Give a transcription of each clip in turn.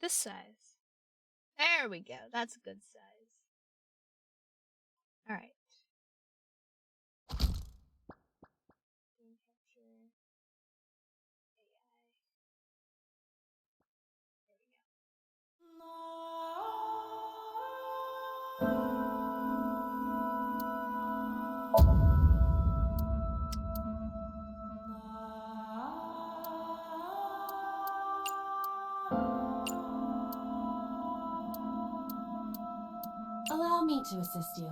this size. There we go. That's a good size. All right. Allow me to assist you.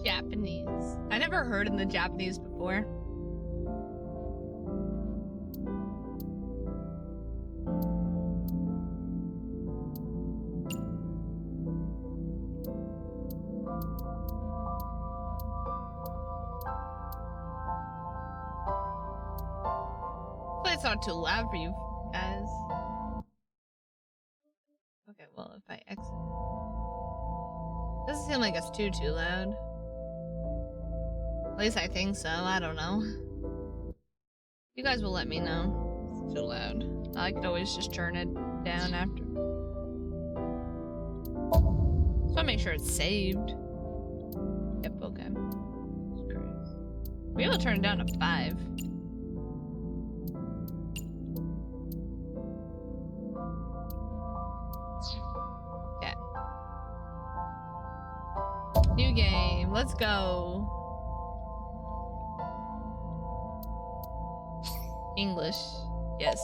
Japanese. I never heard in the Japanese before. Hopefully it's not too loud for you guys. Okay, well, if I exit. Doesn't seem like it's too loud. At least I think so. I don't know. You guys will let me know if it's too loud. I could always just turn it down after. So I make sure it's saved. Yep, okay. We're able to turn it down to 5. Yeah. New game. Let's go. English. Yes.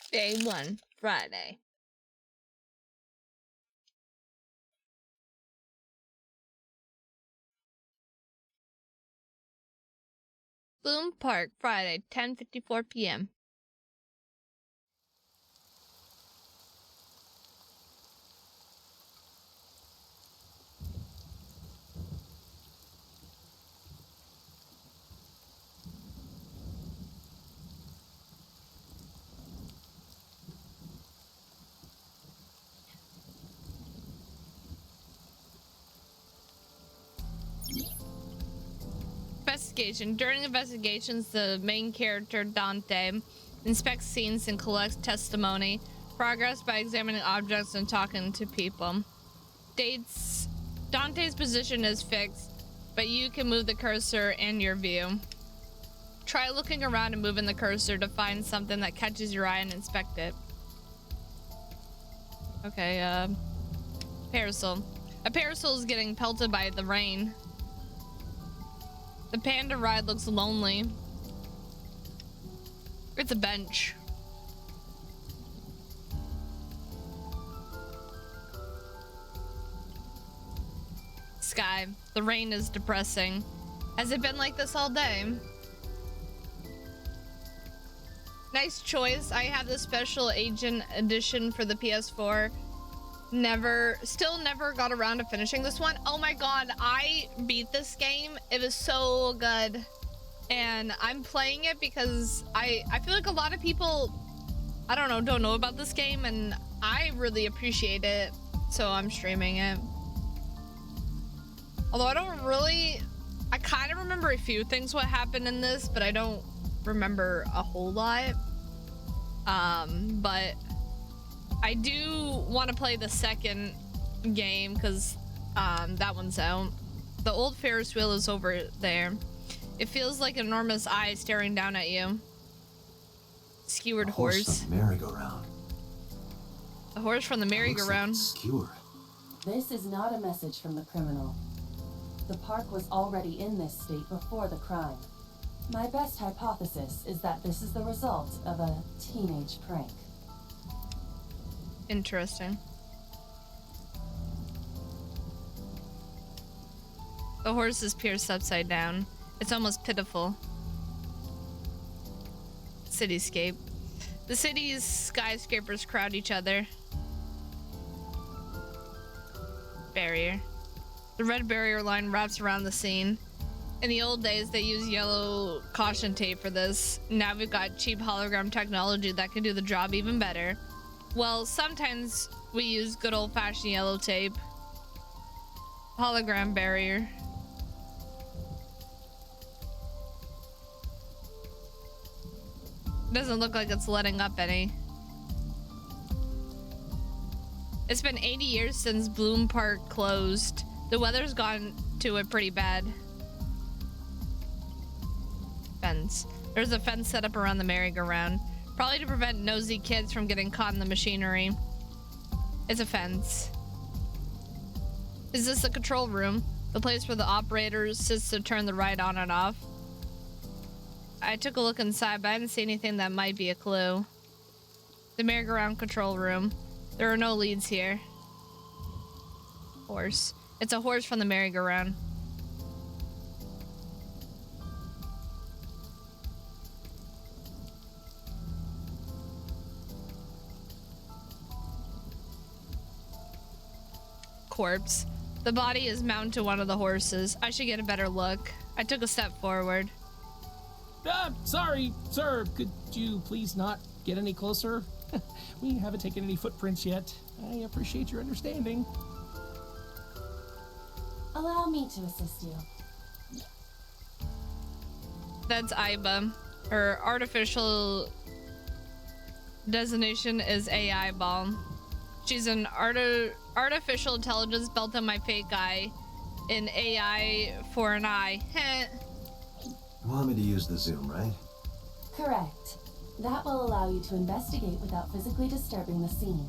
Day 1, Friday. Bloom Park, Friday, 10:54 p.m. Investigation. During investigations, the main character, Dante, inspects scenes and collects testimony Progress by examining objects and talking to people. Dates. Dante's position is fixed, but you can move the cursor in your view. Try looking around and moving the cursor to find something that catches your eye and inspect it. Okay, parasol. A parasol is getting pelted by the rain. The panda ride looks lonely. It's a bench. Sky. The rain is depressing. Has it been like this all day? Nice choice. I have the special agent edition for the PS4. Still never got around to finishing this one. Oh my god, I beat this game. It was so good. And I'm playing it because I feel like a lot of people, I don't know about this game, and I really appreciate it. So I'm streaming it. Although I kind of remember a few things what happened in this, but I don't remember a whole lot. But I do want to play the second game because that one's out. The old Ferris wheel is over there. It feels like an enormous eye staring down at you. Skewered horse. On the merry-go-round. A horse from the merry-go-round. Like skewered. This is not a message from the criminal. The park was already in this state before the crime. My best hypothesis is that this is the result of a teenage prank. Interesting. The horse is pierced upside down. It's almost pitiful. Cityscape. The city's skyscrapers crowd each other. Barrier. The red barrier line wraps around the scene. In the old days, they used yellow caution tape for this. Now we've got cheap hologram technology that can do the job even better. Well, sometimes we use good old-fashioned yellow tape. Hologram barrier. Doesn't look like it's letting up any. It's been 80 years since Bloom Park closed. The weather's gone to it pretty bad. Fence. There's a fence set up around the merry-go-round. Probably to prevent nosy kids from getting caught in the machinery. It's a fence. Is this the control room? The place where the operator sits to turn the ride on and off? I took a look inside, but I didn't see anything that might be a clue. The merry-go-round control room. There are no leads here. Horse. It's a horse from the merry-go-round. Corpse. The body is mounted to one of the horses. I should get a better look. I took a step forward. Sorry, sir. Could you please not get any closer? We haven't taken any footprints yet. I appreciate your understanding. Allow me to assist you. That's Iba. Her artificial designation is AI Ball. She's an artificial intelligence built on my fake eye. An AI for an eye. You want me to use the zoom, right? Correct. That will allow you to investigate without physically disturbing the scene.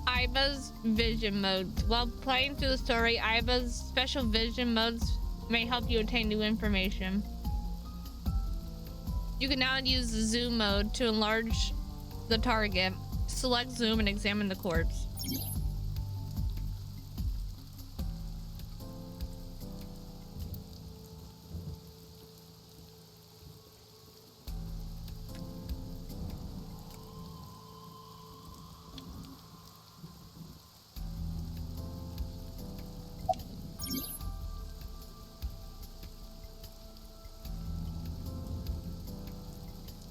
Iba's vision modes. While playing through the story, Iba's special vision modes may help you obtain new information. You can now use the zoom mode to enlarge the target. Select zoom and examine the corpse.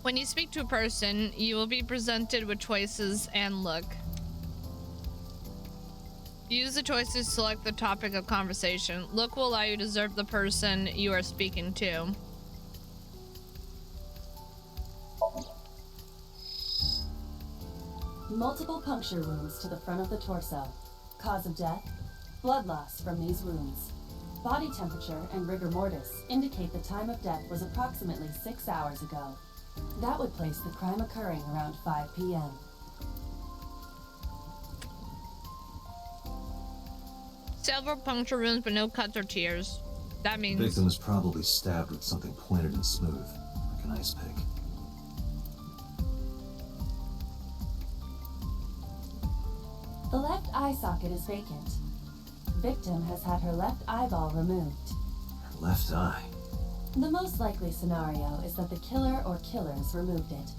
When you speak to a person, you will be presented with choices and look. Use the choices to select the topic of conversation. Look will allow you to observe the person you are speaking to. Multiple puncture wounds to the front of the torso. Cause of death? Blood loss from these wounds. Body temperature and rigor mortis indicate the time of death was approximately 6 hours ago. That would place the crime occurring around 5 p.m. Several puncture wounds, but no cuts or tears. That means... The victim was probably stabbed with something pointed and smooth, like an ice pick. The left eye socket is vacant. Victim has had her left eyeball removed. Her left eye. The most likely scenario is that the killer or killers removed it.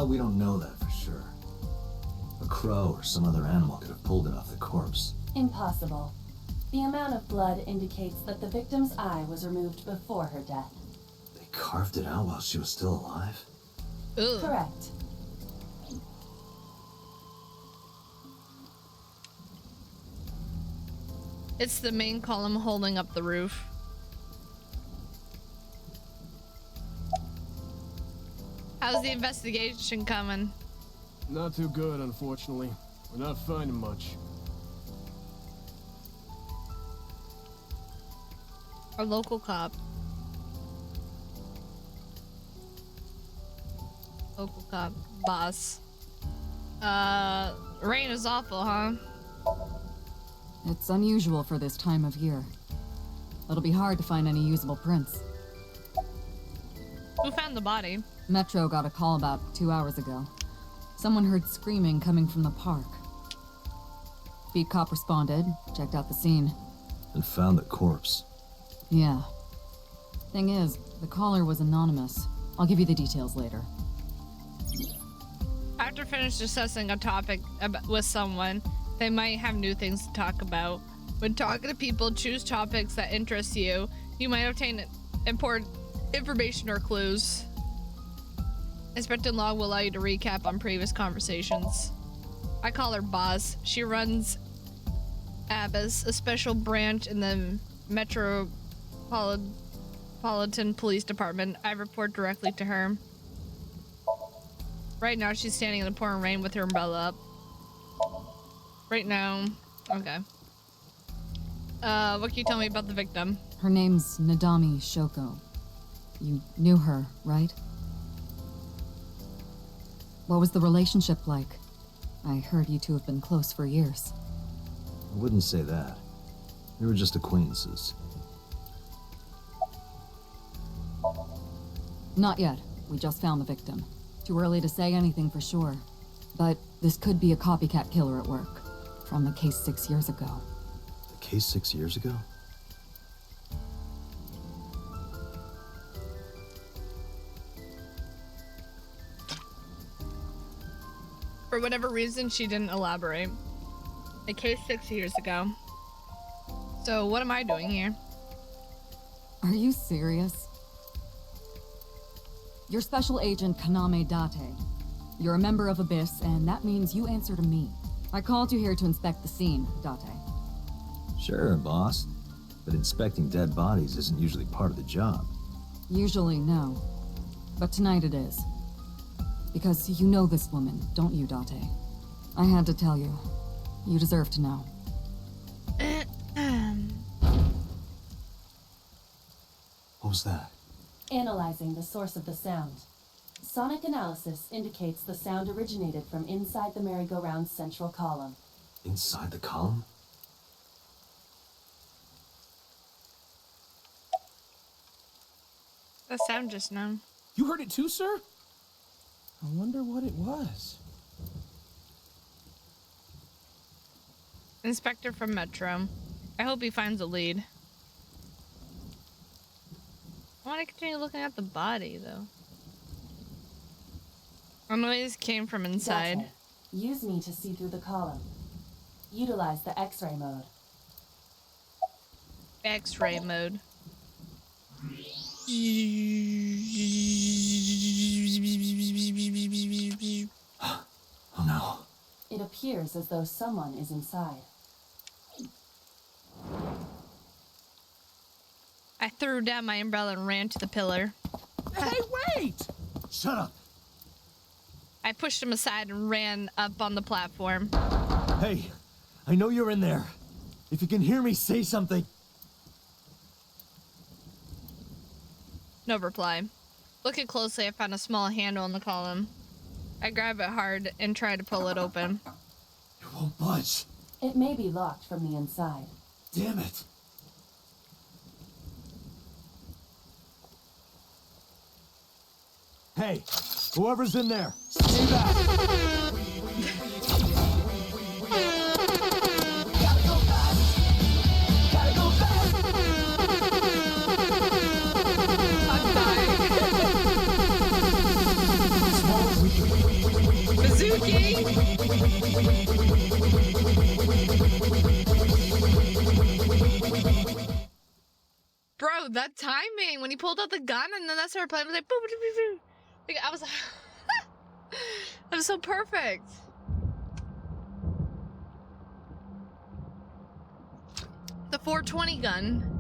We don't know that for sure. A crow or some other animal could have pulled it off the corpse. Impossible. The amount of blood indicates that the victim's eye was removed before her death. They carved it out while she was still alive? Ooh. Correct. It's the main column holding up the roof. How's the investigation coming? Not too good, unfortunately. We're not finding much. Our local cop. Local cop. Boss. Rain is awful, huh? It's unusual for this time of year. It'll be hard to find any usable prints. Who found the body? Metro got a call about 2 hours ago. Someone heard screaming coming from the park. Beat cop responded, checked out the scene. And found the corpse. Yeah. Thing is, the caller was anonymous. I'll give you the details later. After finish discussing a topic with someone, they might have new things to talk about. When talking to people, choose topics that interest you. You might obtain important information or clues. Inspected log will allow you to recap on previous conversations. I call her Boz. She runs ABBAS, a special branch in the Metropolitan Police Department. I report directly to her. Right now, she's standing in the pouring rain with her umbrella up. Right now, okay. What can you tell me about the victim? Her name's Nadami Shoko. You knew her, right? What was the relationship like? I heard you two have been close for years. I wouldn't say that. We were just acquaintances. Not yet. We just found the victim. Too early to say anything for sure. But this could be a copycat killer at work. From the case 6 years ago. The case 6 years ago? For whatever reason, she didn't elaborate. A case 6 years ago. So what am I doing here? Are you serious? You're Special Agent Kaname Date. You're a member of Abyss, and that means you answer to me. I called you here to inspect the scene, Date. Sure, boss. But inspecting dead bodies isn't usually part of the job. Usually, no. But tonight it is. Because you know this woman, don't you, Date? I had to tell you. You deserve to know. What was that? Analyzing the source of the sound. Sonic analysis indicates the sound originated from inside the merry-go-round's central column. Inside the column? The sound just now. You heard it too, sir? I wonder what it was. Inspector from Metro. I hope he finds a lead. I want to continue looking at the body, though. A noise came from inside. Date. Use me to see through the column. Utilize the X-ray mode. X-ray mode. Oh no. It appears as though someone is inside. I threw down my umbrella and ran to the pillar. Hey, wait! Shut up! I pushed him aside and ran up on the platform. Hey, I know you're in there. If you can hear me, say something. No reply. Looking closely, I found a small handle in the column. I grab it hard and try to pull it open. It won't budge. It may be locked from the inside. Damn it. Hey, whoever's in there, stay back. I'm dying. Mizuki! Bro, that timing when he pulled out the gun and then that started playing, I was like, boom, boom, boom, boom. Like, I was like, that was so perfect. The 420 gun.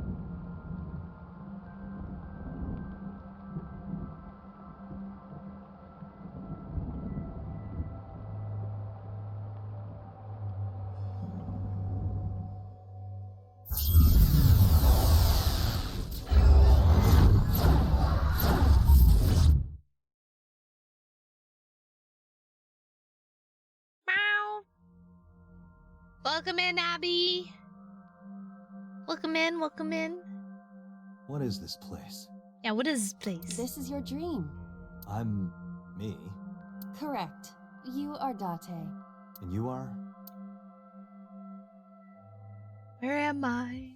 Welcome in, Abby. Welcome in, welcome in. What is this place? Yeah, what is this place? This is your dream. I'm me, Correct. You are Date. and you are? Where am I?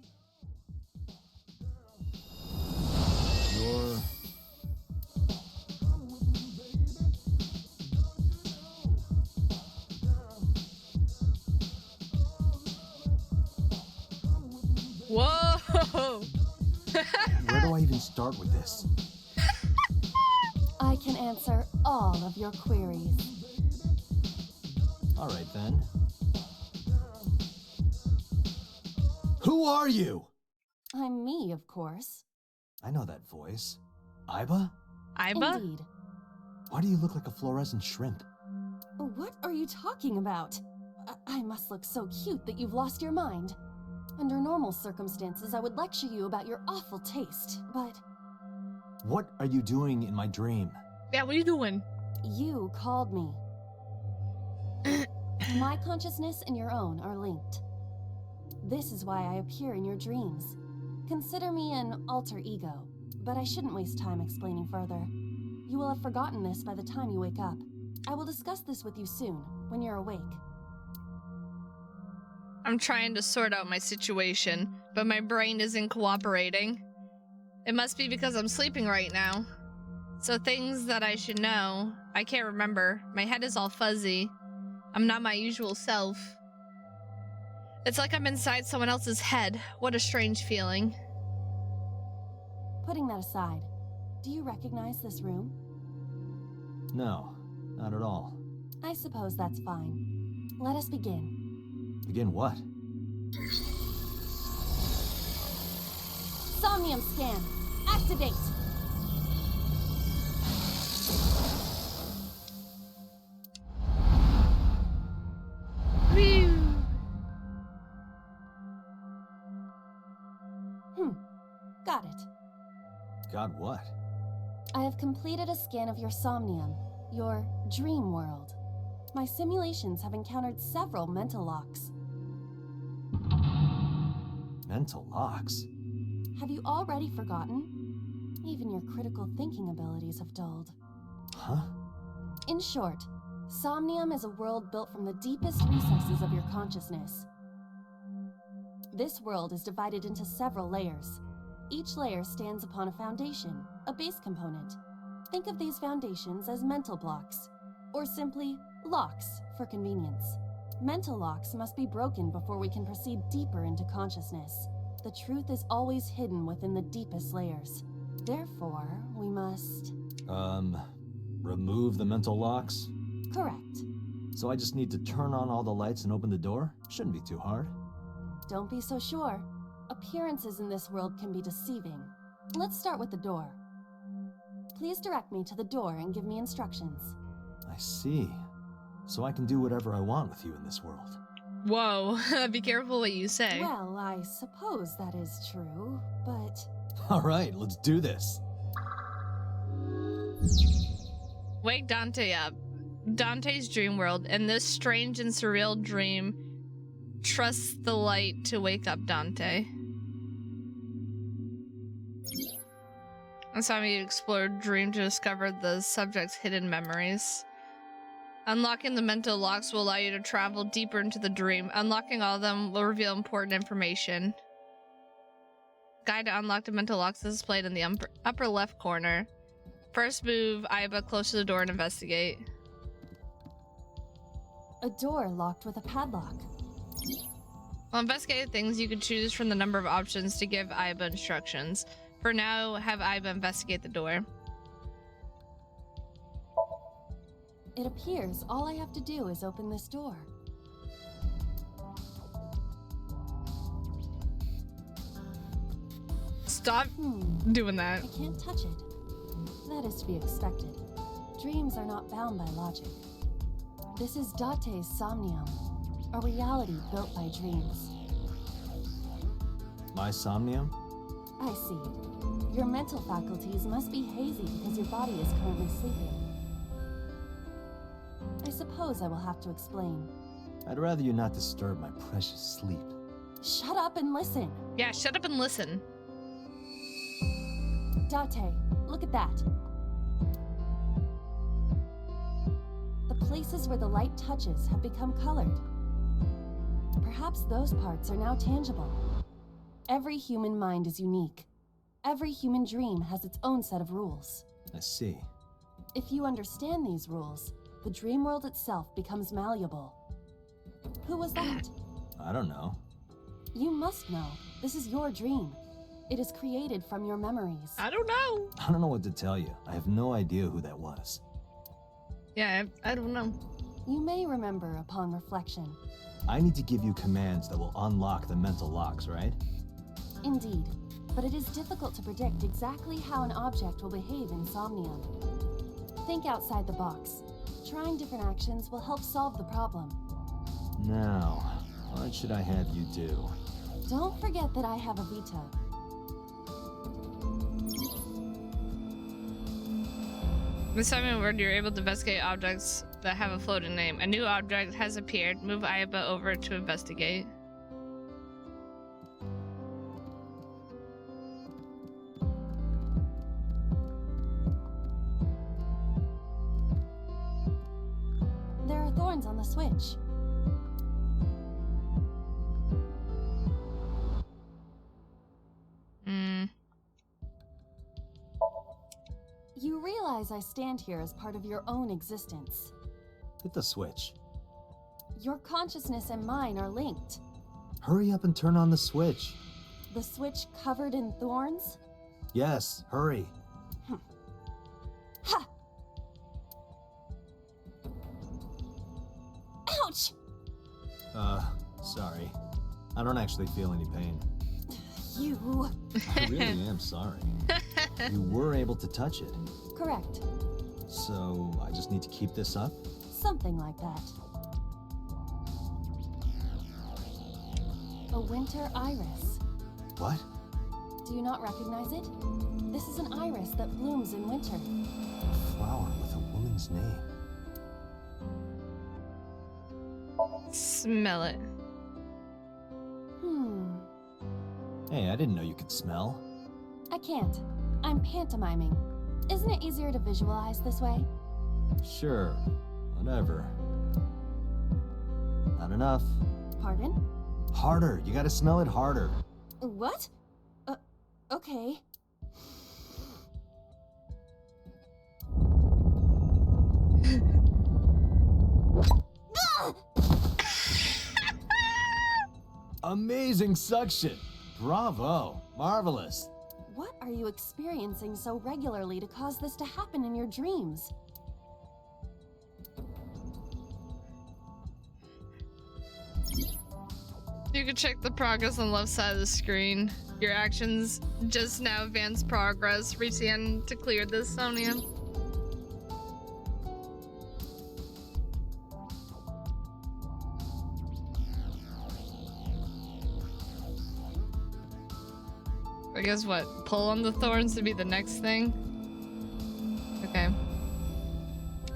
You're... Whoa! Where do I even start with this? I can answer all of your queries. All right, then. Who are you? I'm me, of course. I know that voice. Iba? Iba? Indeed. Why do you look like a fluorescent shrimp? What are you talking about? I must look so cute that you've lost your mind. Under normal circumstances, I would lecture you about your awful taste, but What are you doing in my dream? Yeah, what are you doing? you called me. My consciousness and your own are linked. This is why I appear in your dreams. Consider me an alter ego, but I shouldn't waste time explaining further. You will have forgotten this by the time you wake up. I will discuss this with you soon, when you're awake. I'm trying to sort out my situation, but my brain isn't cooperating. It must be because I'm sleeping right now. So things that I should know, I can't remember. My head is all fuzzy. I'm not my usual self. It's like I'm inside someone else's head. What a strange feeling. Putting that aside, do you recognize this room? No, not at all. I suppose that's fine. Let us begin. Begin what? Somnium scan. Activate. Got it. God, what? I have completed a scan of your Somnium, your dream world. My simulations have encountered several mental locks. Mental locks? Have you already forgotten? Even your critical thinking abilities have dulled. Huh? In short, Somnium is a world built from the deepest recesses of your consciousness. This world is divided into several layers. Each layer stands upon a foundation, a base component. Think of these foundations as mental blocks, or simply locks for convenience. Mental locks must be broken before we can proceed deeper into consciousness. The truth is always hidden within the deepest layers. Therefore, we must... remove the mental locks? Correct. So I just need to turn on all the lights and open the door? Shouldn't be too hard. Don't be so sure. Appearances in this world can be deceiving. Let's start with the door. Please direct me to the door and give me instructions. I see. So I can do whatever I want with you in this world. Whoa, be careful what you say. Well, I suppose that is true, but Alright, let's do this. Wake Dante up. Dante's dream world. In this strange and surreal dream, trust the light to wake up Dante. It's time you explore dream to discover the subject's hidden memories. Unlocking the mental locks will allow you to travel deeper into the dream. Unlocking all of them will reveal important information. Guide to unlock the mental locks is displayed in the upper left corner. First move Aiba close to the door and investigate. a door locked with a padlock. While investigating things, you can choose from the number of options to give Aiba instructions. For now, have Aiba investigate the door. It appears all I have to do is open this door. Stop doing that. I can't touch it. That is to be expected. Dreams are not bound by logic. This is Date's Somnium, a reality built by dreams. My Somnium? I see. Your mental faculties must be hazy because your body is currently sleeping. I suppose I will have to explain. I'd rather you not disturb my precious sleep. Shut up and listen. Yeah, shut up and listen. Date, look at that. The places where the light touches have become colored. Perhaps those parts are now tangible. Every human mind is unique. Every human dream has its own set of rules. I see. If you understand these rules, the dream world itself becomes malleable. Who was that? I don't know. You must know. This is your dream. It is created from your memories. I don't know. I don't know what to tell you. I have no idea who that was. Yeah, I don't know. You may remember upon reflection. I need to give you commands that will unlock the mental locks, right? Indeed, but it is difficult to predict exactly how an object will behave in Somnium. Think outside the box. Trying different actions will help solve the problem. Now, what should I have you do? Don't forget that I have a veto. This time word, you're able to investigate objects that have a floating name. A new object has appeared. Move Aiba over to investigate. There are thorns on the switch. You realize I stand here as part of your own existence. Hit the switch. Your consciousness and mine are linked. Hurry up and turn on the switch. The switch covered in thorns? Yes, hurry. Ha! Ouch! Sorry. I don't actually feel any pain. You... I really am sorry. You were able to touch it. Correct. So, I just need to keep this up? Something like that. A winter iris. What? Do you not recognize it? This is an iris that blooms in winter. A flower with a woman's name. Smell it. Hey, I didn't know you could smell. I can't. I'm pantomiming. Isn't it easier to visualize this way? Sure. Whatever. Not enough. Pardon? Harder. You gotta smell it harder. What? Okay. Amazing suction. Bravo. Marvelous. What are you experiencing so regularly to cause this to happen in your dreams? You can check the progress on the left side of the screen. Your actions just now advance progress. Reach the end to clear this Somnium. I guess what? Pull on the thorns to be the next thing? Okay.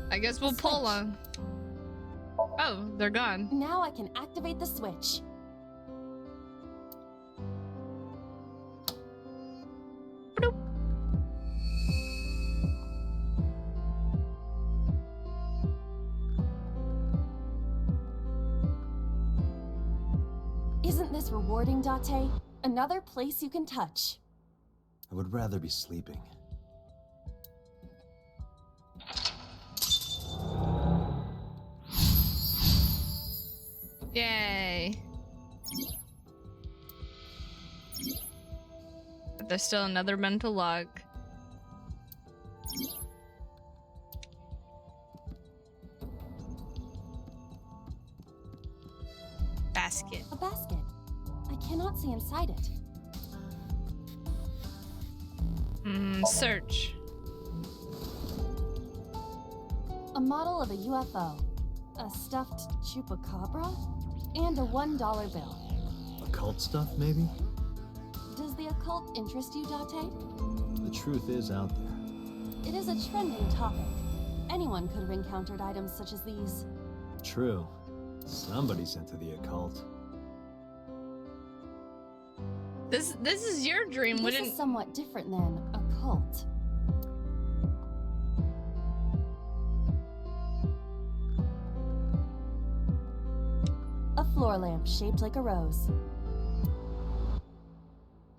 I guess we'll pull on. Oh, they're gone. Now I can activate the switch. Bloop. Isn't this rewarding, Date? Another place you can touch. I would rather be sleeping. Yay. But there's still another mental log. Basket. A basket. I cannot see inside it. Search. A model of a UFO, a stuffed chupacabra, and a $1 bill. Occult stuff, maybe? Does the occult interest you, Date? The truth is out there. It is a trending topic. Anyone could have encountered items such as these. True. Somebody's into the occult. This is your dream, This wouldn't? is somewhat different than occult. A floor lamp shaped like a rose.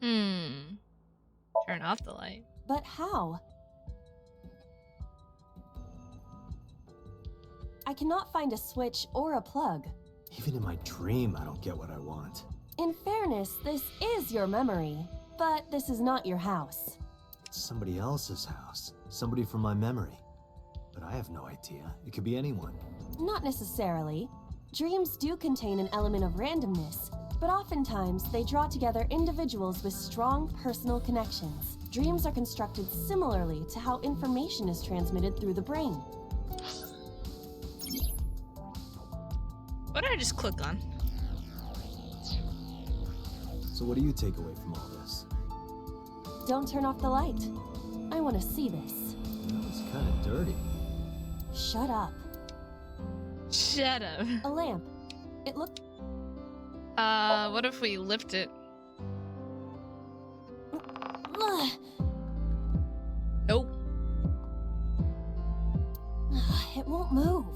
Turn off the light. But how? I cannot find a switch or a plug. Even in my dream, I don't get what I want. In fairness, this is your memory, but this is not your house. It's somebody else's house. Somebody from my memory. But I have no idea. It could be anyone. Not necessarily. Dreams do contain an element of randomness, but oftentimes they draw together individuals with strong personal connections. Dreams are constructed similarly to how information is transmitted through the brain. What did I just click on? So what do you take away from all this? Don't turn off the light. I want to see this. It's kind of dirty. Shut up. Shut up. A lamp. It looked... What if we lift it? Ugh. Nope. It won't move.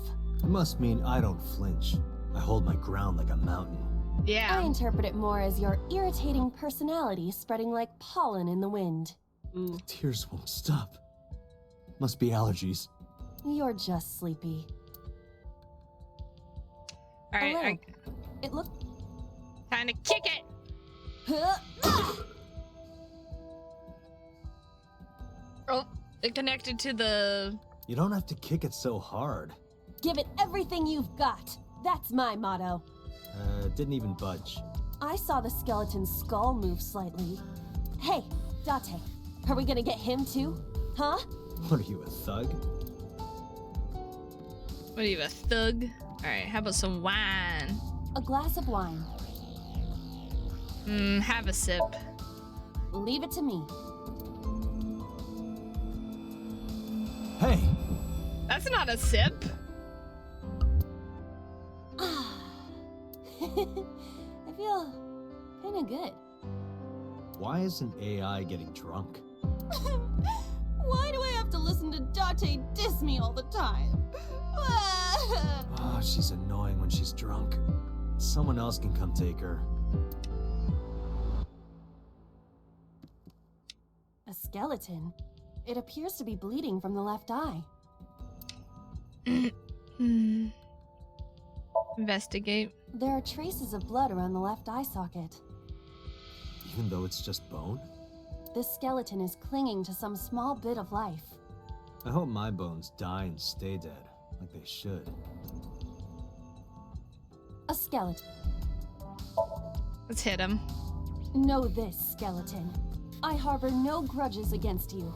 It must mean I don't flinch. I hold my ground like a mountain. I Yeah. interpret it more as your irritating personality spreading like pollen in the wind. The tears won't stop. Must be allergies. You're just sleepy. All right. A I lamp. It looked... kind of kick it. Oh, it connected to the. You don't have to kick it so hard. Give it everything you've got. That's my motto. Didn't even budge. I saw the skeleton's skull move slightly. Hey, Date, are we gonna get him too? Huh? What are you, a thug? What are you, a thug? All right. How about some wine? A glass of wine. Have a sip. Leave it to me. Hey! That's not a sip. I feel kinda good. Why isn't AI getting drunk? Why do I have to listen to Date diss me all the time? Oh, she's annoying when she's drunk. Someone else can come take her. A skeleton. It appears to be bleeding from the left eye. Investigate. There are traces of blood around the left eye socket. Even though it's just bone? This skeleton is clinging to some small bit of life. I hope my bones die and stay dead, like they should. A skeleton. Let's hit him. Know this, skeleton. I harbor no grudges against you.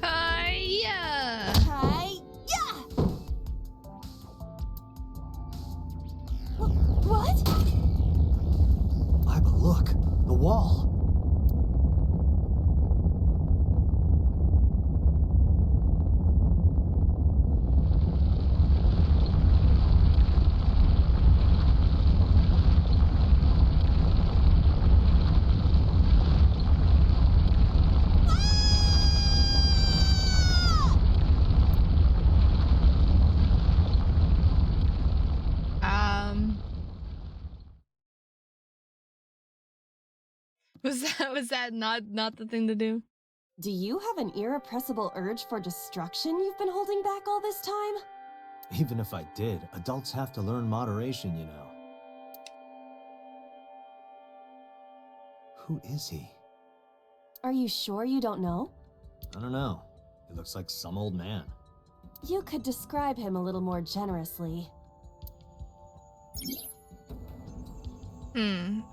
Hiya! Hi! Yeah! What? Iba, look! The wall! Was that not the thing to do? Do you have an irrepressible urge for destruction you've been holding back all this time? Even if I did, adults have to learn moderation, you know. Who is he? Are you sure you don't know? I don't know. He looks like some old man. You could describe him a little more generously.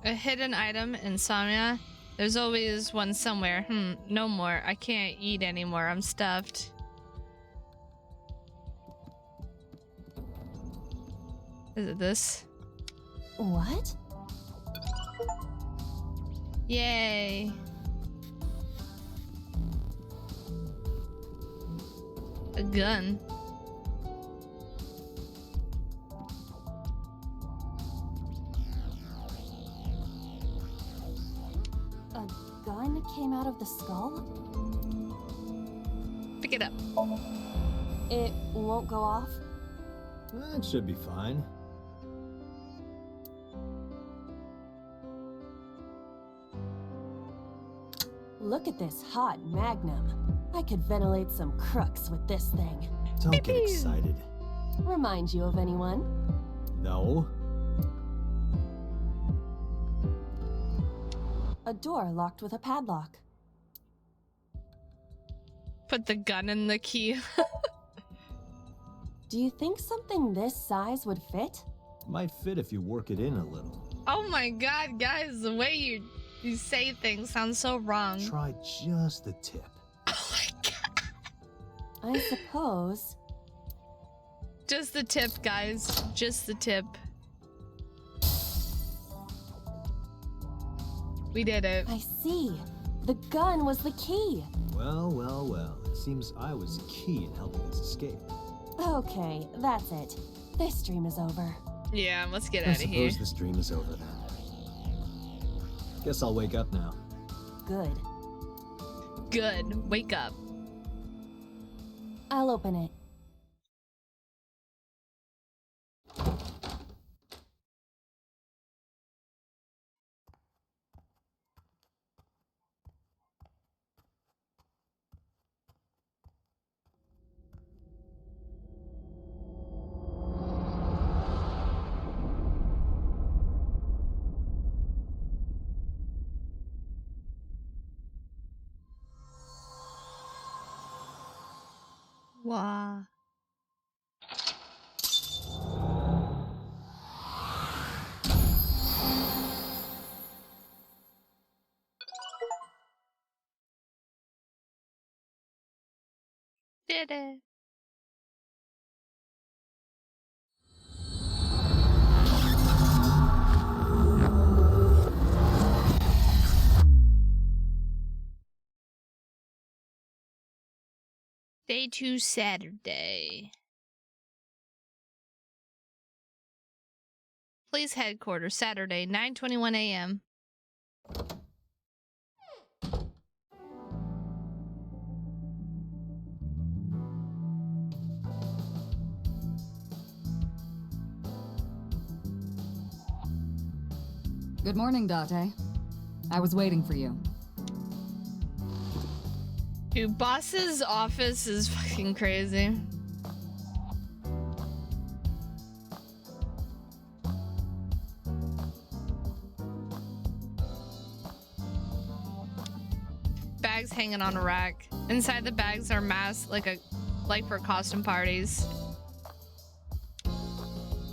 A hidden item in Somnia? There's always one somewhere. No more. I can't eat anymore. I'm stuffed. Is it this? What? Yay. A gun. A gun came out of the skull? Pick it up. It won't go off? That should be fine. Look at this hot magnum. I could ventilate some crooks with this thing. Don't get excited. Remind you of anyone? No. A door locked with a padlock. Put the gun in the key. Do you think something this size would fit? Might fit if you work it in a little. Oh my god, guys, the way you say things sounds so wrong. Try just the tip. Oh my god. I suppose. Just the tip, guys. Just the tip. We did it. I see. The gun was the key. Well, well, well. It seems I was key in helping us escape. Okay, that's it. This stream is over. Yeah, let's get I out of here. suppose the stream is over then. Guess I'll wake up now. Good. Good. Wake up. I'll open it. Wow. Did it. Day 2 Saturday. Police headquarters, Saturday, 9:21 a.m. Good morning, Date. I was waiting for you. Dude, boss's office is fucking crazy. Bags hanging on a rack. Inside the bags are masks like for costume parties.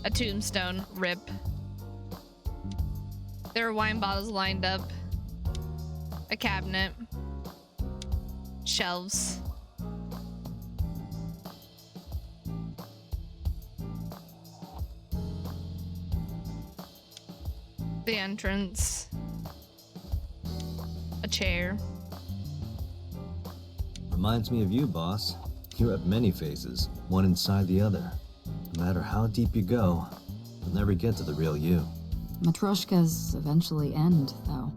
A tombstone, rip. There are wine bottles lined up. A cabinet. Shelves. The entrance. A chair. Reminds me of you, boss. You have many faces, one inside the other. No matter how deep you go, you'll never get to the real you. Matryoshkas eventually end, though.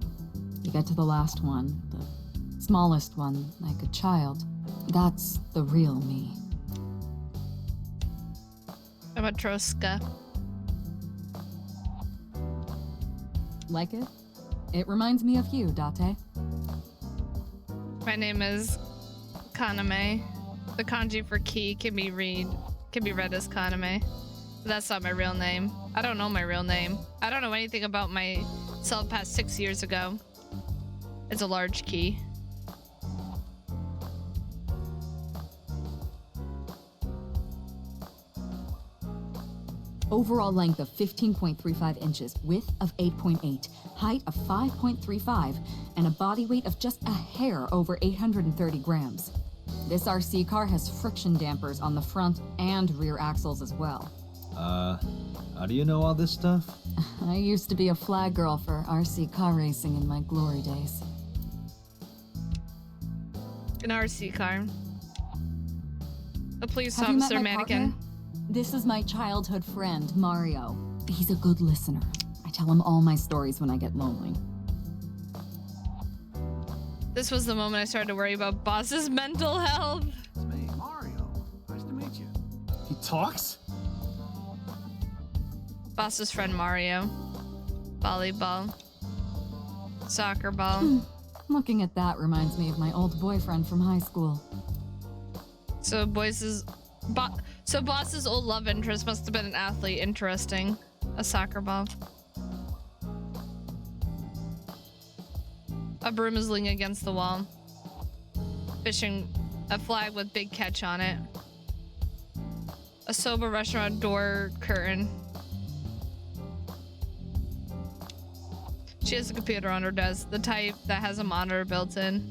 You get to the last one, the smallest one, like a child. That's the real me. A Matroska. Like it? It reminds me of you, Date. My name is Kaname. The kanji for key can be read as Kaname. That's not my real name. I don't know my real name. I don't know anything about myself past 6 years ago. It's a large key. Overall length of 15.35 inches, width of 8.8, height of 5.35, and a body weight of just a hair over 830 grams. This RC car has friction dampers on the front and rear axles as well. How do you know all this stuff? I used to be a flag girl for RC car racing in my glory days. An RC car. A police Have you met officer my mannequin. partner? This is my childhood friend, Mario. He's a good listener. I tell him all my stories when I get lonely. This was the moment I started to worry about Boss's mental health. It's me, Mario. Nice to meet you. He talks? Boss's friend Mario. Volleyball. Soccer ball. Looking at that reminds me of my old boyfriend from high school. So Boss's old love interest must have been an athlete. Interesting. A soccer ball. A broom is leaning against the wall. Fishing a flag with big catch on it. A soba restaurant door curtain. She has a computer on her desk, the type that has a monitor built in.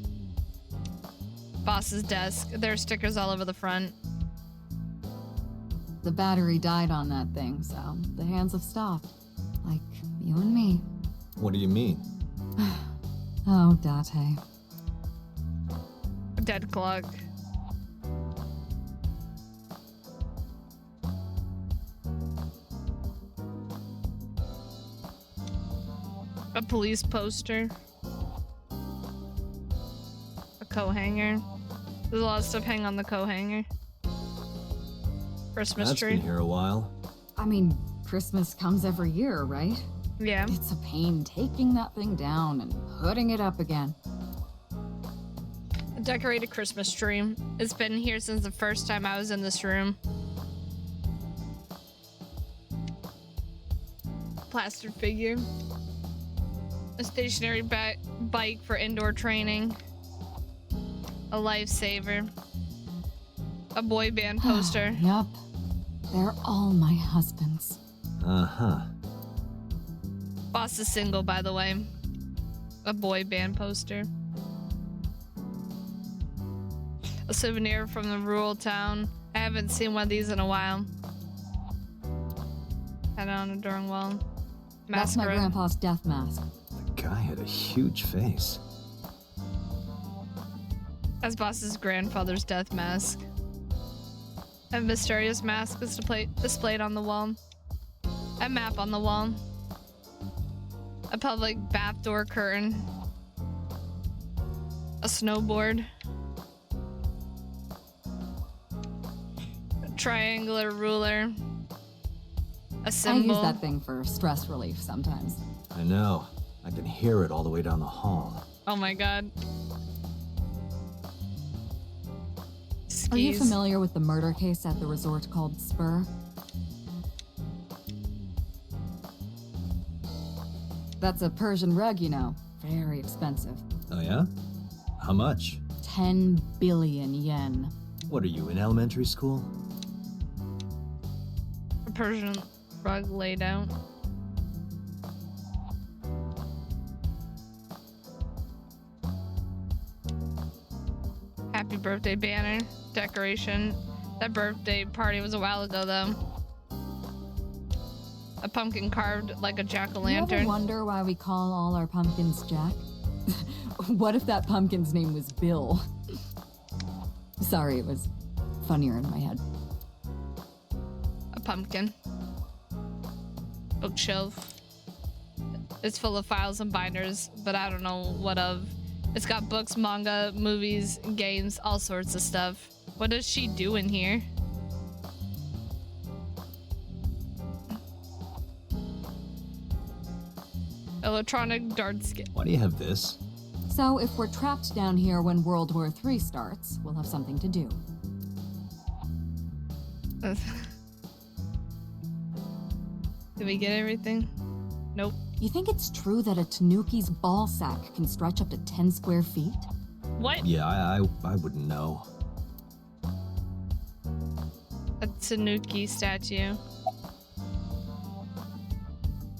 Boss's desk. There are stickers all over the front. The battery died on that thing, so the hands have stopped. Like you and me. What do you mean? Oh, Date. A dead clock. A police poster. A coat hanger. There's a lot of stuff hanging on the coat hanger. Christmas That's tree. been here a while. I mean, Christmas comes every year, right? Yeah. It's a pain taking that thing down and putting it up again. A decorated Christmas tree. It's been here since the first time I was in this room. Plaster figure. A stationary bike for indoor training. A lifesaver. A boy band poster. Yup. They're all my husbands. Uh-huh. Boss is single, by the way. A boy band poster. A souvenir from the rural town. I haven't seen one of these in a while. Had it on a drawing wall. That's my Mascara. grandpa's death mask. The guy had a huge face. As Boss's grandfather's death mask. A mysterious mask is displayed on the wall. A map on the wall. A public bath door curtain. A snowboard. A triangular ruler. A I symbol. use that thing for stress relief sometimes. I know. I can hear it all the way down the hall. Oh my god. Are you Skis. familiar with the murder case at the resort called Spur? That's a Persian rug, you know. Very expensive. Oh yeah? How much? 10 billion yen. What are you, in elementary school? A Persian rug laid out. Happy birthday banner. Decoration. That birthday party was a while ago, though. A pumpkin carved like a You ever jack-o'-lantern. wonder why we call all our pumpkins Jack? What if that pumpkin's name was Bill? Sorry, it was funnier in my head. A pumpkin. Bookshelf. It's full of files and binders, but I don't know what of. It's got books, manga, movies, games, all sorts of stuff. What does she do in here? Electronic dart skin. Why do you have this? So if we're trapped down here when World War III starts, we'll have something to do. Did we get everything? Nope. You think it's true that a tanuki's ball sack can stretch up to 10 square feet? What? Yeah, I wouldn't know. A Tanuki statue.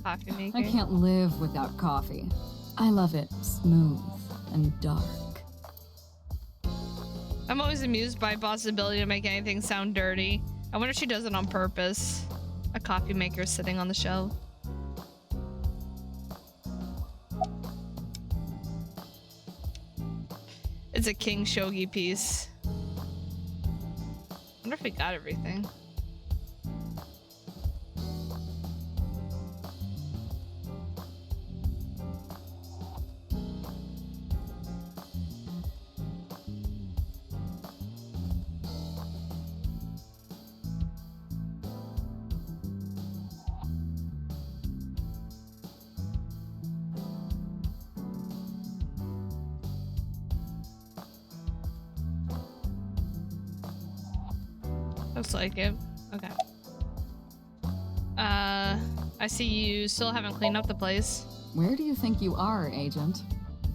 Coffee maker. I can't live without coffee. I love it smooth and dark. I'm always amused by Boss's ability to make anything sound dirty. I wonder if she does it on purpose. A coffee maker sitting on the shelf. It's a King Shogi piece. Wonder if we got everything. Looks like it. Okay. I see you still haven't cleaned up the place. Where do you think you are, Agent?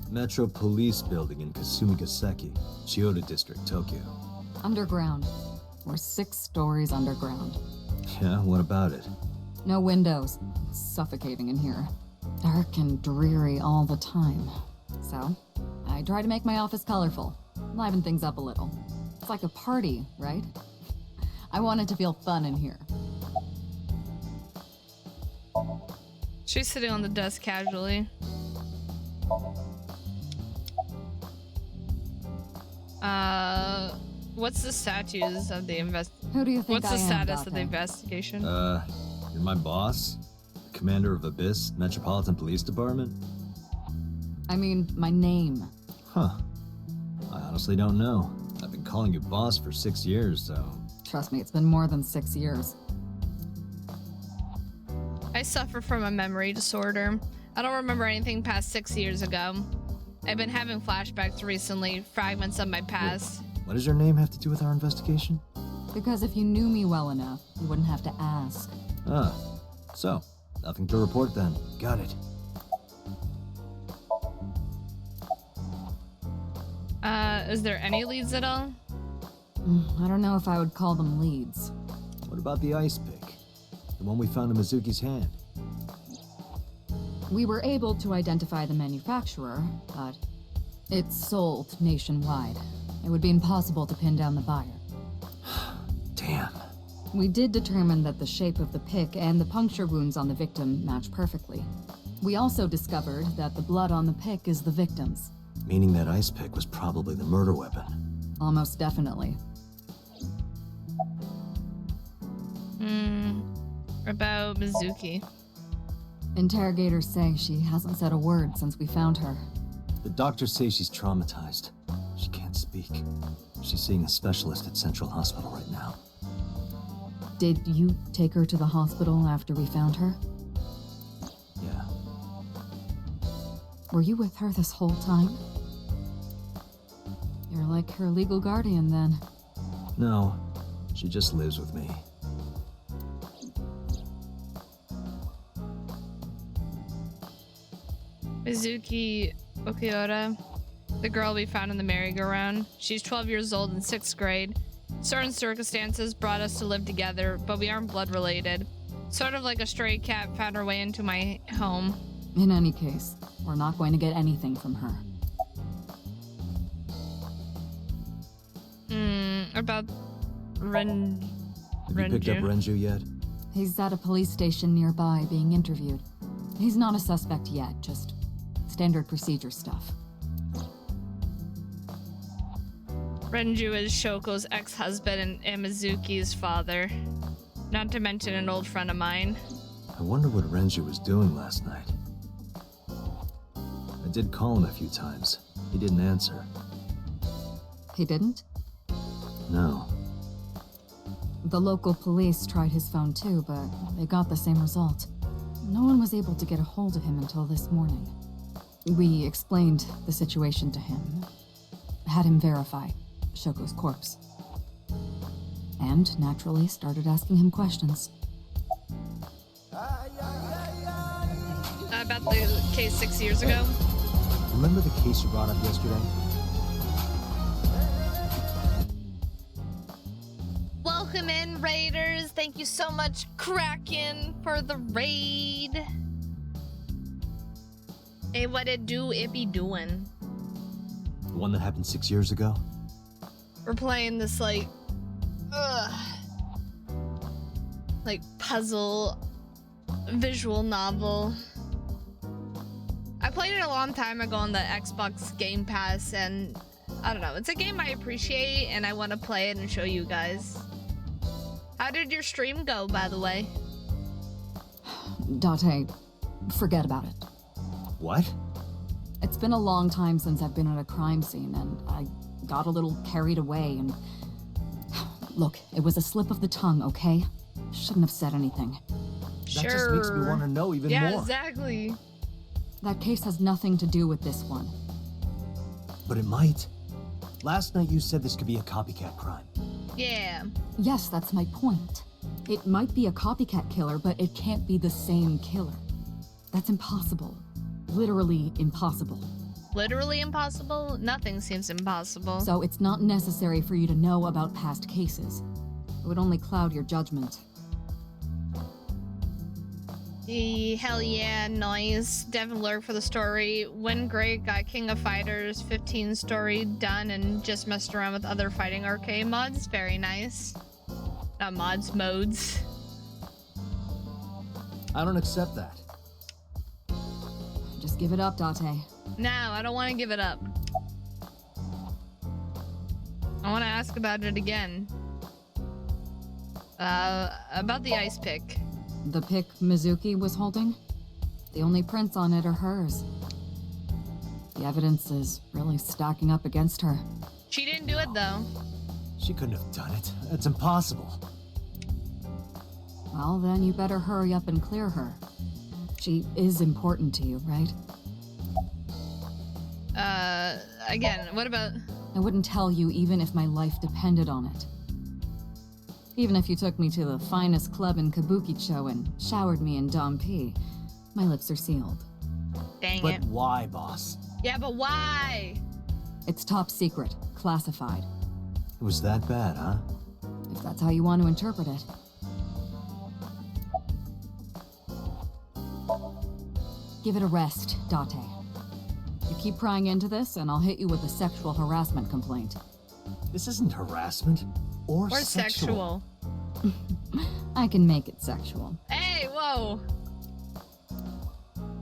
Metro Police Building in Kasumigaseki, Chiyoda District, Tokyo. Underground. We're 6 stories underground. Yeah, what about it? No windows. It's suffocating in here. Dark and dreary all the time. So, I try to make my office colorful. Liven things up a little. It's like a party, right? I want it to feel fun in here. She's sitting on the desk casually. What's the status of the Who do you think What's the I am, status of the Date? investigation? You're my boss? Commander of Abyss Metropolitan Police Department? I mean, my name. Huh. I honestly don't know. I've been calling you boss for 6 years, so... Trust me, it's been more than 6 years. I suffer from a memory disorder. I don't remember anything past 6 years ago. I've been having flashbacks recently, fragments of my past. What does your name have to do with our investigation? Because if you knew me well enough, you wouldn't have to ask. Ah. So, nothing to report then. Got it. Is there any leads at all? I don't know if I would call them leads. What about the ice pick? The one we found in Mizuki's hand? We were able to identify the manufacturer, but it's sold nationwide. It would be impossible to pin down the buyer. Damn. We did determine that the shape of the pick and the puncture wounds on the victim match perfectly. We also discovered that the blood on the pick is the victim's. Meaning that ice pick was probably the murder weapon. Almost definitely. About Mizuki. Interrogators say she hasn't said a word since we found her. The doctors say she's traumatized. She can't speak. She's seeing a specialist at Central Hospital right now. Did you take her to the hospital after we found her? Yeah. Were you with her this whole time? You're like her legal guardian then. No, she just lives with me. Mizuki Okiura, the girl we found in the merry-go-round. She's 12 years old in 6th grade. Certain circumstances brought us to live together, but we aren't blood related. Sort of like a stray cat found her way into my home. In any case, we're not going to get anything from her. About Have you picked up Renju yet? He's at a police station nearby being interviewed. He's not a suspect yet, just standard procedure stuff. Renju is Shoko's ex-husband and Mizuki's father. Not to mention an old friend of mine. I wonder what Renju was doing last night. I did call him a few times. He didn't answer. He didn't? No. The local police tried his phone too, but they got the same result. No one was able to get a hold of him until this morning. We explained the situation to him, had him verify Shoko's corpse, and naturally started asking him questions. About the case 6 years ago. Remember the case you brought up yesterday? Welcome in, Raiders. Thank you so much, Kraken, for the raid. Hey, what it do, it be doing? The one that happened 6 years ago? We're playing this, like puzzle visual novel. I played it a long time ago on the Xbox Game Pass, and I don't know, it's a game I appreciate and I want to play it and show you guys. How did your stream go, by the way? Date, forget about it. What? It's been a long time since I've been at a crime scene, and I got a little carried away, and... Look, it was a slip of the tongue, okay? Shouldn't have said anything. That just makes me want to know even more. Yeah, exactly. That case has nothing to do with this one. But it might. Last night you said this could be a copycat crime. Yeah. Yes, that's my point. It might be a copycat killer, but it can't be the same killer. That's impossible. Literally impossible. Literally impossible? Nothing seems impossible. So it's not necessary for you to know about past cases. It would only cloud your judgment. Hell yeah, nice. Devin lurk for the story. When great, got King of Fighters 15 story done and just messed around with other fighting arcade mods. Very nice. Not mods, modes. I don't accept that. Just give it up, Date. No, I don't want to give it up. I want to ask about it again. About the ice pick. The pick Mizuki was holding? The only prints on it are hers. The evidence is really stacking up against her. She didn't do it, though. She couldn't have done it. It's impossible. Well, then you better hurry up and clear her. She is important to you, right? Again, what about... I wouldn't tell you even if my life depended on it. Even if you took me to the finest club in Kabukicho and showered me in Dom P, my lips are sealed. Dang But it. why, boss? Yeah, but why? It's top secret, classified, It was that bad, huh? if that's how you want to interpret it. Give it a rest, Date. You keep prying into this, and I'll hit you with a sexual harassment complaint. This isn't harassment or sexual. I can make it sexual. Hey, whoa.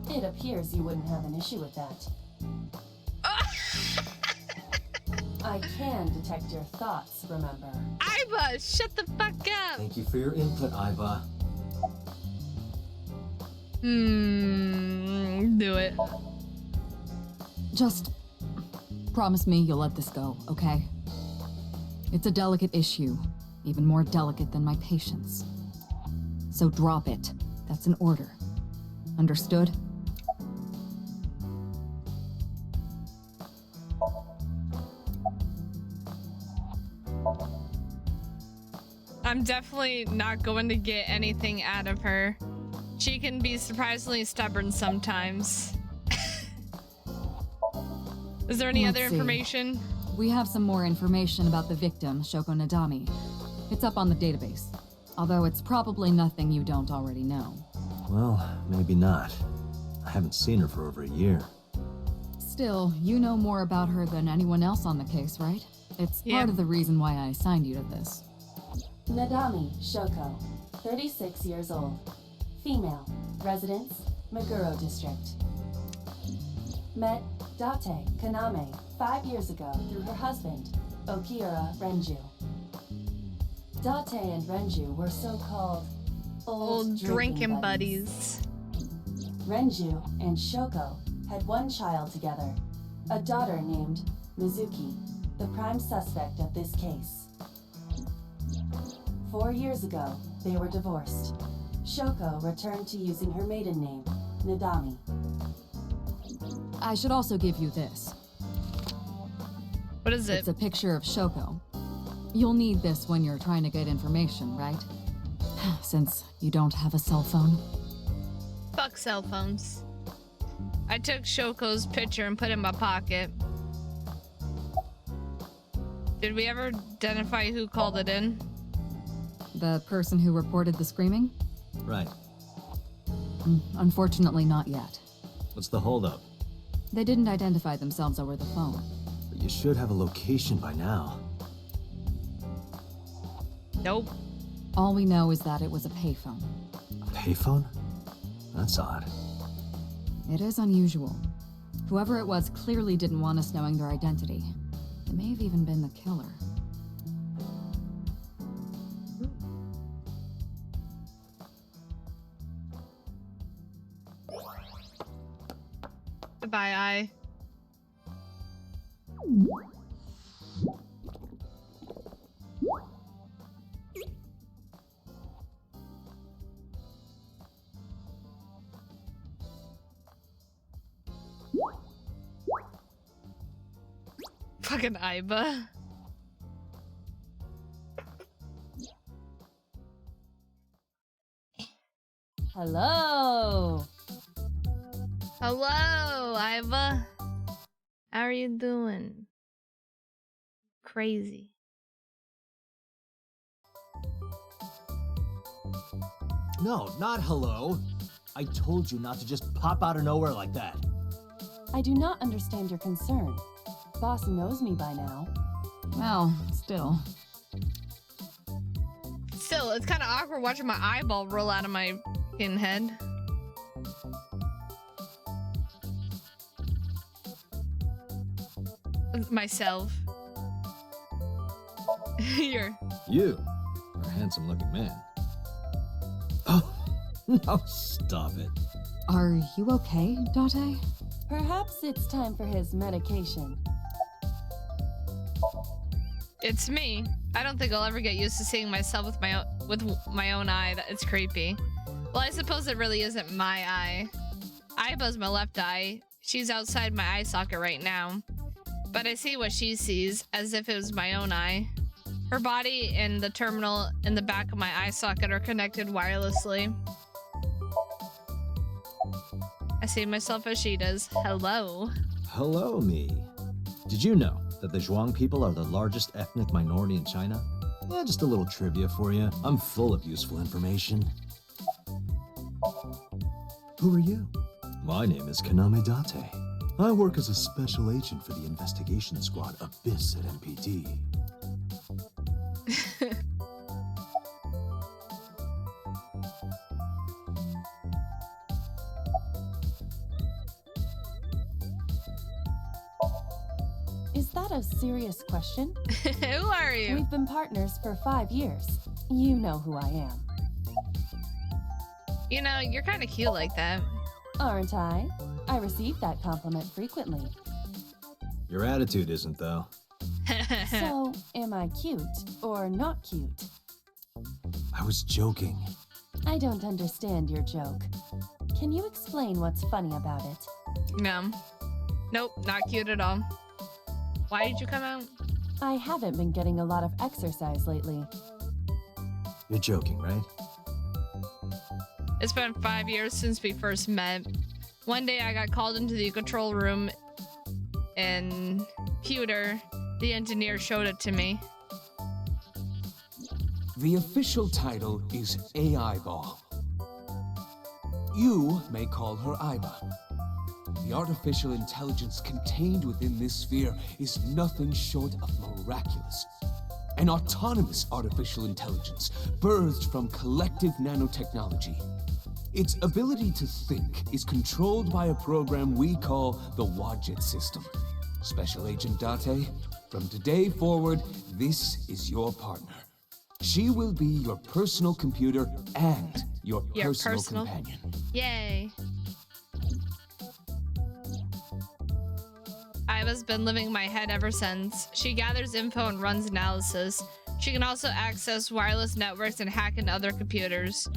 It appears you wouldn't have an issue with that. I can detect your thoughts, remember? Iva, shut the fuck up. Thank you for your input, Iva. Do it. Just promise me you'll let this go, okay? It's a delicate issue, even more delicate than my patience. So drop it. That's an order. Understood? I'm definitely not going to get anything out of her. She can be surprisingly stubborn sometimes. Is there any Let's other see. information? We have some more information about the victim, Shoko Nadami. It's up on the database, although it's probably nothing you don't already know. Well, maybe not. I haven't seen her for over a year. Still, you know more about her than anyone else on the case, right? It's Yeah. part of the reason why I assigned you to this. Nadami Shoko, 36 years old. Female, residence, Meguro District. Met Date Kaname 5 years ago through her husband, Okira Renju. Date and Renju were so-called Old drinking buddies. Renju and Shoko had one child together, a daughter named Mizuki, the prime suspect of this case. 4 years ago, they were divorced. Shoko returned to using her maiden name, Nadami. I should also give you this. What is it? It's a picture of Shoko. You'll need this when you're trying to get information, right? Since you don't have a cell phone. Fuck cell phones. I took Shoko's picture and put it in my pocket. Did we ever identify who called it in? The person who reported the screaming? Right. Unfortunately, not yet. What's the holdup? They didn't identify themselves over the phone. But you should have a location by now. Nope. All we know is that it was a payphone. A payphone? That's odd. It is unusual. Whoever it was clearly didn't want us knowing their identity. It may have even been the killer. Goodbye, I. Fucking Aiba. Hello! Hello, Aiba. How are you doing? Crazy. No, not hello. I told you not to just pop out of nowhere like that. I do not understand your concern. Boss knows me by now. Well, still. Still, it's kind of awkward watching my eyeball roll out of my fucking head. Myself. You're... You are a handsome-looking man. Oh, no, stop it. Are you okay, Date? Perhaps it's time for his medication. It's me. I don't think I'll ever get used to seeing myself with my own eye. It's creepy. Well, I suppose it really isn't my eye. Aiba's my left eye. She's outside my eye socket right now. But I see what she sees, as if it was my own eye. Her body and the terminal in the back of my eye socket are connected wirelessly. I see myself as she does. Hello. Hello, me. Did you know that the Zhuang people are the largest ethnic minority in China? Yeah, just a little trivia for you. I'm full of useful information. Who are you? My name is Kaname Date. I work as a special agent for the investigation squad Abyss at MPD. Is that a serious question? Who are you? We've been partners for 5 years. You know who I am. You know, you're kind of cute like that. Aren't I? I receive that compliment frequently. Your attitude isn't, though. So, am I cute or not cute? I was joking. I don't understand your joke. Can you explain what's funny about it? No. Nope, not cute at all. Why did you come out? I haven't been getting a lot of exercise lately. You're joking, right? It's been 5 years since we first met. One day I got called into the control room and Pewter, the engineer, showed it to me. The official title is AI Ball. You may call her Aiba. The artificial intelligence contained within this sphere is nothing short of miraculous. An autonomous artificial intelligence birthed from collective nanotechnology. Its ability to think is controlled by a program we call the Vod Date system. Special Agent Date, from today forward, this is your partner. She will be your personal computer and your personal companion. Yay. Aiba's been living in my head ever since. She gathers info and runs analysis. She can also access wireless networks and hack into other computers.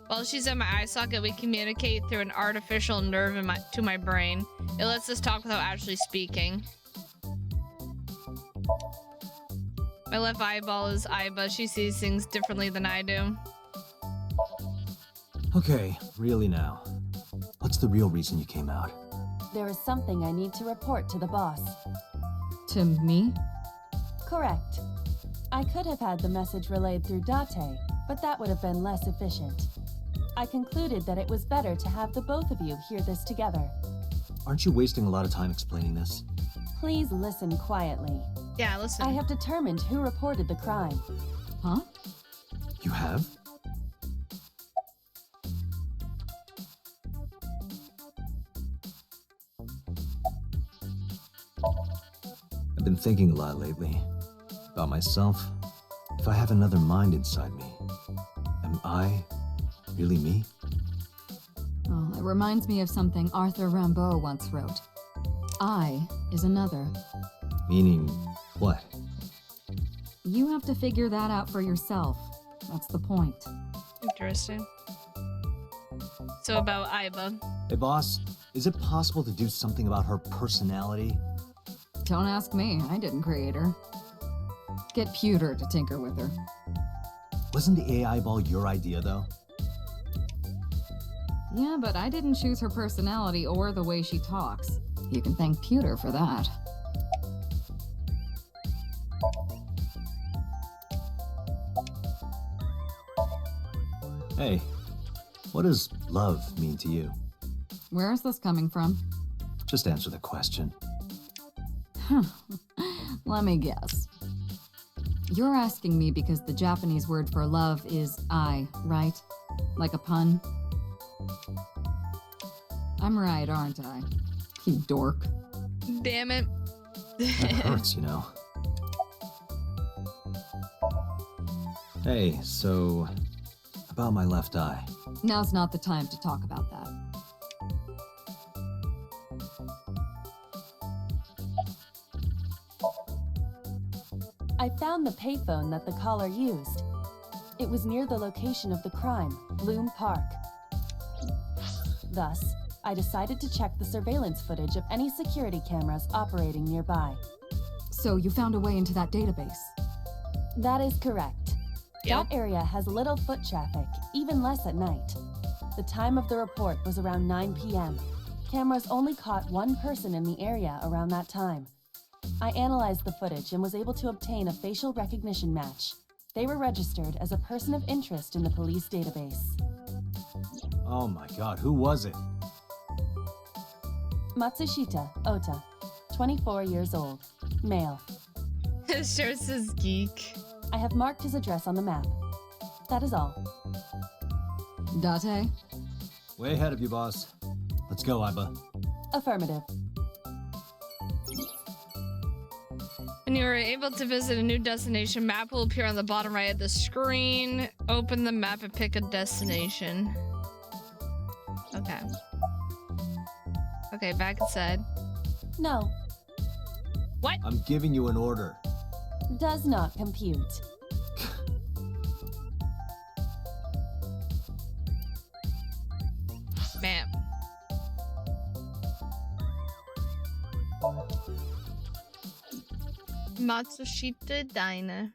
While she's in my eye socket, we communicate through an artificial nerve in to my brain. It lets us talk without actually speaking. My left eyeball is Aiba. She sees things differently than I do. Okay, really now. What's the real reason you came out? There is something I need to report to the boss. To me? Correct. I could have had the message relayed through Date, but that would have been less efficient. I concluded that it was better to have the both of you hear this together. Aren't you wasting a lot of time explaining this? Please listen quietly. Yeah, listen. I have determined who reported the crime. Huh? You have? I've been thinking a lot lately. About myself. If I have another mind inside me, am I really me? Oh, it reminds me of something Arthur Rimbaud once wrote. I is another. Meaning what? You have to figure that out for yourself. That's the point. Interesting. So about Aiba. Hey boss, is it possible to do something about her personality? Don't ask me, I didn't create her. Get Pewter to tinker with her. Wasn't the AI ball your idea though? Yeah, but I didn't choose her personality or the way she talks. You can thank Pewter for that. Hey, what does love mean to you? Where is this coming from? Just answer the question. Let me guess. You're asking me because the Japanese word for love is I, right? Like a pun? I'm right, aren't I? You dork. Damn it. That hurts, you know. Hey, so about my left eye. Now's not the time to talk about that. I found the payphone that the caller used. It was near the location of the crime, Bloom Park. Thus, I decided to check the surveillance footage of any security cameras operating nearby. So you found a way into that database? That is correct. Yep. That area has little foot traffic, even less at night. The time of the report was around 9 p.m. Cameras only caught one person in the area around that time. I analyzed the footage and was able to obtain a facial recognition match. They were registered as a person of interest in the police database. Oh my god, who was it? Matsushita Ota, 24 years old, male. It sure says geek. I have marked his address on the map. That is all. Date? Way ahead of you, boss. Let's go, Aiba. Affirmative. When you are able to visit a new destination, map will appear on the bottom right of the screen. Open the map and pick a destination. Okay. Okay, back inside. No, What? I'm giving you an order. does not compute. Ma'am. Matsushita Diner.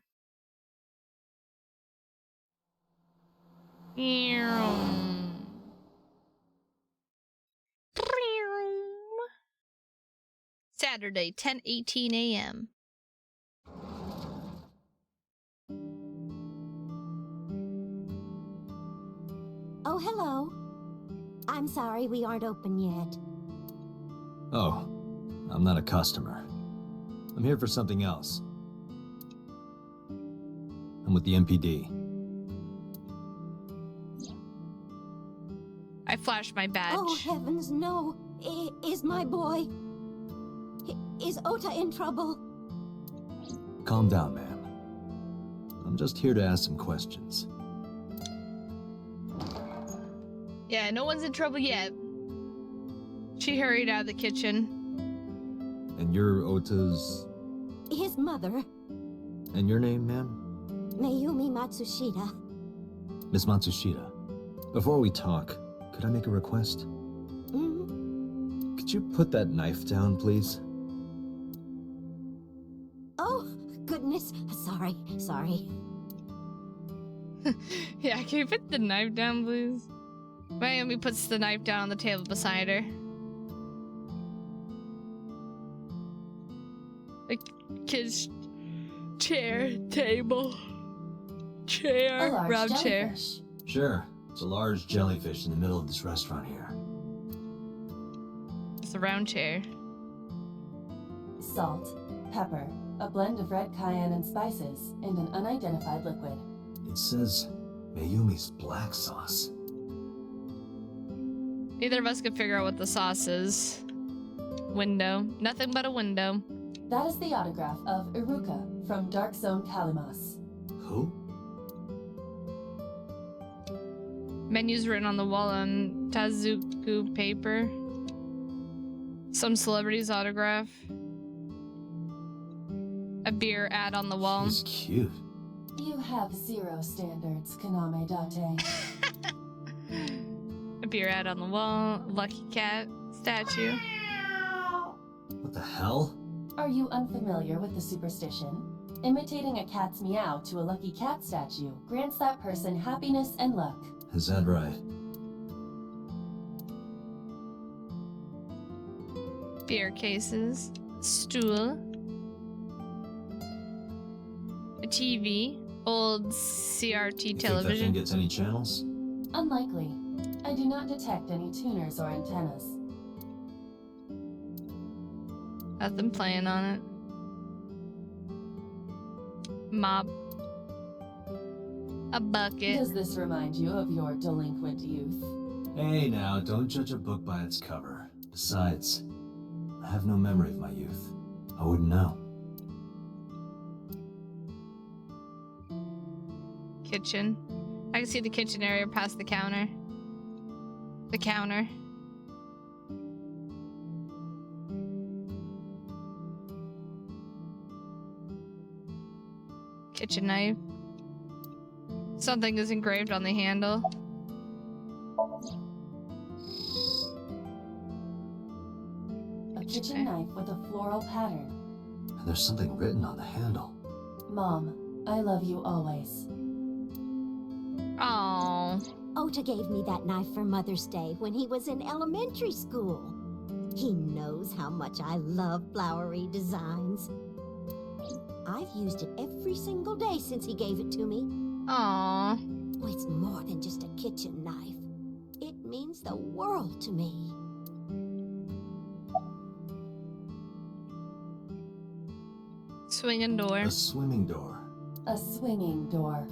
Saturday, 10:18 a.m. Oh, hello. I'm sorry we aren't open yet. Oh, I'm not a customer. I'm here for something else. I'm with the MPD. I flashed my badge. Oh, heavens, no. Is my boy... Is Ota in trouble? Calm down, ma'am. I'm just here to ask some questions. Yeah, no one's in trouble yet. She hurried out of the kitchen. And you're Ota's... His mother, And your name, ma'am? Mayumi Matsushita. Miss Matsushita. Before we talk, could I make a request? Mm. Could you put that knife down, please? Oh, goodness. Sorry. Yeah, can you put the knife down, please? Naomi puts the knife down on the table beside her. The kid's chair, table, A chair, large round chair. jellyfish. Sure. It's a large jellyfish in the middle of this restaurant here. It's a round chair. Salt, pepper, a blend of red cayenne and spices, and an unidentified liquid. It says Mayumi's black sauce. Neither of us could figure out what the sauce is. Window. Nothing but a window. That is the autograph of Iruka from Dark Zone Kalimas. Who? Menus written on the wall on Tazuku paper. Some celebrity's autograph. A beer ad on the wall. She's cute. You have zero standards, Kaname Date. A beer ad on the wall. Lucky cat statue. What the hell? Are you unfamiliar with the superstition? Imitating a cat's meow to a lucky cat statue grants that person happiness and luck. Is that right? Beer cases. Stool. A TV. Old CRT You television. think that thing gets any channels? Unlikely. I do not detect any tuners or antennas. Nothing playing on it. Mop. A bucket. Does this remind you of your delinquent youth? Hey now, don't judge a book by its cover. Besides, I have no memory of my youth. I wouldn't know. Kitchen. I can see the kitchen area past the counter. The counter. Kitchen knife. Something is engraved on the handle. A kitchen knife with a floral pattern. And there's something written on the handle. Mom, I love you always. Oh. Ota gave me that knife for Mother's Day when he was in elementary school. He knows how much I love flowery designs. I've used it every single day since he gave it to me. Aw. Oh, it's more than just a kitchen knife. It means the world to me. Swinging door. A swimming door. A swinging door.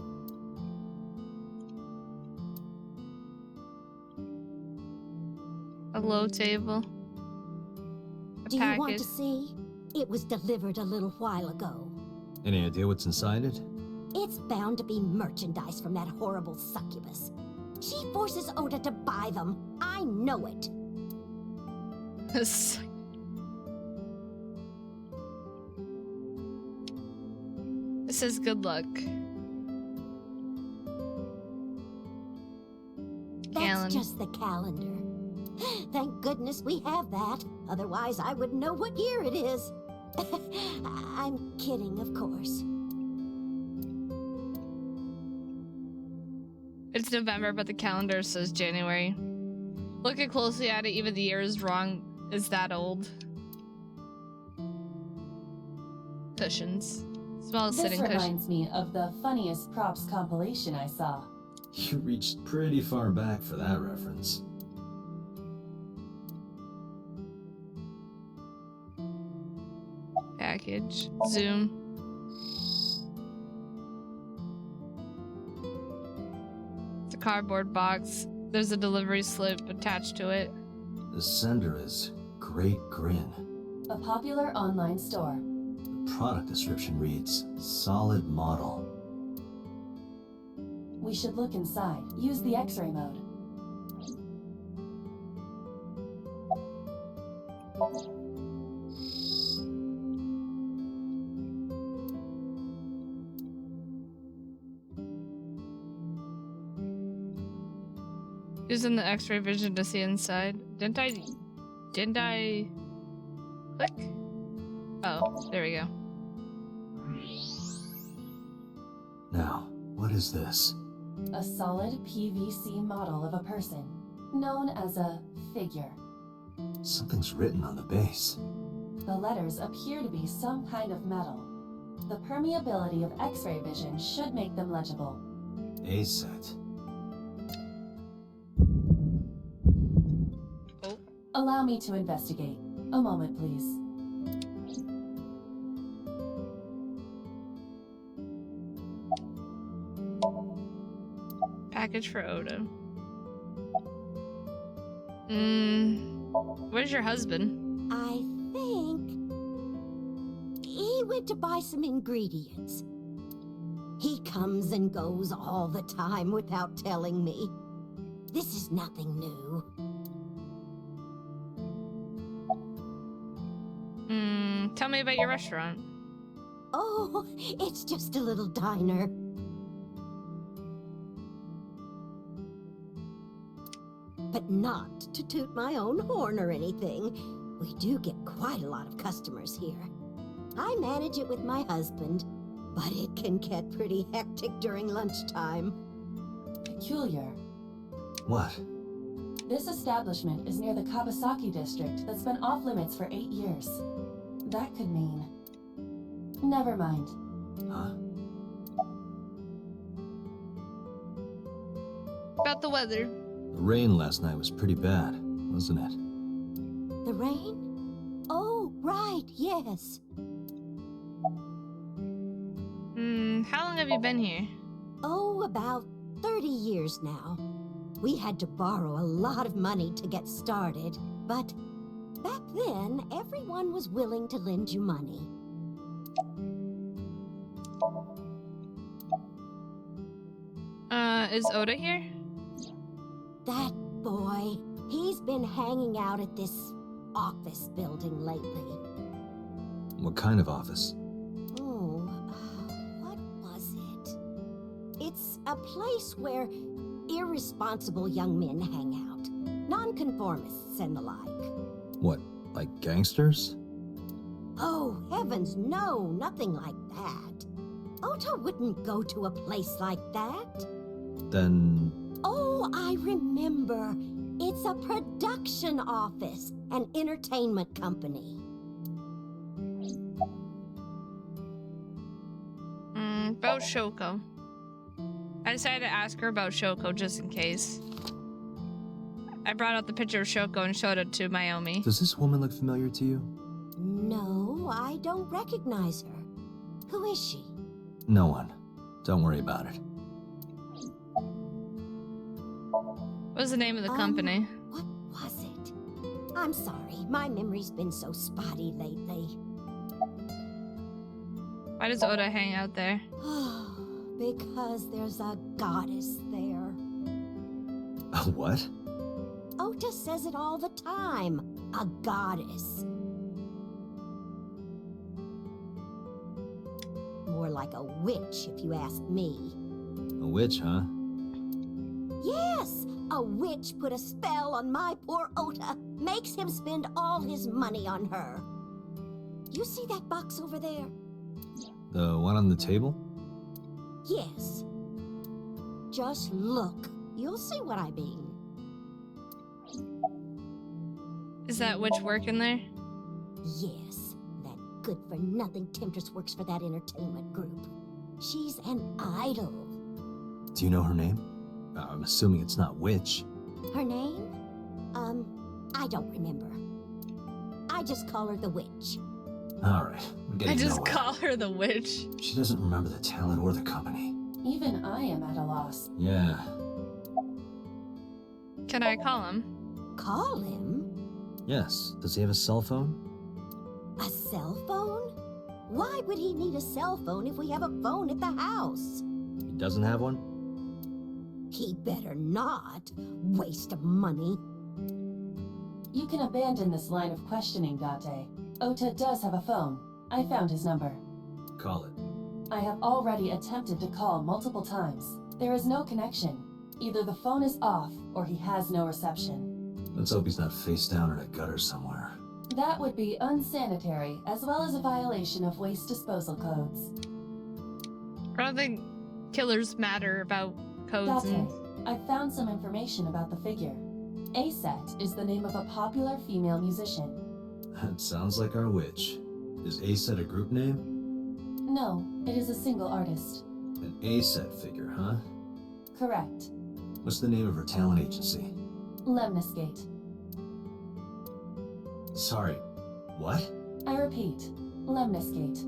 A low table. A Do you want package. to see? It was delivered a little while ago. Any idea what's inside it? It's bound to be merchandise from that horrible succubus. She forces Ota to buy them. I know it. This. It says good luck. That's Calendar. just the calendar. Thank goodness we have that. Otherwise, I wouldn't know what year it is. I'm kidding, of course. It's November, but the calendar says January. Looking closely at it, even the year is wrong. Is that old? Cushions. Small This sitting cushion. reminds me of the funniest props compilation I saw. You reached pretty far back for that reference. Package. Zoom. It's a cardboard box. There's a delivery slip attached to it. The sender is Great Grin. A popular online store. The product description reads, solid model. We should look inside. Use the X-ray mode. Using the X-ray vision to see inside. Didn't I click? Oh, there we go. Now, what is this? A solid PVC model of a person, known as a figure. Something's written on the base. The letters appear to be some kind of metal. The permeability of X-ray vision should make them legible. A set. Oh. Allow me to investigate. A moment, please. Package for Oda. Where's your husband? I think he went to buy some ingredients. He comes and goes all the time without telling me. This is nothing new. Tell me about your restaurant. Oh, it's just a little diner. But not to toot my own horn or anything. We do get quite a lot of customers here. I manage it with my husband, but it can get pretty hectic during lunchtime. Peculiar. What? This establishment is near the Kawasaki district that's been off limits for 8 years. That could mean... Never mind. Huh? About the weather. The rain last night was pretty bad, wasn't it? The rain? Oh, right, yes. How long have you been here? Oh, about 30 years now. We had to borrow a lot of money to get started, but back then, everyone was willing to lend you money. Is Oda here? That boy, he's been hanging out at this office building lately. What kind of office? Oh, what was it? It's a place where irresponsible young men hang out. Nonconformists and the like. What, like gangsters? Oh, heavens, no, nothing like that. Ota wouldn't go to a place like that. Then... Oh, I remember. It's a production office, an entertainment company. About Shoko. I decided to ask her about Shoko just in case. I brought out the picture of Shoko and showed it to Mayumi. Does this woman look familiar to you? No, I don't recognize her. Who is she? No one. Don't worry about it. What was the name of the company? What was it? I'm sorry, my memory's been so spotty lately. Why does Oda hang out there? Because there's a goddess there. A what? Ota says it all the time. A goddess. More like a witch, if you ask me. A witch, huh? Yes! A witch put a spell on my poor Ota. Makes him spend all his money on her. You see that box over there? The one on the table? Yes. Just look. You'll see what I mean. Is that witch work in there? Yes. That good-for-nothing temptress works for that entertainment group. She's an idol. Do you know her name? I'm assuming it's not witch. Her name? I don't remember. I just call her the witch. Alright, we're getting I just nowhere. call her the witch. She doesn't remember the talent or the company. Even I am at a loss. Yeah. Can I call him? Call him? Yes. Does he have a cell phone? A cell phone? Why would he need a cell phone if we have a phone at the house? He doesn't have one? He better not. Waste of money. You can abandon this line of questioning, Date. Ota does have a phone. I found his number. Call it. I have already attempted to call multiple times. There is no connection. Either the phone is off, or he has no reception. Let's hope he's not face down in a gutter somewhere. That would be unsanitary, as well as a violation of waste disposal codes. I don't think killers matter about codes. Date, I've found some information about the figure. A-Set is the name of a popular female musician. That sounds like our witch. Is A-Set a group name? No, it is a single artist. An A-Set figure, huh? Correct. What's the name of her talent agency? Lemniscate. Sorry, what? I repeat, Lemniscate.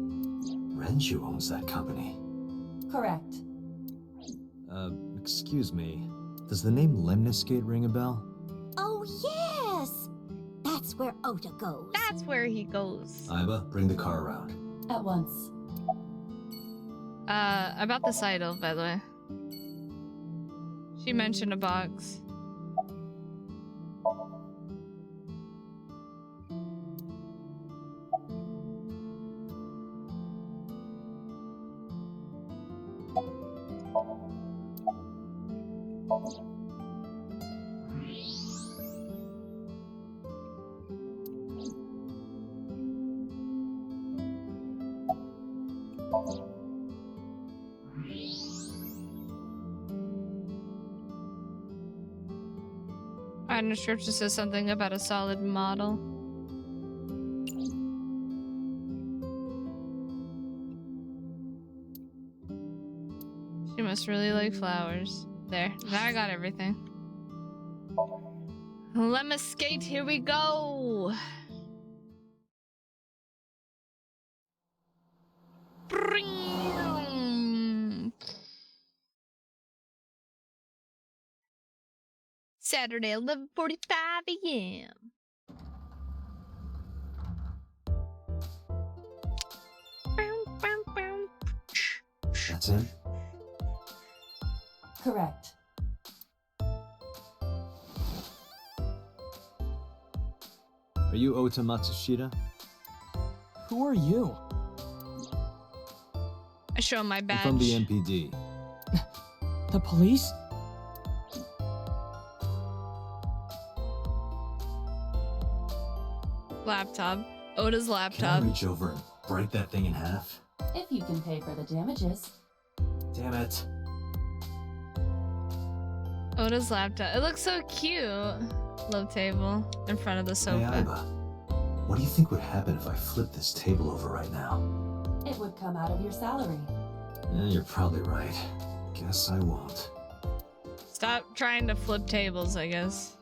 Renju owns that company. Correct. Excuse me. Does the name Lemniscate ring a bell? Oh, yes! That's where Ota goes. That's where he goes. Iba, bring the car around. At once. About this idol, by the way. She mentioned a box. I'm not sure if it says something about a solid model. She must really like flowers. There, now I got everything. Lemniscate, here we go! Saturday, 11:45 a.m. That's it? Correct. Are you Ota Matsushita? Who are you? I show him my badge. I'm from the MPD. The police? Laptop. Oda's Can I laptop. reach over and break that thing in half? If you can pay for the damages. Damn it. Oda's laptop. It looks so cute. Love table in front of the Hey, sofa. Iba. What do you think would happen if I flip this table over right now? It would come out of your salary. You're probably right. Guess I won't. Stop trying to flip tables, I guess.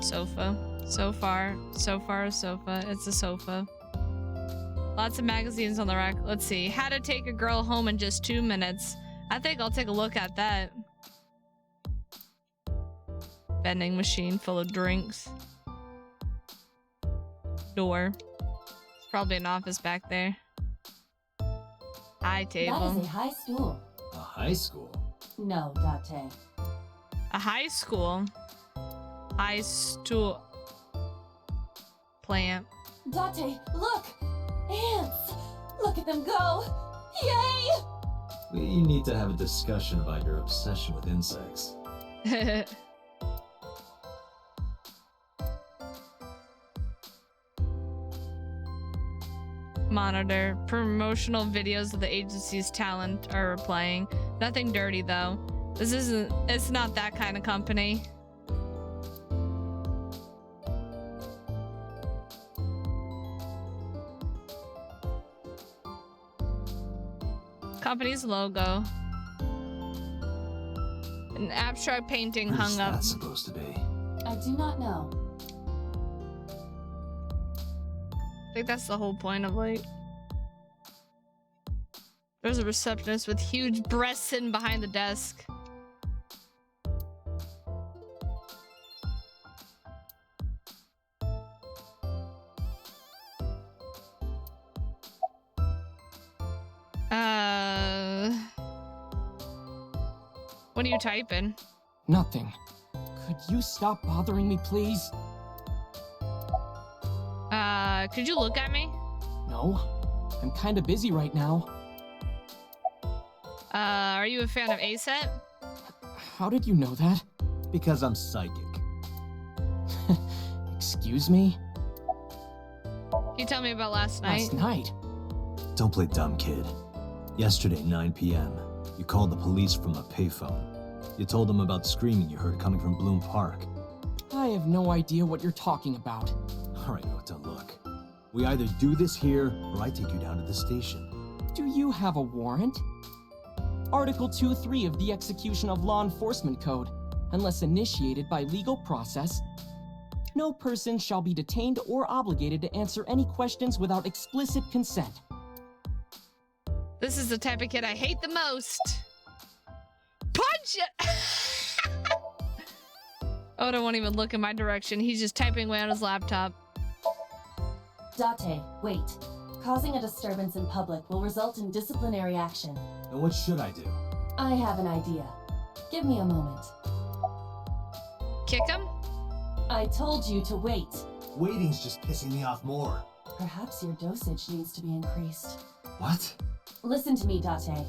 Sofa. So far, a sofa. It's a sofa. Lots of magazines on the rack. Let's see. How to take a girl home in just 2 minutes. I think I'll take a look at that. Vending machine full of drinks. Door. There's probably an office back there. High That table. is a high stool. A high school? No, Date. A high school. High stool. Plant. Date, look! Ants! Look at them go! Yay! We need to have a discussion about your obsession with insects. Monitor. Promotional videos of the agency's talent are playing. Nothing dirty though. This isn't, it's not that kind of company. Company's logo. An abstract painting What is hung up. that supposed to be? I do not know. I think that's the whole point of like. There's a receptionist with huge breasts sitting behind the desk. What are you typing? Nothing. Could you stop bothering me, please? Could you look at me? No. I'm kinda busy right now. Are you a fan of A-Set? How did you know that? Because I'm psychic. Excuse me? Can you tell me about last night? Last night? Don't play dumb, kid. Yesterday, 9 p.m., you called the police from a payphone. You told them about screaming you heard coming from Bloom Park. I have no idea what you're talking about. All right, Ota, look. We either do this here, or I take you down to the station. Do you have a warrant? Article 2.3 of the Execution of Law Enforcement Code. Unless initiated by legal process, no person shall be detained or obligated to answer any questions without explicit consent. This is the type of kid I hate the most. Punch it! Oda won't even look in my direction. He's just typing away on his laptop. Date, wait. Causing a disturbance in public will result in disciplinary action. And what should I do? I have an idea. Give me a moment. Kick him? I told you to wait. Waiting's just pissing me off more. Perhaps your dosage needs to be increased. What? Listen to me, Date.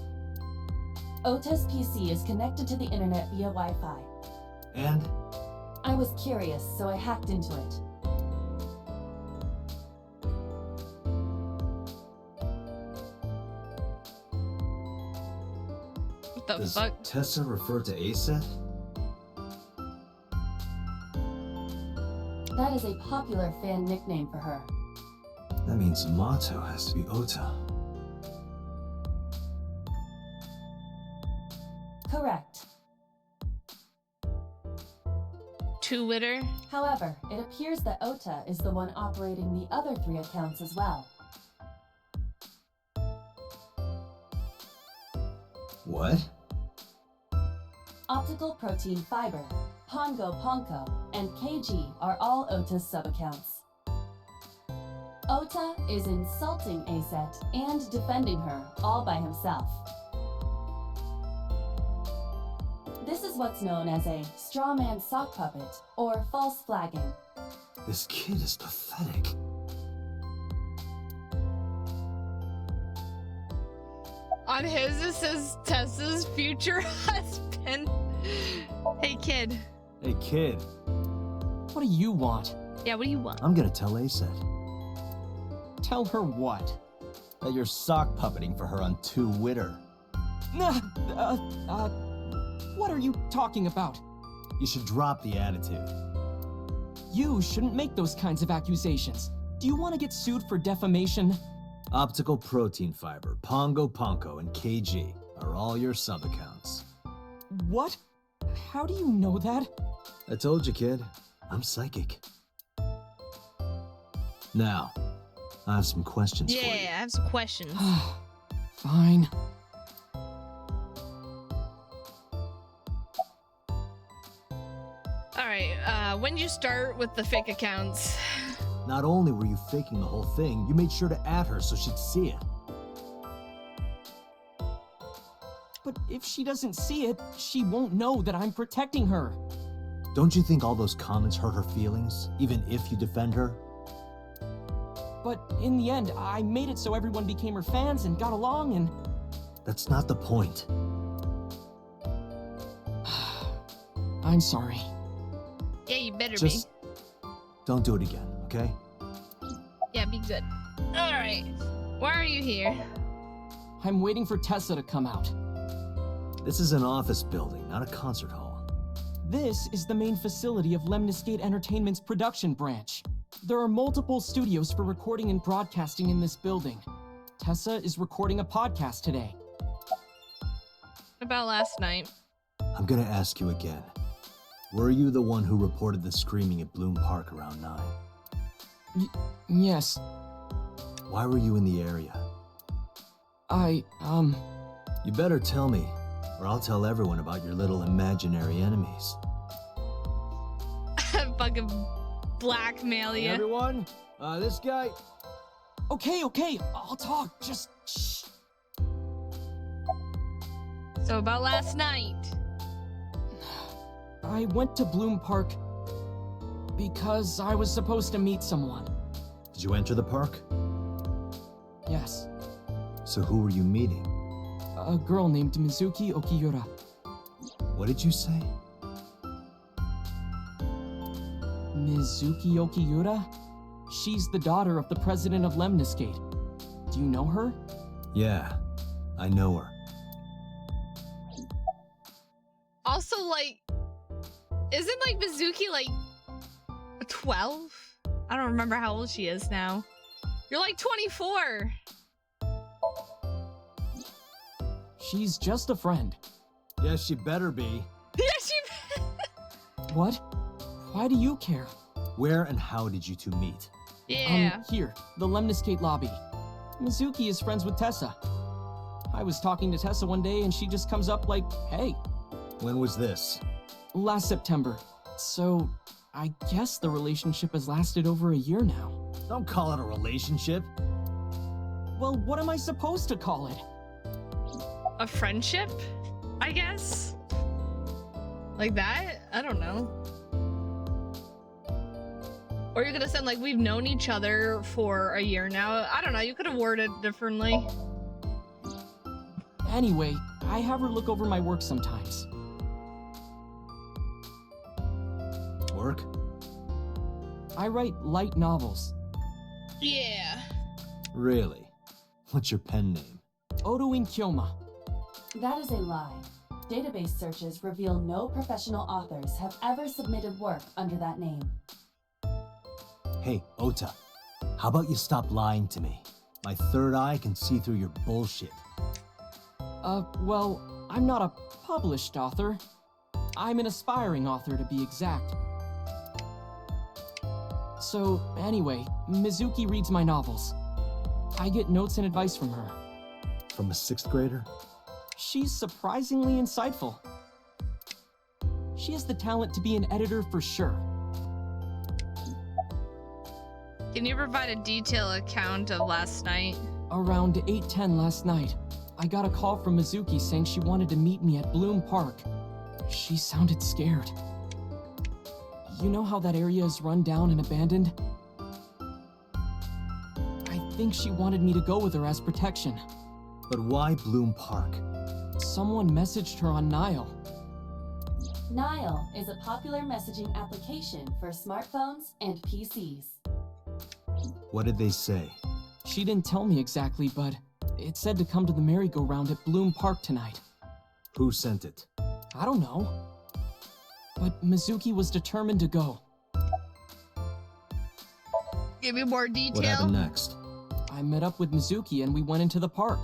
Ota's PC is connected to the internet via Wi-Fi. And? I was curious, so I hacked into it. What the Does fuck? Tessa refer to Aset? That is a popular fan nickname for her. That means motto has to be Ota. Correct. Twitter? However, it appears that Ota is the one operating the other 3 accounts as well. What? Optical Protein Fiber, Pongo Ponko, and KG are all Ota's sub-accounts. Ota is insulting Aset and defending her all by himself. This is what's known as a straw man sock puppet, or false flagging. This kid is pathetic. On his, it says Tessa's future husband. Hey, kid. Hey, kid. What do you want? Yeah, what do you want? I'm gonna tell Aset Tell her what? that you're sock puppeting for her on Twitter. What are you talking about? You should drop the attitude. You shouldn't make those kinds of accusations. Do you want to get sued for defamation? Optical Protein Fiber, Pongo Ponko, and KG are all your sub-accounts. What? How do you know that? I told you, kid. I'm psychic. Now, I have some questions for you. Yeah, I have some questions. Fine. Alright, when did you start with the fake accounts? Not only were you faking the whole thing, you made sure to add her so she'd see it. But if she doesn't see it, she won't know that I'm protecting her. Don't you think all those comments hurt her feelings, even if you defend her? But in the end, I made it so everyone became her fans and got along and... That's not the point. I'm sorry. Yeah, you better Just don't do it again, okay? be. Yeah, be good. Alright, why are you here? I'm waiting for Tessa to come out. This is an office building, not a concert hall. This is the main facility of Lemniscate Entertainment's production branch. There are multiple studios for recording and broadcasting in this building. Tessa is recording a podcast today. What about last night? I'm gonna ask you again. Were you the one who reported the screaming at Bloom Park around 9? Yes. Why were you in the area? You better tell me, or I'll tell everyone about your little imaginary enemies. Fucking blackmail Hey, you. everyone, this guy... Okay, I'll talk, just shh. So about last night. I went to Bloom Park because I was supposed to meet someone. Did you enter the park? Yes, So who were you meeting? a girl named Mizuki Okiura. What did you say? Mizuki Okiura? She's the daughter of the president of Lemniscate. Do you know her? Yeah, I know her. Also, like, isn't like Mizuki like 12? I don't remember how old she is now. You're like 24. She's just a friend. Yes, she better be. Yeah, she. What? Why do you care? Where and how did you two meet? Yeah. Here, the Lemniscate lobby. Mizuki is friends with Tessa. I was talking to Tessa one day and she just comes up like, hey. When was this? Last September. So, I guess the relationship has lasted over a year now. Don't call it a relationship. Well, what am I supposed to call it? A friendship, I guess. Like that? I don't know. Or you're gonna send like, we've known each other for a year now. I don't know, you could have worded it differently. Anyway, I have her look over my work sometimes. Work? I write light novels. Yeah. Really? What's your pen name? Odoin Kyoma. That is a lie. Database searches reveal no professional authors have ever submitted work under that name. Hey, Ota. How about you stop lying to me? My third eye can see through your bullshit. Well, I'm not a published author. I'm an aspiring author, to be exact. So, anyway, Mizuki reads my novels. I get notes and advice from her. From a 6th grader? She's surprisingly insightful. She has the talent to be an editor for sure. Can you provide a detailed account of last night? Around 8:10 last night, I got a call from Mizuki saying she wanted to meet me at Bloom Park. She sounded scared. You know how that area is run down and abandoned? I think she wanted me to go with her as protection. But why Bloom Park? Someone messaged her on Nile. Nile is a popular messaging application for smartphones and PCs. What did they say? She didn't tell me exactly, but it said to come to the merry-go-round at Bloom Park tonight. Who sent it? I don't know. But Mizuki was determined to go. Give me more detail. What happened next? I met up with Mizuki and we went into the park.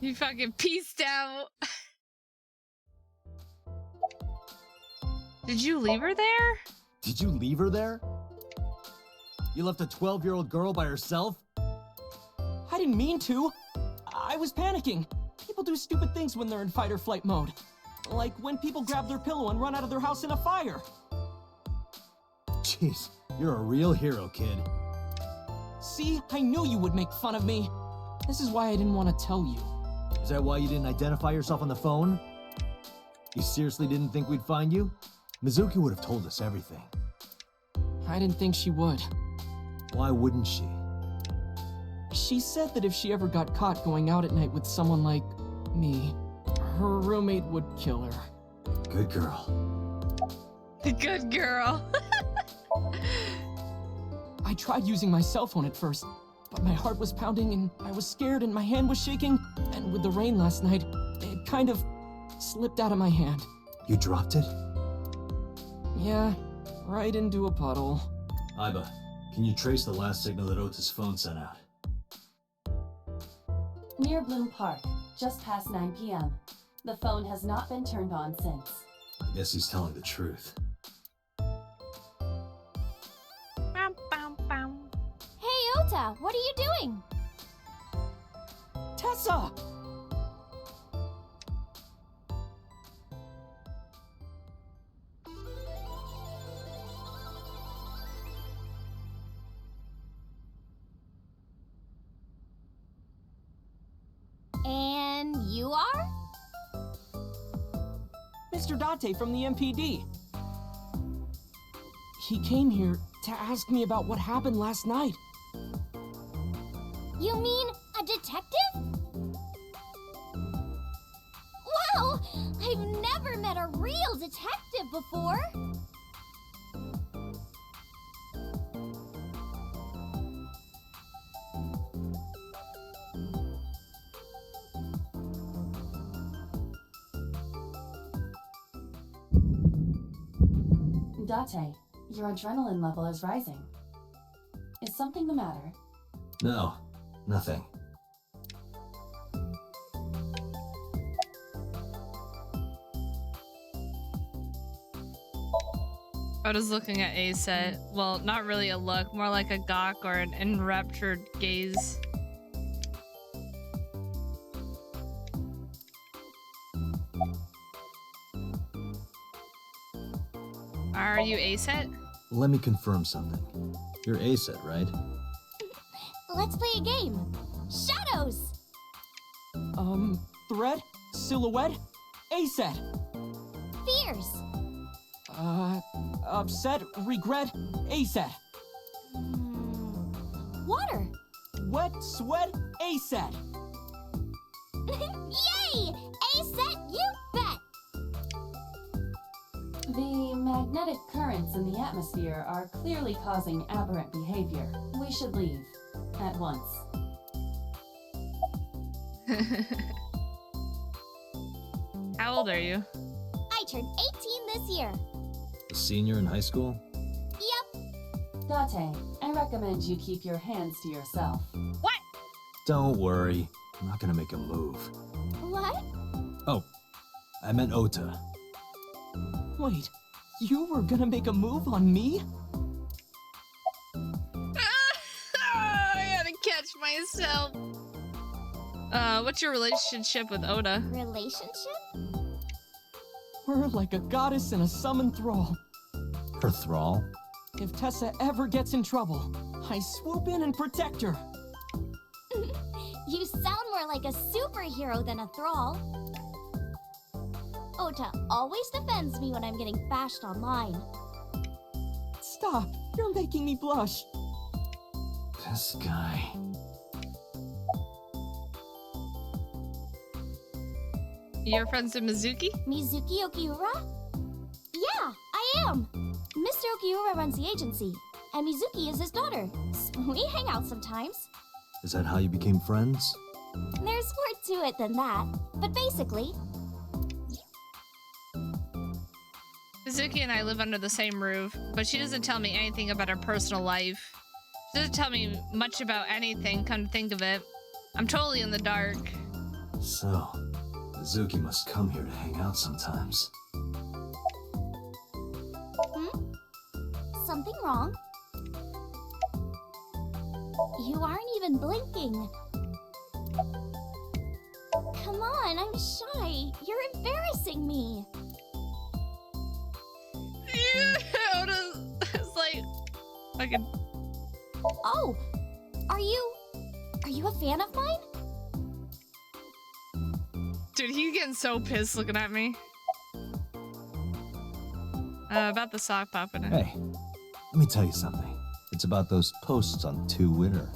You fucking pieced out. Did you leave her there? Did you leave her there? You left a 12-year-old girl by herself? I didn't mean to. I was panicking. People do stupid things when they're in fight or flight mode. Like when people grab their pillow and run out of their house in a fire. Jeez, you're a real hero, kid. See, I knew you would make fun of me. This is why I didn't want to tell you. Is that why you didn't identify yourself on the phone? You seriously didn't think we'd find you? Mizuki would have told us everything. I didn't think she would. Why wouldn't she? She said that if she ever got caught going out at night with someone like me, her roommate would kill her. Good girl. Good girl. I tried using my cell phone at first, but my heart was pounding and I was scared and my hand was shaking, and with the rain last night, it kind of slipped out of my hand. You dropped it? Yeah, right into a puddle. Aiba, can you trace the last signal that Ota's phone sent out? Near Bloom Park, just past 9 p.m. The phone has not been turned on since. I guess he's telling the truth. Bam, bam, bam. Hey, Ota, what are you doing? Tessa! And you are? Mr. Date from the MPD. He came here to ask me about what happened last night. You mean a detective? Wow! I've never met a real detective before. Date, your adrenaline level is rising. Is something the matter? No, nothing. Oda's looking at A-set. Well, not really a look, more like a gawk or an enraptured gaze. Are you A-set? Let me confirm something. You're A-set, right? Let's play a game. Shadows! Thread? Silhouette? A-set. Fears! Upset? Regret? A-set. Water! Wet? Sweat? A-set. Yay! A-set, you bet! The magnetic currents in the atmosphere are clearly causing aberrant behavior. We should leave. At once. How old are you? I turned 18 this year. A senior in high school? Yep. Date, I recommend you keep your hands to yourself. What? Don't worry. I'm not gonna make a move. What? Oh, I meant Ota. Wait, you were gonna make a move on me? I had to catch myself. What's your relationship with Oda? Relationship? We're like a goddess and a summoned thrall. Her thrall? If Tessa ever gets in trouble, I swoop in and protect her. You sound more like a superhero than a thrall. Ota always defends me when I'm getting bashed online. Stop, you're making me blush. This guy. You're friends with Mizuki? Mizuki Okiura? Yeah, I am. Mr. Okiura runs the agency, and Mizuki is his daughter. So we hang out sometimes. Is that how you became friends? There's more to it than that, but basically... Mizuki and I live under the same roof, but she doesn't tell me anything about her personal life. She doesn't tell me much about anything, come to think of it. I'm totally in the dark. So, Mizuki must come here to hang out sometimes. Something wrong? You aren't even blinking. Come on, I'm shy. You're embarrassing me. It's like fucking. Oh, are you a fan of mine? Dude, he's getting so pissed looking at me. About the sock popping in. Hey, let me tell you something. It's about those posts on Twitter.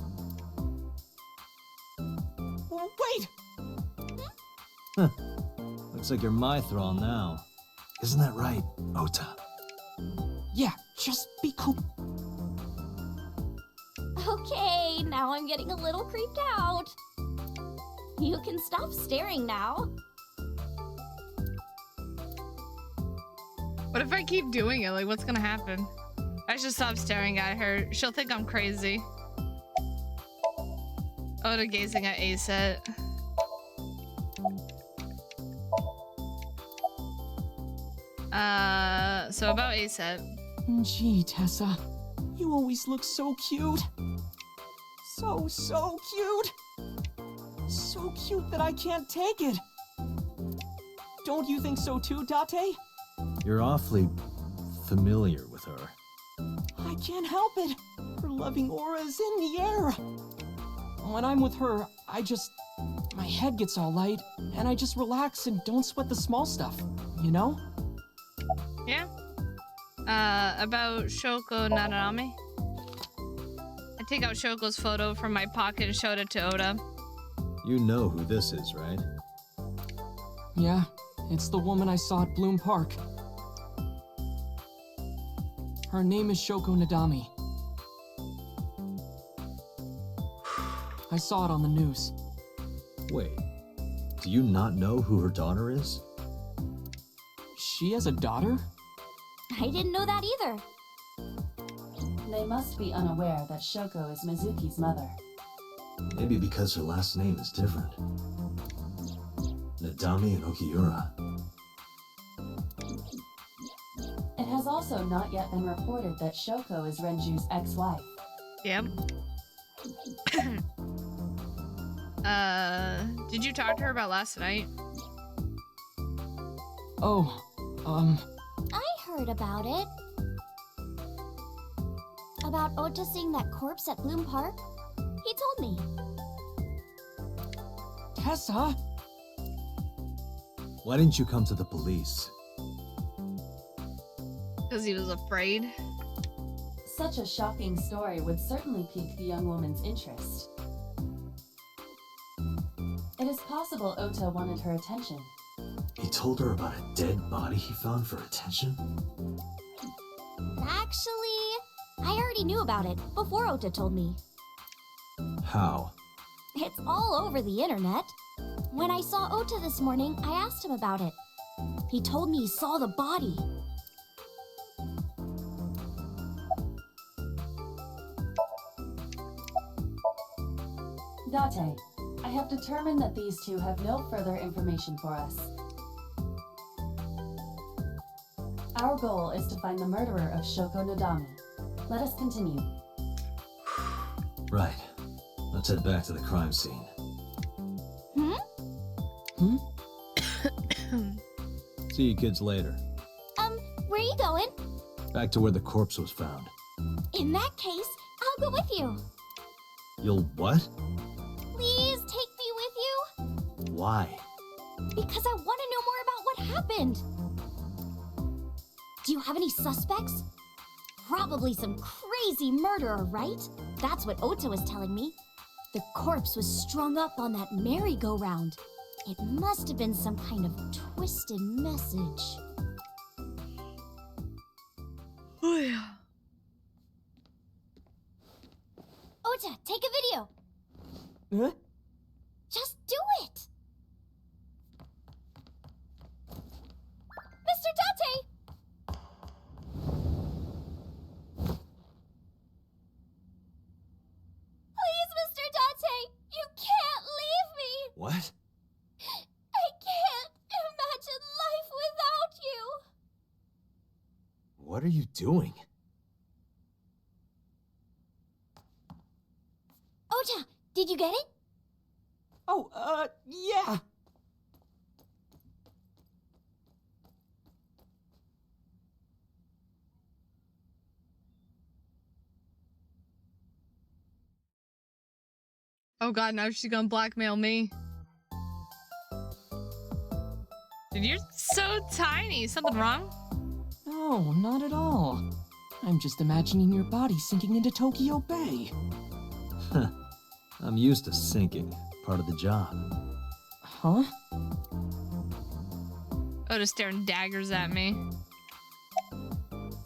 Wait! Huh. Looks like you're my thrall now. Isn't that right, Ota? Yeah, just be cool. Okay, now I'm getting a little creeped out. You can stop staring now. What if I keep doing it? Like, what's gonna happen? I should stop staring at her. She'll think I'm crazy. Oda gazing at A-set. So about A-set. Gee, Tessa, you always look so cute. So cute. So cute that I can't take it. Don't you think so too, Date? You're awfully familiar with her. I can't help it. Her loving aura is in the air. When I'm with her, my head gets all light, and I just relax and don't sweat the small stuff, you know? Yeah. About Shoko Nanami. I take out Shoko's photo from my pocket and showed it to Oda. You know who this is, right? Yeah, it's the woman I saw at Bloom Park. Her name is Shoko Nadami. I saw it on the news. Wait, do you not know who her daughter is? She has a daughter? I didn't know that either. They must be unaware that Shoko is Mizuki's mother. Maybe because her last name is different. Nadami and Okiura. It has also not yet been reported that Shoko is Renju's ex-wife. Yep. Did you talk to her about last night? Oh, I heard about it. About Ota seeing that corpse at Bloom Park? He told me. Tessa? Why didn't you come to the police? Because he was afraid. Such a shocking story would certainly pique the young woman's interest. It is possible Ota wanted her attention. He told her about a dead body he found for attention? Actually, I already knew about it before Ota told me. How? It's all over the internet. When I saw Ota this morning, I asked him about it. He told me he saw the body. Date, I have determined that these two have no further information for us. Our goal is to find the murderer of Shoko Nadami. Let us continue. Right. Let's head back to the crime scene. See you kids later. Where are you going? Back to where the corpse was found. In that case, I'll go with you. You'll what? Please take me with you. Why? Because I want to know more about what happened. Do you have any suspects? Probably some crazy murderer, right? That's what Ota was telling me. The corpse was strung up on that merry-go-round. It must have been some kind of twisted message. Oh yeah. Ota, take a video. Huh? Just do it. Mr. Date! Please, Mr. Date, you can't leave me. What? I can't imagine life without you. What are you doing? Ota, did you get it? Oh, yeah. Oh god, now she's gonna blackmail me. Dude, you're so tiny. Something wrong? No, not at all. I'm just imagining your body sinking into Tokyo Bay. I'm used to sinking. Part of the job. Huh? Oda's staring daggers at me.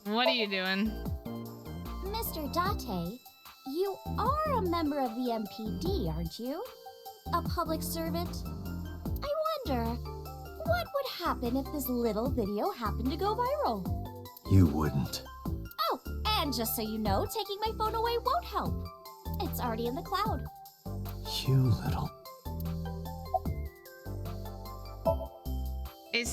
What are you doing? Mr. Date, you are a member of the MPD, aren't you? A public servant? I wonder, what would happen if this little video happened to go viral? You wouldn't. Oh, and just so you know, taking my phone away won't help. It's already in the cloud. You little... Asa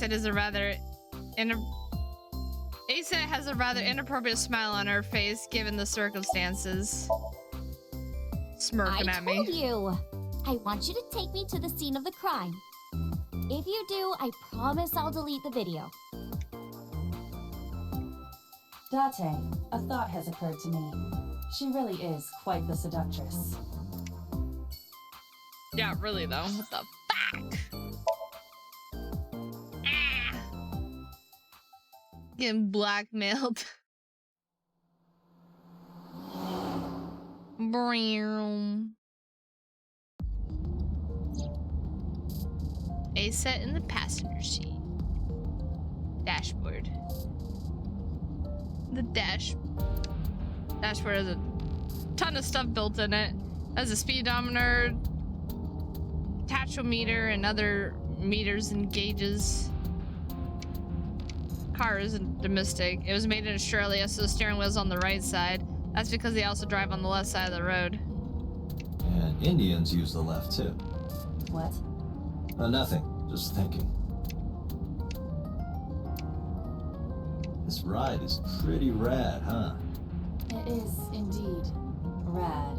has a rather inappropriate smile on her face given the circumstances. Smirking at me. I told you. I want you to take me to the scene of the crime. If you do, I promise I'll delete the video. Date, a thought has occurred to me. She really is quite the seductress. Yeah, really though. What the fuck? Getting blackmailed. Broom. A set in the passenger seat. Dashboard. The dashboard has a ton of stuff built in it. Has a speedometer, tachometer, and other meters and gauges. Car isn't domestic. It was made in Australia, so the steering wheel's on the right side. That's because they also drive on the left side of the road. And Indians use the left too. What? Nothing. Just thinking. This ride is pretty rad, huh? It is indeed rad.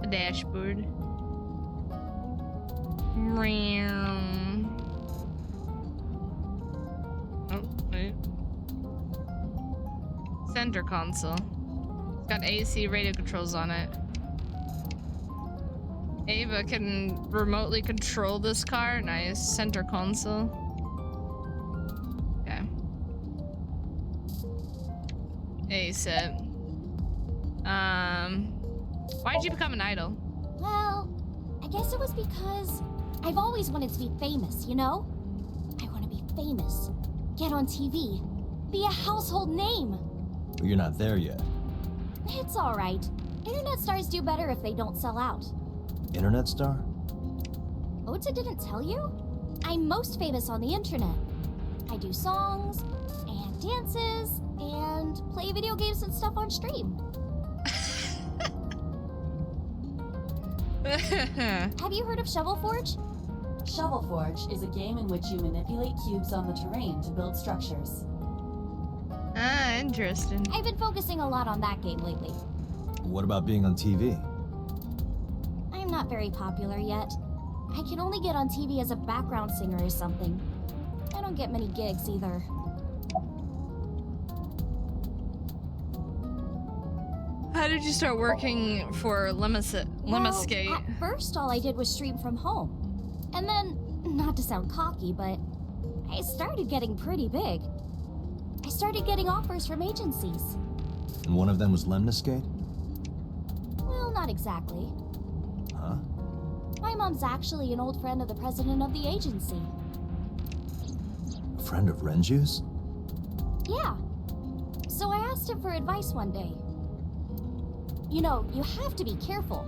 A dashboard. Oh, wait. Center console. It's got AC radio controls on it. Ava can remotely control this car. Nice. Center console. Okay. A set. Why'd you become an idol? Well, I guess it was because I've always wanted to be famous, you know? I want to be famous. Get on TV. Be a household name. But you're not there yet. It's alright. Internet stars do better if they don't sell out. Internet star? Ota didn't tell you? I'm most famous on the internet. I do songs, and dances, and play video games and stuff on stream. Have you heard of Shovel Forge? Shovel Forge is a game in which you manipulate cubes on the terrain to build structures. Ah, interesting. I've been focusing a lot on that game lately. What about being on TV? I'm not very popular yet. I can only get on TV as a background singer or something. I don't get many gigs either. How did you start working for Lemmascape? Well, at first all I did was stream from home. And then, not to sound cocky, but I started getting pretty big. I started getting offers from agencies. And one of them was Lemniscate? Well, not exactly. Huh? My mom's actually an old friend of the president of the agency. A friend of Renju's? Yeah. So I asked him for advice one day. You know, you have to be careful.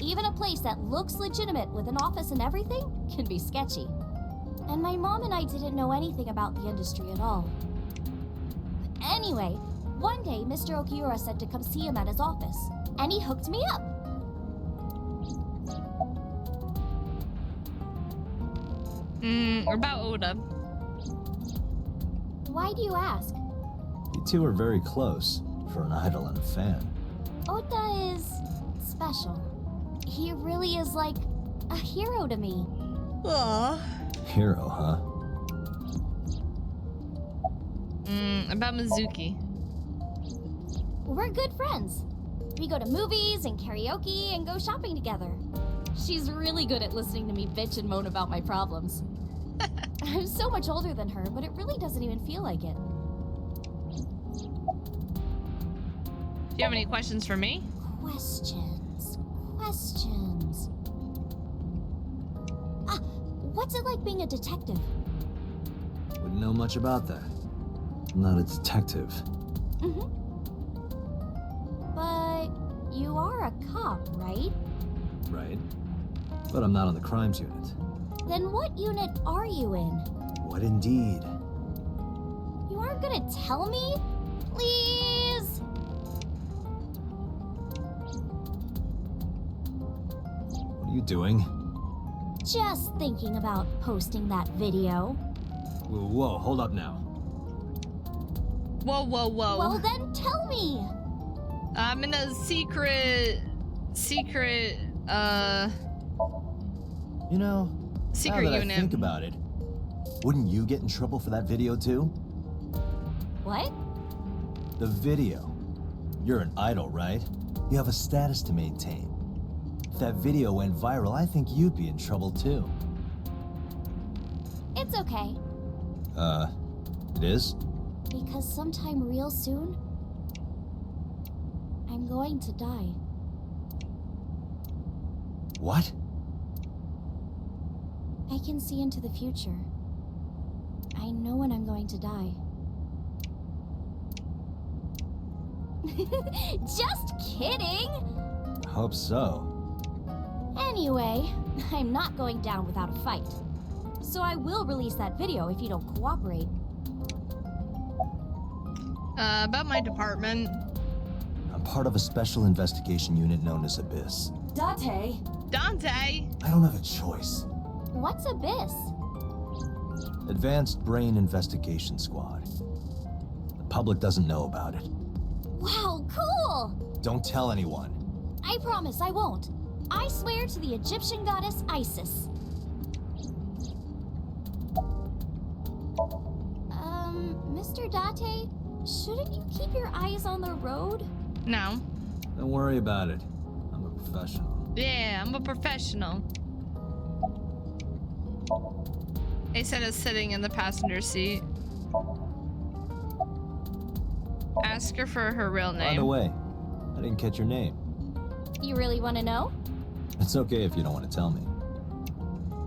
Even a place that looks legitimate with an office and everything can be sketchy. And my mom and I didn't know anything about the industry at all. But anyway, one day Mr. Okiura said to come see him at his office, and he hooked me up. About Oda. Why do you ask? You two are very close for an idol and a fan. Ota is special. He really is like a hero to me. Aww. Hero, huh? About Mizuki. We're good friends. We go to movies and karaoke and go shopping together. She's really good at listening to me bitch and moan about my problems. I'm so much older than her, but it really doesn't even feel like it. Do you have any questions for me? Questions. What's it like being a detective? Wouldn't know much about that. I'm not a detective. But you are a cop, right? Right. But I'm not on the crimes unit. Then what unit are you in? What indeed? You aren't gonna tell me? Please? What are you doing? Just thinking about posting that video. Whoa, hold up now. Whoa. Well then tell me! I'm in a secret, You know, secret now that unit. I think about it, wouldn't you get in trouble for that video too? What? The video. You're an idol, right? You have a status to maintain. If that video went viral, I think you'd be in trouble too. It's okay. It is? Because sometime real soon, I'm going to die. What? I can see into the future. I know when I'm going to die. Just kidding! Hope so. Anyway, I'm not going down without a fight. So I will release that video if you don't cooperate. About my department. I'm part of a special investigation unit known as Abyss. Date! Dante! I don't have a choice. What's Abyss? Advanced Brain Investigation Squad. The public doesn't know about it. Wow, cool! Don't tell anyone. I promise I won't. I swear to the Egyptian goddess Isis. Mr. Date, shouldn't you keep your eyes on the road? No. Don't worry about it. I'm a professional. Yeah, I'm a professional. They said it's sitting in the passenger seat. Ask her for her real name. By the way, I didn't catch your name. You really want to know? It's okay if you don't want to tell me.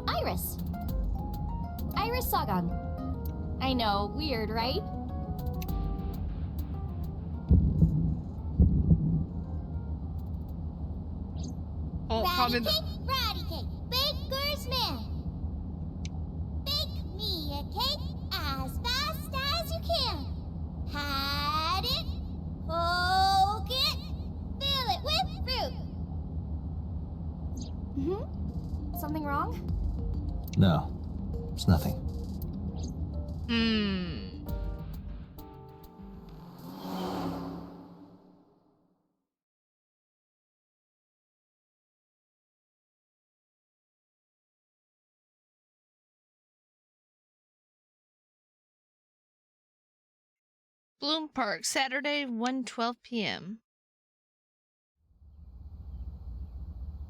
Iris. Iris Sagan. I know, weird, right? Oh, probably the... Ratty cake, baker's man. Bake me a cake as fast as you can. Pat it, poke it, fill it with fruit. Something wrong? No, it's nothing. Bloom Park, Saturday, 1:12 p.m.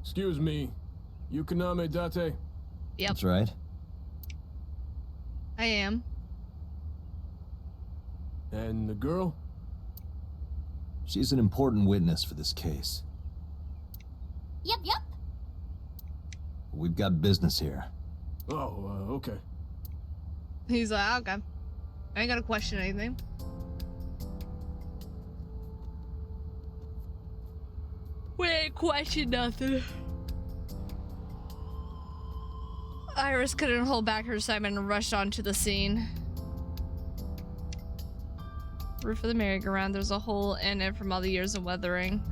Excuse me. Yukaname Date? Yep, That's right. I am. And the girl? She's an important witness for this case. Yep. We've got business here. Oh, okay. He's like, okay. I ain't gonna question anything. We ain't question nothing. Iris couldn't hold back her excitement and rushed onto the scene. Roof of the merry-go-round, there's a hole in it from all the years of weathering.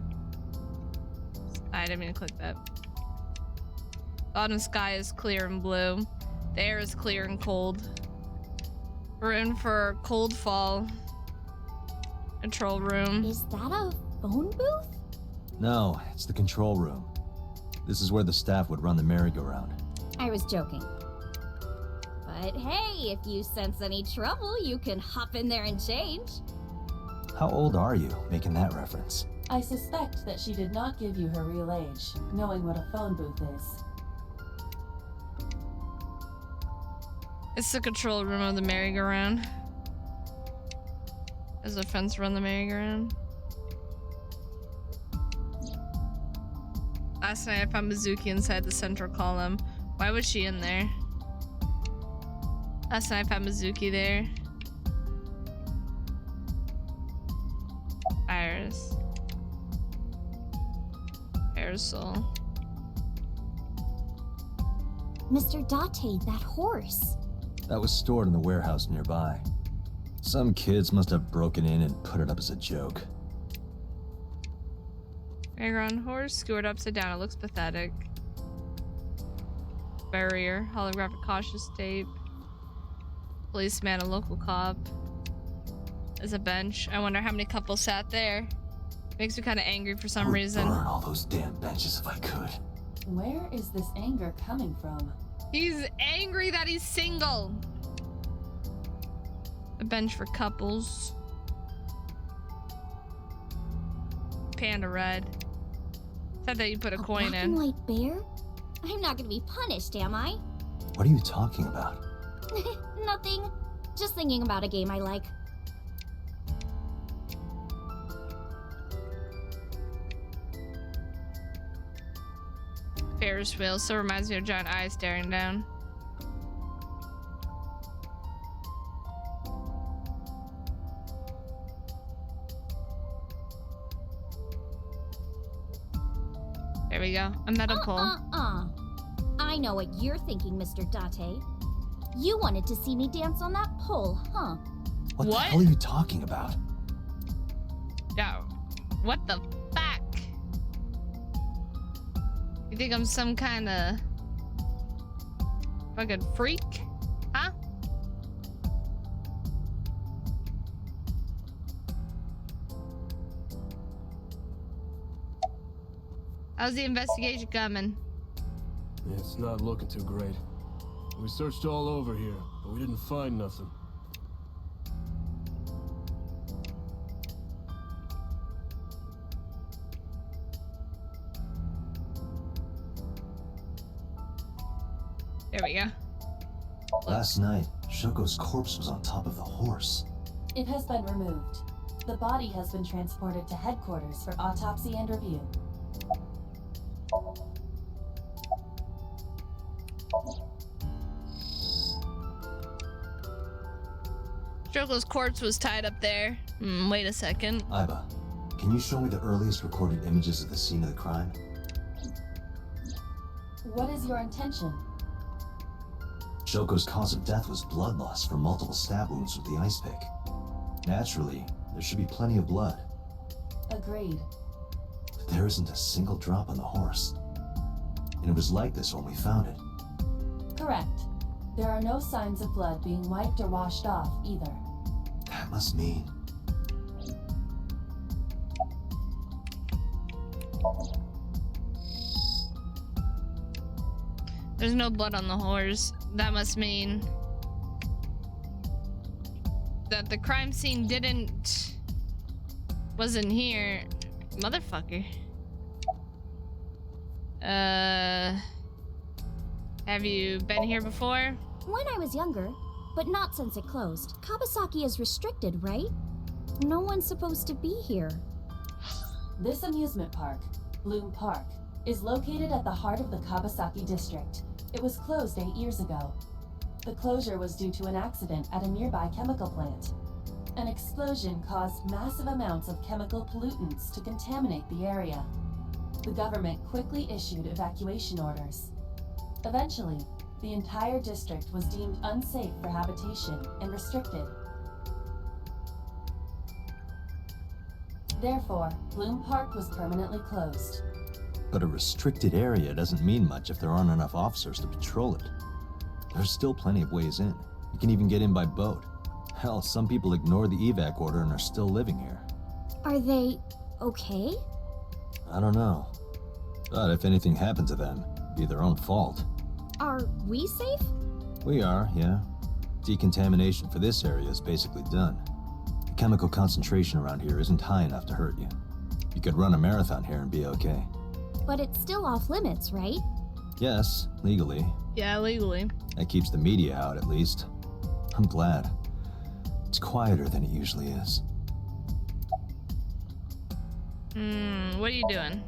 I didn't mean to click that. The autumn sky is clear and blue. The air is clear and cold. We're in for a cold fall. Control room. Is that a phone booth? No, it's the control room. This is where the staff would run the merry-go-round. I was joking. But hey, if you sense any trouble, you can hop in there and change. How old are you, making that reference? I suspect that she did not give you her real age, knowing what a phone booth is. It's the control room of the merry-go-round. There's a fence around the merry-go-round. Last night I found Mizuki inside the central column. Why was she in there? Last night I found Mizuki there. Iris. Aerosol. Mr. Date, that horse. That was stored in the warehouse nearby. Some kids must have broken in and put it up as a joke. Merry-go-round horse skewered upside down. It looks pathetic. Barrier. Holographic cautious tape. Policeman, a local cop. There's a bench. I wonder how many couples sat there. Makes me kind of angry for some reason. Burn all those damn benches if I could. Where is this anger coming from? He's angry that he's single. A bench for couples. Panda red. Said that you put a coin black in. and white bear? I'm not gonna be punished, am I? What are you talking about? Nothing. just thinking about a game I like. Ferris wheel still reminds me of giant eyes staring down. There we go. A metal pole. I know what you're thinking, Mr. Date. You wanted to see me dance on that pole, huh? What the hell are you talking about? Yeah. What the fuck? You think I'm some kind of fucking freak? Huh? How's the investigation coming? It's not looking too great. We searched all over here, but we didn't find nothing. There we go. Last night, Shoko's corpse was on top of the horse. It has been removed. The body has been transported to headquarters for autopsy and review. Shoko's corpse was tied up there. Wait a second. Aiba, can you show me the earliest recorded images of the scene of the crime? What is your intention? Shoko's cause of death was blood loss from multiple stab wounds with the ice pick. Naturally, there should be plenty of blood. Agreed. But there isn't a single drop on the horse. And it was like this when we found it. Correct. There are no signs of blood being wiped or washed off either. That must mean... There's no blood on the horse. That must mean that the crime scene wasn't here. Motherfucker. Have you been here before? When I was younger, but not since it closed. Kabasaki is restricted, right? No one's supposed to be here. This amusement park, Bloom Park, is located at the heart of the Kabasaki district. It was closed 8 years ago. The closure was due to an accident at a nearby chemical plant. An explosion caused massive amounts of chemical pollutants to contaminate the area. The government quickly issued evacuation orders. Eventually, the entire district was deemed unsafe for habitation and restricted. Therefore, Bloom Park was permanently closed. But a restricted area doesn't mean much if there aren't enough officers to patrol it. There's still plenty of ways in. You can even get in by boat. Hell, some people ignore the evac order and are still living here. Are they okay? I don't know. But if anything happened to them, it'd be their own fault. Are we safe? We are, yeah. Decontamination for this area is basically done. The chemical concentration around here isn't high enough to hurt you. You could run a marathon here and be okay. But it's still off limits, right? Yes, legally. Yeah, legally. That keeps the media out, at least. I'm glad. It's quieter than it usually is. What are you doing?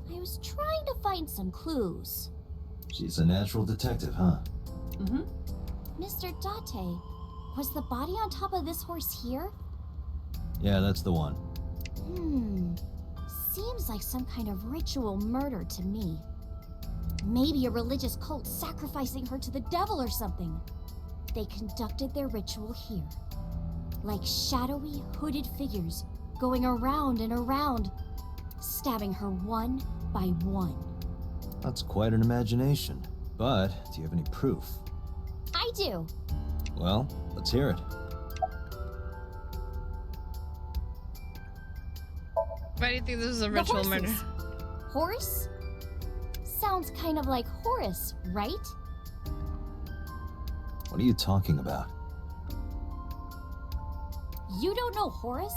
I was trying to find some clues. She's a natural detective, huh? Mm-hmm. Mr. Date, was the body on top of this horse here? Yeah, that's the one. Seems like some kind of ritual murder to me. Maybe a religious cult sacrificing her to the devil or something. They conducted their ritual here. Like shadowy, hooded figures going around and around, stabbing her one by one. That's quite an imagination. But, do you have any proof? I do. Well, let's hear it. Why do you think this is a ritual murder? Horse? Sounds kind of like Horus, right? What are you talking about? You don't know Horus?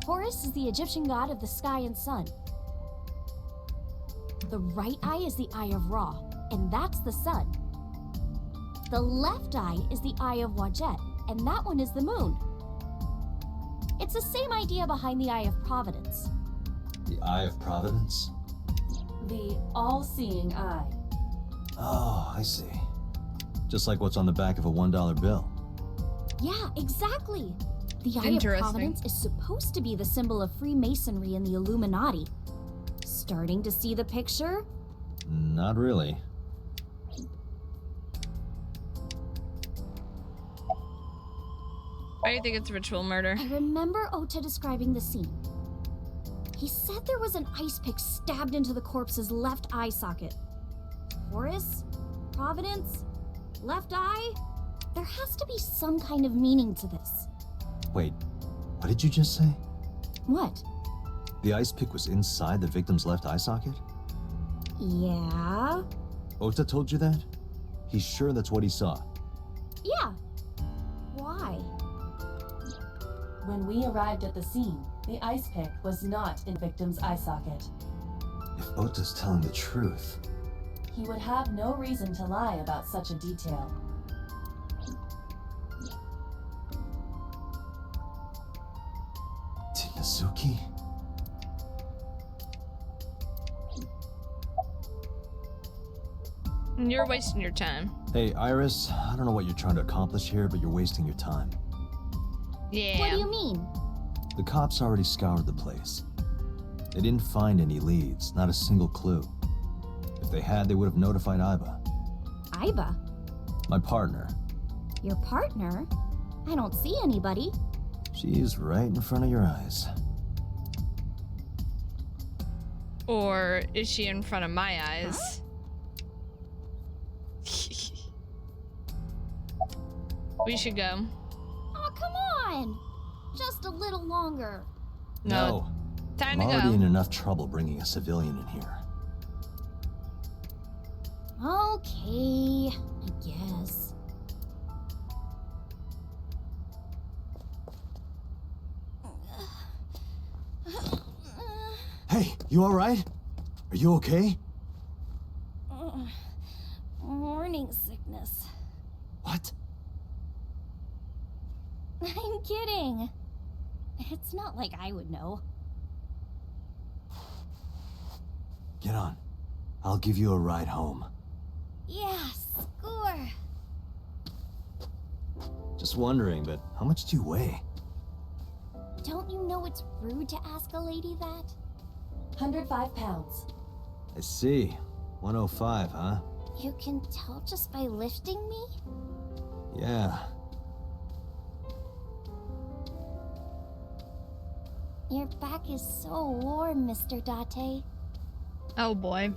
Horus is the Egyptian god of the sky and sun. The right eye is the eye of Ra, and that's the sun. The left eye is the eye of Wadjet, and that one is the moon. It's the same idea behind the Eye of Providence. The Eye of Providence? The all-seeing eye. Oh, I see. Just like what's on the back of a $1 bill. Yeah, exactly. The Eye of Interesting. Providence is supposed to be the symbol of Freemasonry and the Illuminati. Starting to see the picture? Not really. Why do you think it's ritual murder? I remember Ota describing the scene. He said there was an ice pick stabbed into the corpse's left eye socket. Taurus? Providence? Left eye? There has to be some kind of meaning to this. Wait, what did you just say? What? The ice pick was inside the victim's left eye socket? Yeah? Ota told you that? He's sure that's what he saw. Yeah. Why? When we arrived at the scene, the ice pick was not in victim's eye socket. If Ota's telling the truth... He would have no reason to lie about such a detail. Tinazuki? You're wasting your time. Hey, Iris, I don't know what you're trying to accomplish here, but you're wasting your time. Yeah. What do you mean? The cops already scoured the place. They didn't find any leads, not a single clue. If they had, they would have notified Iba. Iba? My partner. Your partner? I don't see anybody. She's right in front of your eyes. Or is she in front of my eyes? Huh? We should go. Oh, come on! Just a little longer. No. Time I'm to already go. in enough trouble bringing a civilian in here. Okay, I guess. Hey, you alright? Are you okay? Morning sickness. What? I'm kidding. It's not like I would know. Get on. I'll give you a ride home. Yeah, score. Just wondering, but how much do you weigh? Don't you know it's rude to ask a lady that? 105 pounds. I see. 105, huh? You can tell just by lifting me? Yeah. Your back is so warm, Mr. Date. Oh boy.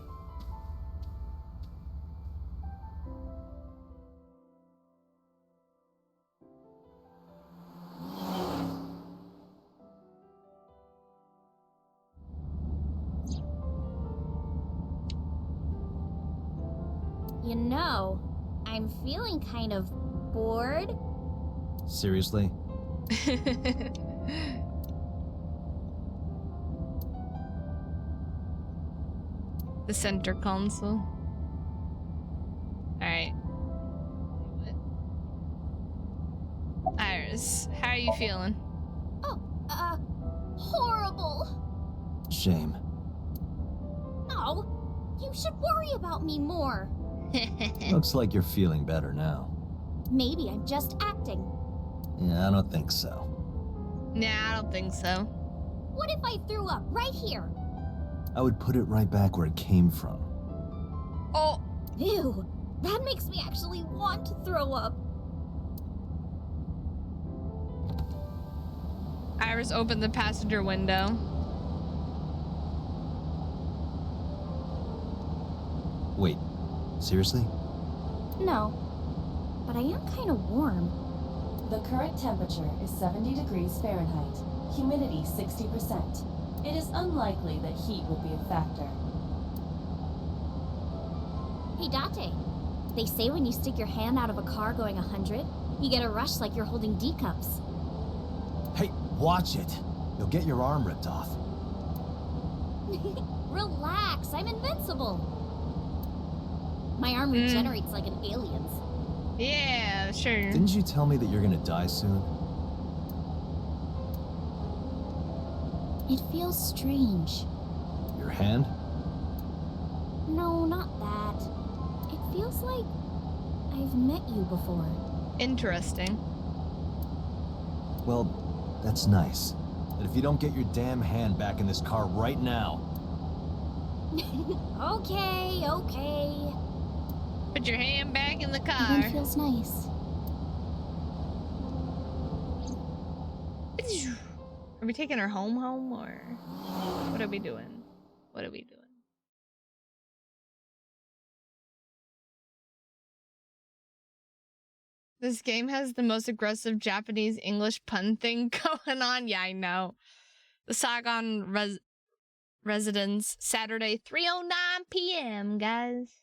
You know, I'm feeling kind of bored. Seriously? The center console. Alright. Iris, how are you feeling? Oh, horrible. Shame. No, you should worry about me more. Looks like you're feeling better now. Maybe I'm just acting. Yeah, I don't think so. Nah, I don't think so. What if I threw up right here? I would put it right back where it came from. Oh, Ew, that makes me actually want to throw up. Iris opened the passenger window. Wait, seriously? No, but I am kind of warm. The current temperature is 70 degrees Fahrenheit. Humidity 60%. It is unlikely that heat would be a factor. Hey, Date. They say when you stick your hand out of a car going 100, you get a rush like you're holding D cups. Hey, watch it! You'll get your arm ripped off. Relax, I'm invincible. My arm regenerates like an alien's. Yeah, sure. Didn't you tell me that you're gonna die soon? It feels strange. Your hand? No, not that. It feels like I've met you before. Interesting. Well, that's nice. But if you don't get your damn hand back in this car right now... Okay. Put your hand back in the It car. feels nice. Are we taking her home, or what are we doing? This game has the most aggressive Japanese English pun thing going on. Yeah, I know. The Saigon residence, Saturday, 3:09 p.m., guys.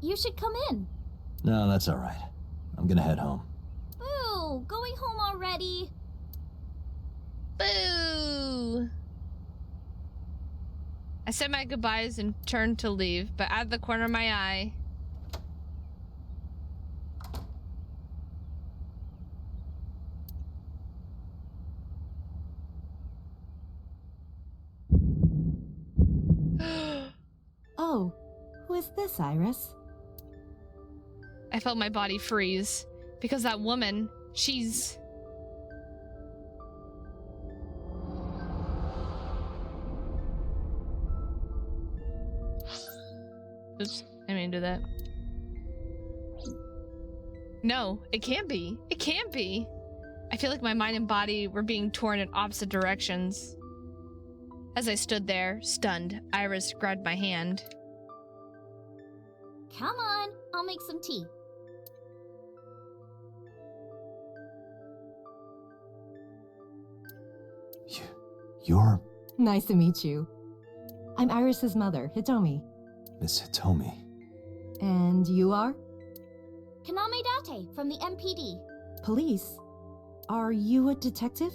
You should come in. No, that's all right. I'm gonna head home. Boo! Going home already. Boo! I said my goodbyes and turned to leave, but out of the corner of my eye... Oh, who is this, Iris? I felt my body freeze because that woman, she's... Oops, I didn't mean to do that. No, it can't be. It can't be. I feel like my mind and body were being torn in opposite directions. As I stood there, stunned, Iris grabbed my hand. Come on, I'll make some tea. You're Nice to meet you. I'm Iris's mother, Hitomi. Miss Hitomi. And you are? Kaname Date from the MPD. Police? Are you a detective?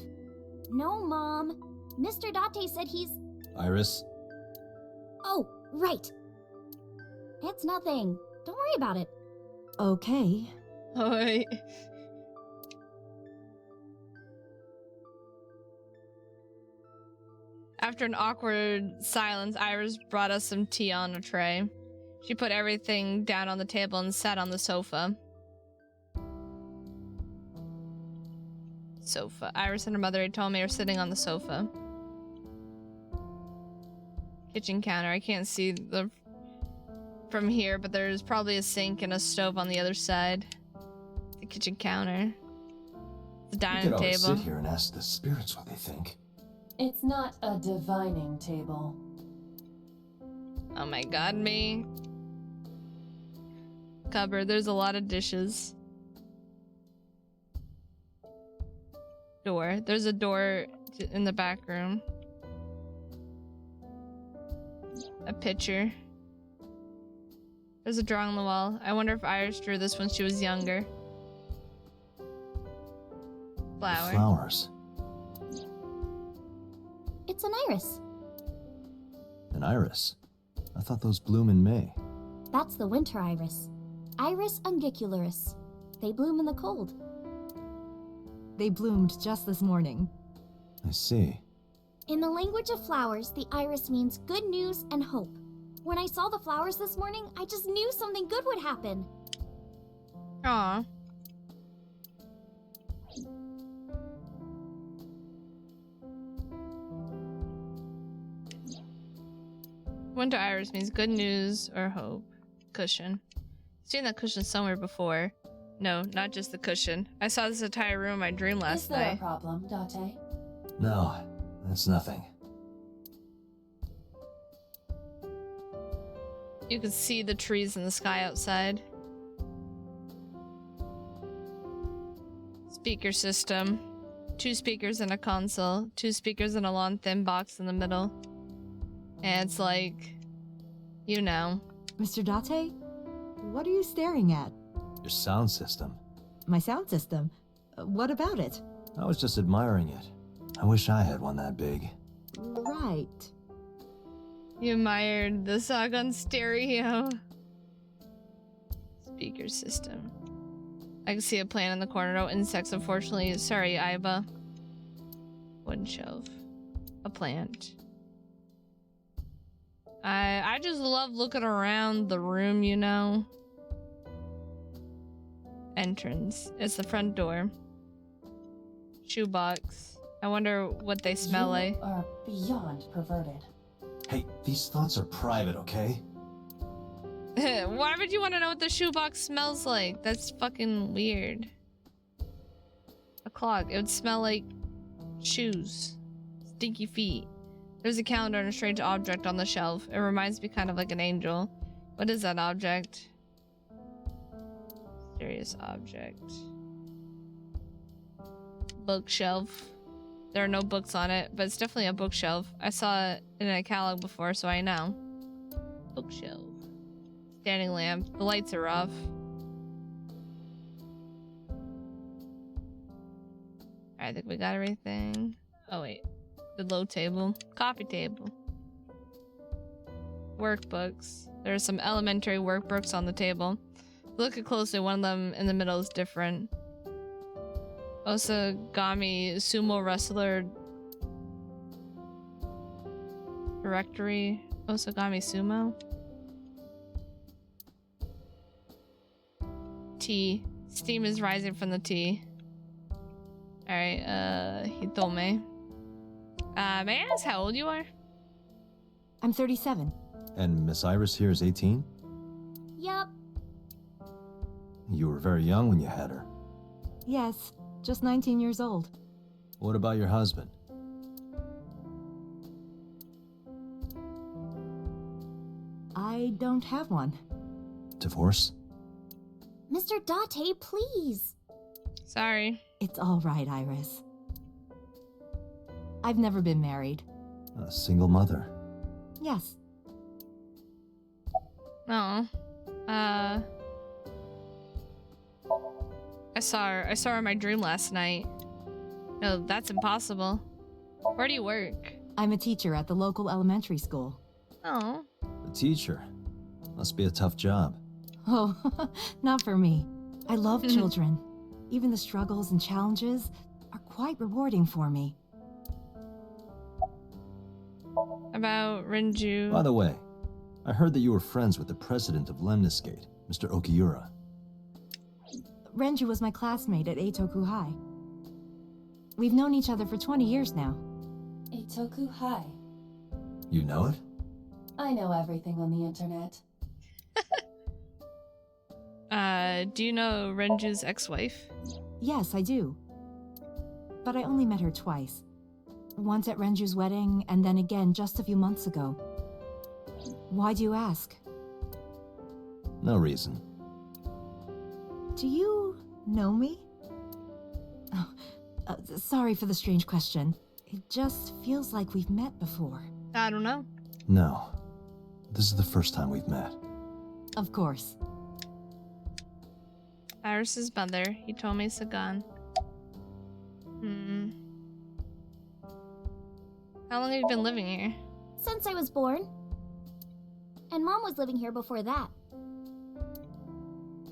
No, Mom. Mr. Date said he's... Iris? Oh, right. It's nothing. Don't worry about it. Okay. Oi. After an awkward silence, Iris brought us some tea on a tray. She put everything down on the table and sat on the sofa. Iris and her mother Hitomi are sitting on the sofa. Kitchen counter. I can't see from here, but there's probably a sink and a stove on the other side. The kitchen counter. The dining You could always table. sit here and ask the spirits what they think. It's not a divining table. Oh my god, me. Cupboard. There's a lot of dishes. Door. There's a door in the back room. A picture. There's a drawing on the wall. I wonder if Iris drew this when she was younger. Flower. Flowers. It's an iris. An iris? I thought those bloom in May. That's the winter iris. Iris ungicularis. They bloom in the cold. They bloomed just this morning. I see. In the language of flowers, the iris means good news and hope. When I saw the flowers this morning, I just knew something good would happen. Aw. Winter iris means good news or hope. Cushion. I've seen that cushion somewhere before. No, not just the cushion. I saw this entire room in my dream Is last there a night. problem, Date? No, that's nothing. You can see the trees in the sky outside. Speaker system. 2 speakers in a console. 2 speakers in a long thin box in the middle. And it's like, you know. Mr. Date? What are you staring at? Your sound system. My sound system? What about it? I was just admiring it. I wish I had one that big. Right. You admired the Sagan stereo. Speaker system. I can see a plant in the corner. No insects, unfortunately. Sorry, Iba. Wooden shelf. A plant. I just love looking around the room, you know. Entrance. It's the front door. Shoebox. I wonder what they smell You like. are beyond perverted. Hey, these thoughts are private, okay? Why would you want to know what the shoebox smells like? That's fucking weird. A clock. It would smell like shoes. Stinky feet. There's a calendar and a strange object on the shelf. It reminds me kind of like an angel. What is that object? Mysterious object. Bookshelf. There are no books on it, but it's definitely a bookshelf. I saw it in a catalog before, so I know. Bookshelf. Standing lamp. The lights are off. I think we got everything. Oh wait. The low table. Coffee table. Workbooks. There are some elementary workbooks on the table. Look at closely, one of them in the middle is different. Osagami sumo wrestler directory. Osagami sumo. Tea. Steam is rising from the tea. Alright, Hitome. May I ask how old you are? I'm 37. And Miss Iris here is 18? Yup. You were very young when you had her. Yes, just 19 years old. What about your husband? I don't have one. Divorce? Mr. Date, please. Sorry. It's all right, Iris. I've never been married. A single mother. Yes. No. I saw her in my dream last night. No, that's impossible. Where do you work? I'm a teacher at the local elementary school. Oh. A teacher. Must be a tough job. Oh, not for me. I love children. Even the struggles and challenges are quite rewarding for me. About Renju. By the way, I heard that you were friends with the president of Lemniscate, Mr. Okiura. Renju was my classmate at Eitoku High. We've known each other for 20 years now. Eitoku High. You know it? I know everything on the internet. Do you know Renju's ex-wife? Yes, I do. But I only met her twice. Once at Renju's wedding, and then again just a few months ago. Why do you ask? No reason. Do you know me? Oh, sorry for the strange question. It just feels like we've met before. I don't know. No. This is the first time we've met. Of course. Iris's mother, Hitome Sagan. How long have you been living here? Since I was born. And Mom was living here before that.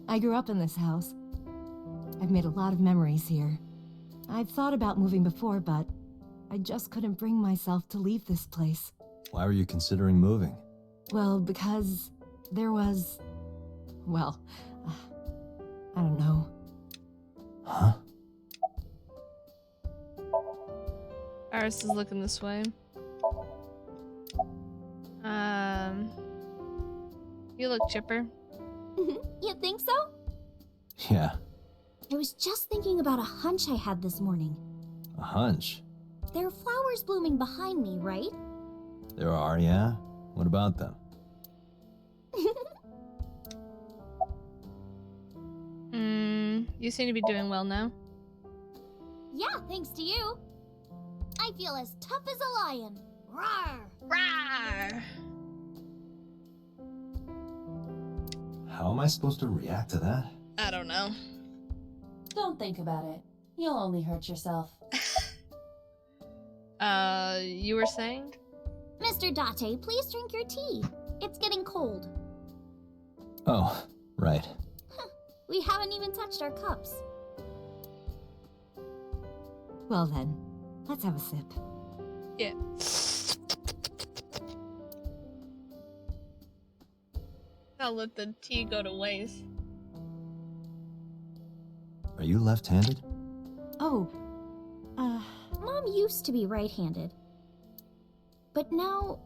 I grew up in this house. I've made a lot of memories here. I've thought about moving before, but I just couldn't bring myself to leave this place. Why were you considering moving? Well, because there was... well, I don't know. Huh? Iris is looking this way. You look chipper. You think so? Yeah. I was just thinking about a hunch I had this morning. A hunch? There are flowers blooming behind me, right? There are, yeah? What about them? You seem to be doing well now. Yeah, thanks to you. I feel as tough as a lion. Rawr! Rawr! How am I supposed to react to that? I don't know. Don't think about it. You'll only hurt yourself. You were saying? Mr. Date, please drink your tea. It's getting cold. Oh, right. We haven't even touched our cups. Well then, let's have a sip. Yeah. I'll let the tea go to waste. Are you left-handed? Oh, Mom used to be right-handed. But now...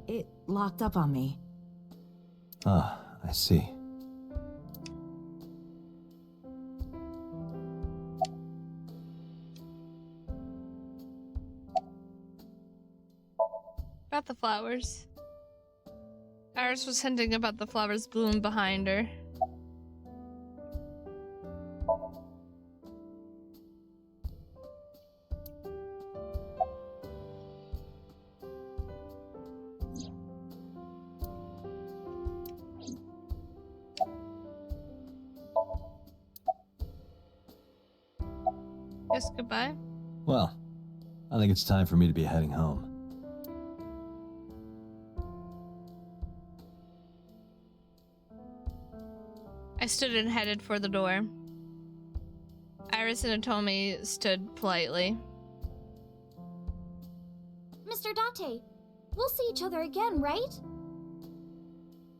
It locked up on me. Ah, I see. About the flowers. Iris was hinting about the flowers bloom behind her. Yes, goodbye. Well, I think it's time for me to be heading home. I stood and headed for the door. Iris and Atomi stood politely. Mr. Date, we'll see each other again, right?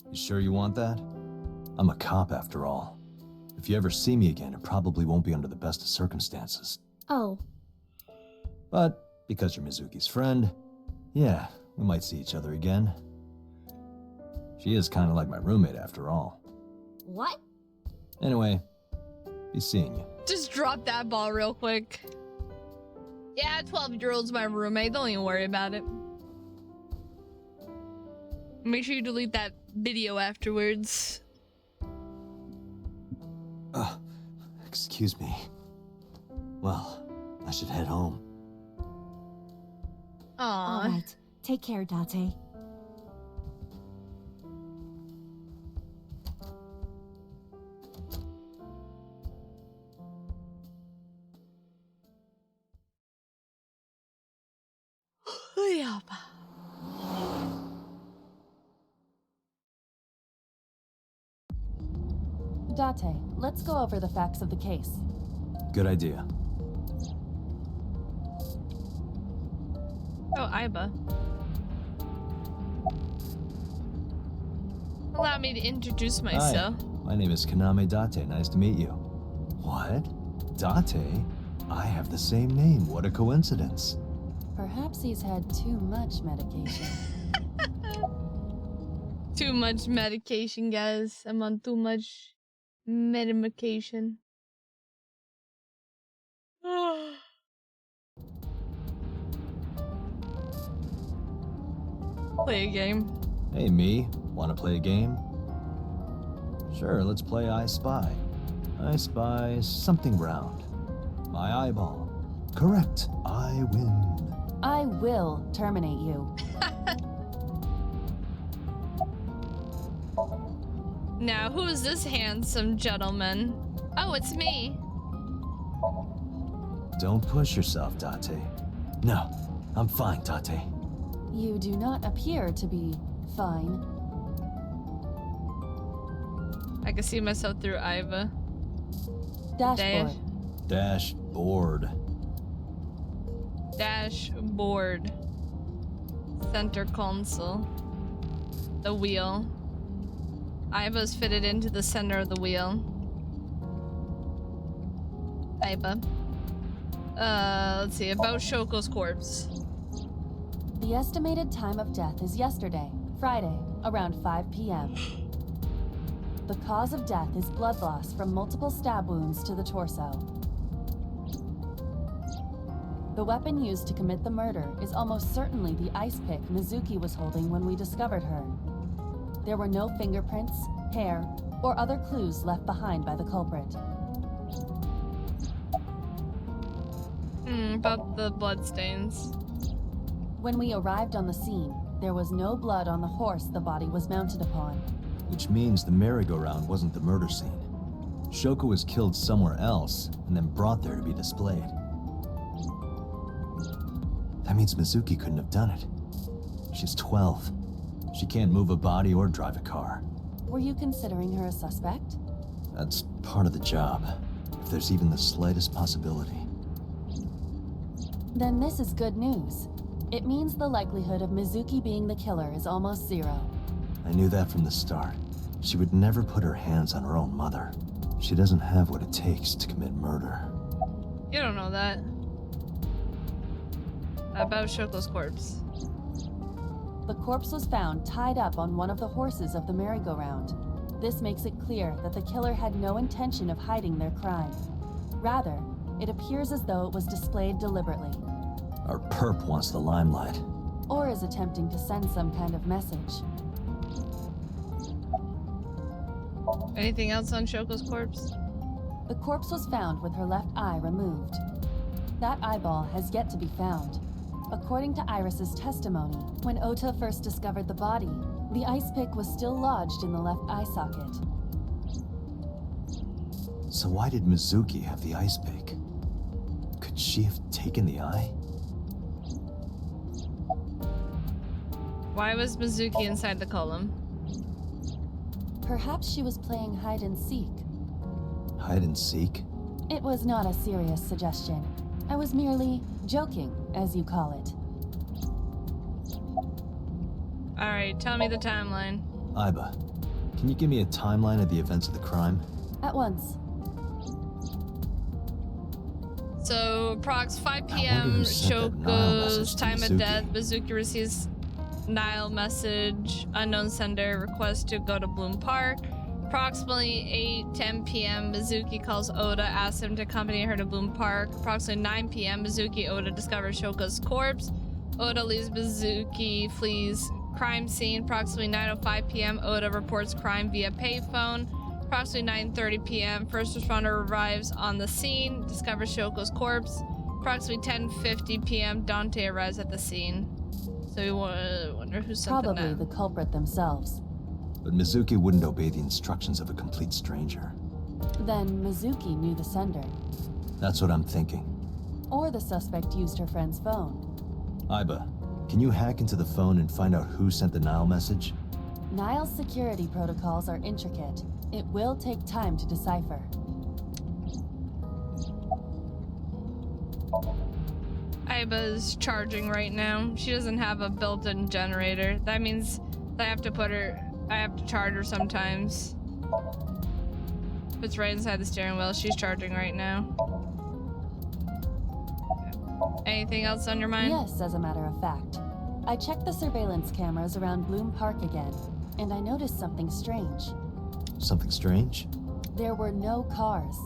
You sure you want that? I'm a cop after all. If you ever see me again, it probably won't be under the best of circumstances. Oh. But because you're Mizuki's friend, yeah, we might see each other again. She is kind of like my roommate after all. What? Anyway, be seeing you. Just drop that ball real quick. Yeah, 12-year-old's my roommate. Don't even worry about it. Make sure you delete that video afterwards. Excuse me. Well, I should head home. Aww. All right. Take care, Date. Date, let's go over the facts of the case. Good idea. Oh, Aiba. Allow me to introduce myself. Hi, my name is Kaname Date. Nice to meet you. What? Date? I have the same name. What a coincidence. Perhaps he's had too much medication. Too much medication, guys. I'm on too much medication. Play a game. Hey, me. Want to play a game? Sure, let's play I Spy. I spy something round. My eyeball. Correct. I win. I will terminate you. Now, who is this handsome gentleman? Oh, it's me. Don't push yourself, Date. No, I'm fine, Date. You do not appear to be fine. I can see myself through Aiba. Dashboard. Dashboard. Dashboard. Center console. The wheel. Aiba's fitted into the center of the wheel. Aiba. Let's see. About Shoko's corpse. The estimated time of death is yesterday, Friday, around 5 p.m. The cause of death is blood loss from multiple stab wounds to the torso. The weapon used to commit the murder is almost certainly the ice pick Mizuki was holding when we discovered her. There were no fingerprints, hair, or other clues left behind by the culprit. About the bloodstains. When we arrived on the scene, there was no blood on the horse the body was mounted upon. Which means the merry-go-round wasn't the murder scene. Shoko was killed somewhere else and then brought there to be displayed. That means Mizuki couldn't have done it. She's 12. She can't move a body or drive a car. Were you considering her a suspect? That's part of the job, if there's even the slightest possibility. Then this is good news. It means the likelihood of Mizuki being the killer is almost zero. I knew that from the start. She would never put her hands on her own mother. She doesn't have what it takes to commit murder. You don't know that. About Shoko's corpse. The corpse was found tied up on one of the horses of the merry-go-round. This makes it clear that the killer had no intention of hiding their crime. Rather, it appears as though it was displayed deliberately. Our perp wants the limelight. Or is attempting to send some kind of message. Anything else on Shoko's corpse? The corpse was found with her left eye removed. That eyeball has yet to be found. According to Iris's testimony, when Ota first discovered the body, the ice pick was still lodged in the left eye socket. So why did Mizuki have the ice pick? Could she have taken the eye? Why was Mizuki inside the column? Perhaps she was playing hide and seek. Hide and seek? It was not a serious suggestion. I was merely joking, as you call it. Alright, tell me the timeline. Aiba, can you give me a timeline of the events of the crime? At once. So, approx 5 I wonder p.m. who sent that Nile message Shoko's to time of Mizuki. death. Mizuki receives Nile message. Unknown sender request to go to Bloom Park. Approximately 8:10 p.m. Mizuki calls Oda, asks him to accompany her to Bloom Park. Approximately 9 p.m. Mizuki Oda discovers Shoko's corpse. Oda leaves Mizuki, flees crime scene. Approximately 9:05 p.m. Oda reports crime via payphone. Approximately 9:30 p.m. First responder arrives on the scene, discovers Shoko's corpse. Approximately 10:50 p.m. Dante arrives at the scene. So we wonder who sent Probably the the culprit themselves. But Mizuki wouldn't obey the instructions of a complete stranger. Then Mizuki knew the sender. That's what I'm thinking. Or the suspect used her friend's phone. Aiba, can you hack into the phone and find out who sent the Nile message? Nile's security protocols are intricate. It will take time to decipher. Aiba's charging right now. She doesn't have a built-in generator. That means that I have to charge her sometimes. It's right inside the steering wheel. She's charging right now. Anything else on your mind? Yes, as a matter of fact. I checked the surveillance cameras around Bloom Park again, and I noticed something strange. Something strange? There were no cars.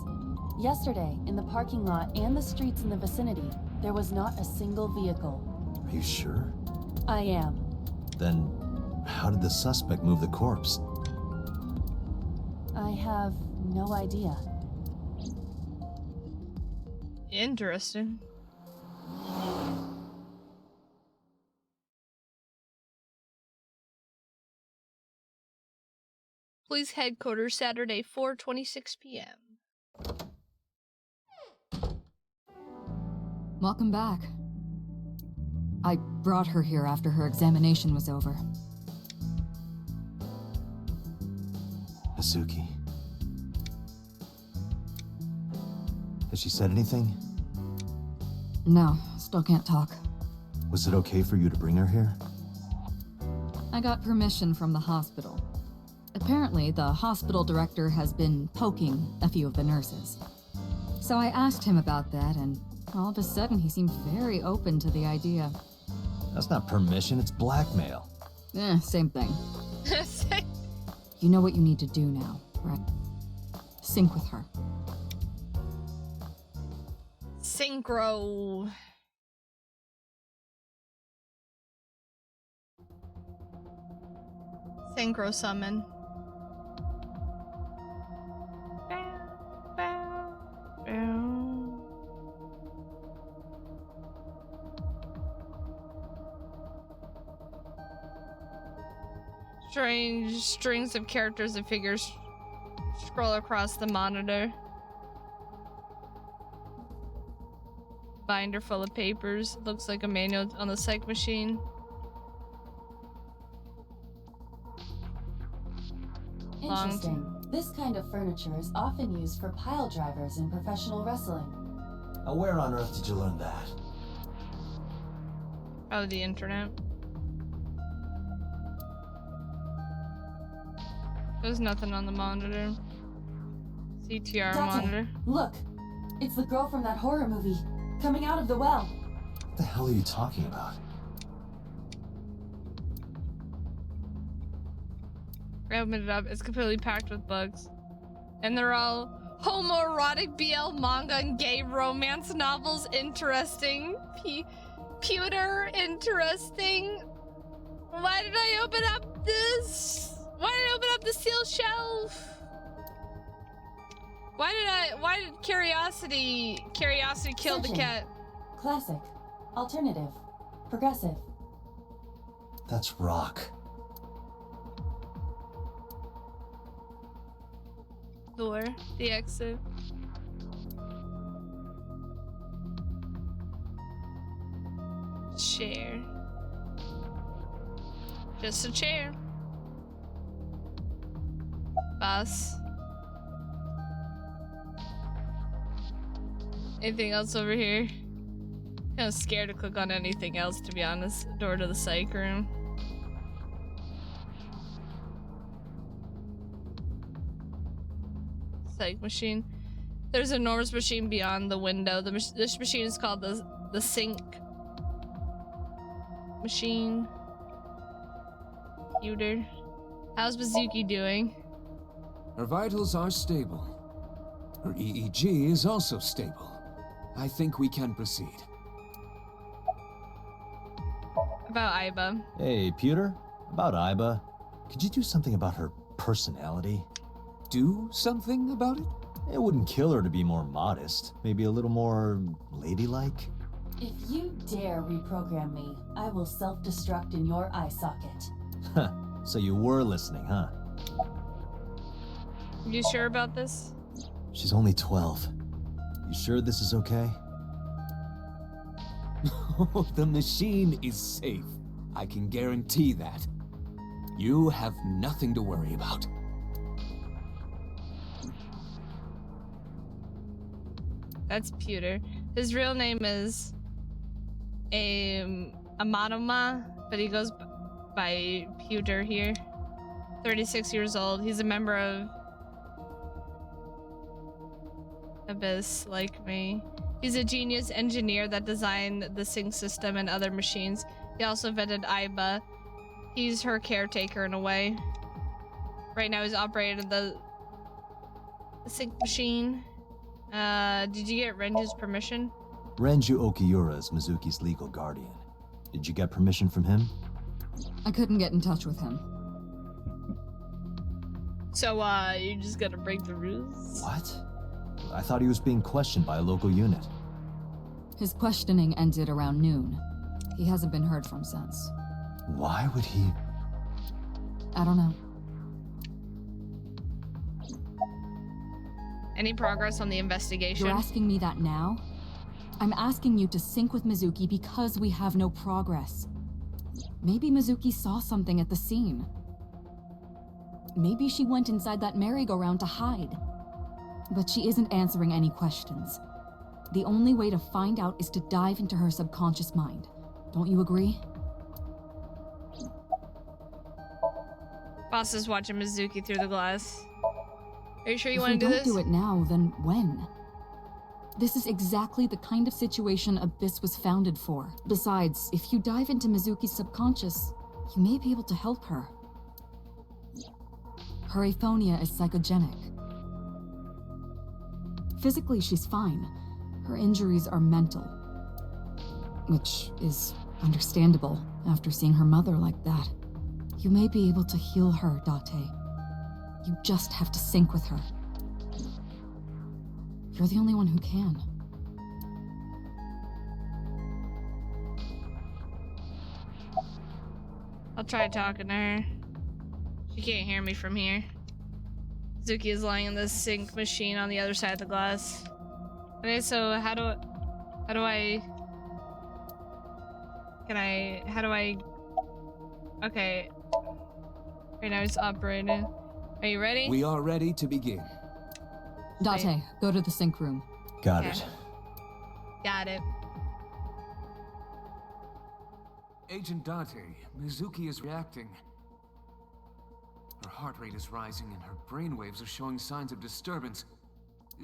Yesterday, in the parking lot and the streets in the vicinity, there was not a single vehicle. Are you sure? I am. Then, how did the suspect move the corpse? I have no idea. Interesting. Police headquarters, Saturday, 4:26 p.m. Welcome back. I brought her here after her examination was over. Mizuki. Has she said anything? No, still can't talk. Was it okay for you to bring her here? I got permission from the hospital. Apparently, the hospital director has been poking a few of the nurses. So I asked him about that, and all of a sudden he seemed very open to the idea. That's not permission, it's blackmail. Same thing. You know what you need to do now, right? Sync with her. Synchro. Synchro summon. Strange strings of characters and figures scroll across the monitor. Binder full of papers. Looks like a manual on the psych machine. belonged. Interesting. This kind of furniture is often used for pile drivers in professional wrestling. Now, where on earth did you learn that? Oh, the internet. There's nothing on the monitor. CTR Date, monitor. look! It's the girl from that horror movie, coming out of the well. What the hell are you talking about? I opened it up. It's completely packed with bugs. And they're all homoerotic BL manga and gay romance novels. Interesting. Pewter. Interesting. Why did I open up this? Why did I open up the sealed shelf? Why did curiosity kill the Searching. cat? Classic. Alternative. Progressive. That's rock. Door. The exit. Chair. Just a chair. Bus. Anything else over here? I'm scared to click on anything else, to be honest. Door to the psych room. Psych machine. There's an enormous machine beyond the window. This machine is called the sink machine. Computer. How's Mizuki doing? Her vitals are stable. Her EEG is also stable. I think we can proceed. About Aiba. Hey, Pewter? About Iba. Could you do something about her personality? Do something about it? It wouldn't kill her to be more modest. Maybe a little more ladylike? If you dare reprogram me, I will self-destruct in your eye socket. Huh. So you were listening, huh? You sure about this? She's only 12. You sure this is okay? The machine is safe. I can guarantee that. You have nothing to worry about. That's Pewter. His real name is Amadoma, but he goes by Pewter here. 36 years old. He's a member of Abyss, like me. He's a genius engineer that designed the sync system and other machines. He also vetted Aiba. He's her caretaker in a way. Right now he's operating the sync machine. Did you get Renju's permission? Renju Okiura is Mizuki's legal guardian. Did you get permission from him? I couldn't get in touch with him. So, you just gotta break the rules? What? I thought he was being questioned by a local unit. His questioning ended around noon. He hasn't been heard from since. Why would he? I don't know. Any progress on the investigation? You're asking me that now? I'm asking you to sync with Mizuki because we have no progress. Maybe Mizuki saw something at the scene. Maybe she went inside that merry-go-round to hide. But she isn't answering any questions. The only way to find out is to dive into her subconscious mind. Don't you agree? Boss is watching Mizuki through the glass. Are you sure you If want we to do don't this? do it now, then when? This is exactly the kind of situation Abyss was founded for. Besides, if you dive into Mizuki's subconscious, you may be able to help her. Her aphonia is psychogenic. Physically, she's fine. Her injuries are mental. Which is understandable after seeing her mother like that. You may be able to heal her, Date. You just have to sync with her. You're the only one who can. I'll try talking to her. She can't hear me from here. Mizuki is lying in the sync machine on the other side of the glass. Okay, so how do I... Okay. Right now it's operating. Are you ready? We are ready to begin. Date, go to the sync room. Got Okay. it. Got it. Agent Date, Mizuki is reacting. Her heart rate is rising and her brainwaves are showing signs of disturbance.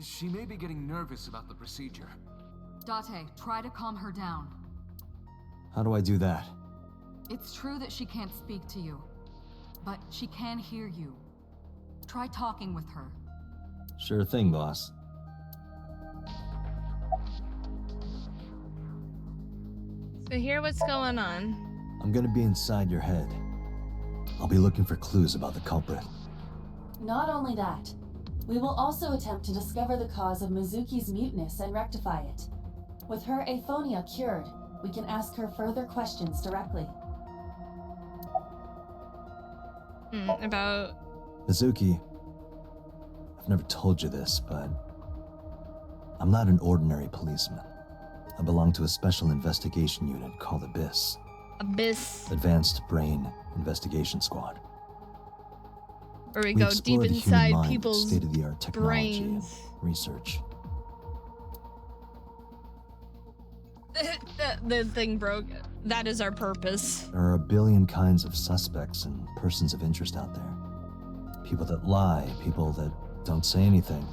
She may be getting nervous about the procedure. Date, try to calm her down. How do I do that? It's true that she can't speak to you, but she can hear you. Try talking with her. Sure thing, boss. So hear what's going on. I'm gonna be inside your head. I'll be looking for clues about the culprit. Not only that, we will also attempt to discover the cause of Mizuki's muteness and rectify it. With her aphonia cured, we can ask her further questions directly. About... Mizuki, I've never told you this, but I'm not an ordinary policeman. I belong to a special investigation unit called Abyss. Abyss. Advanced Brain Investigation Squad. Where we We go explore deep the human inside mind with people's state-of-the-art technology and brains. research. The thing broke. That is our purpose. There are a billion kinds of suspects and persons of interest out there. People that lie, people that don't say anything,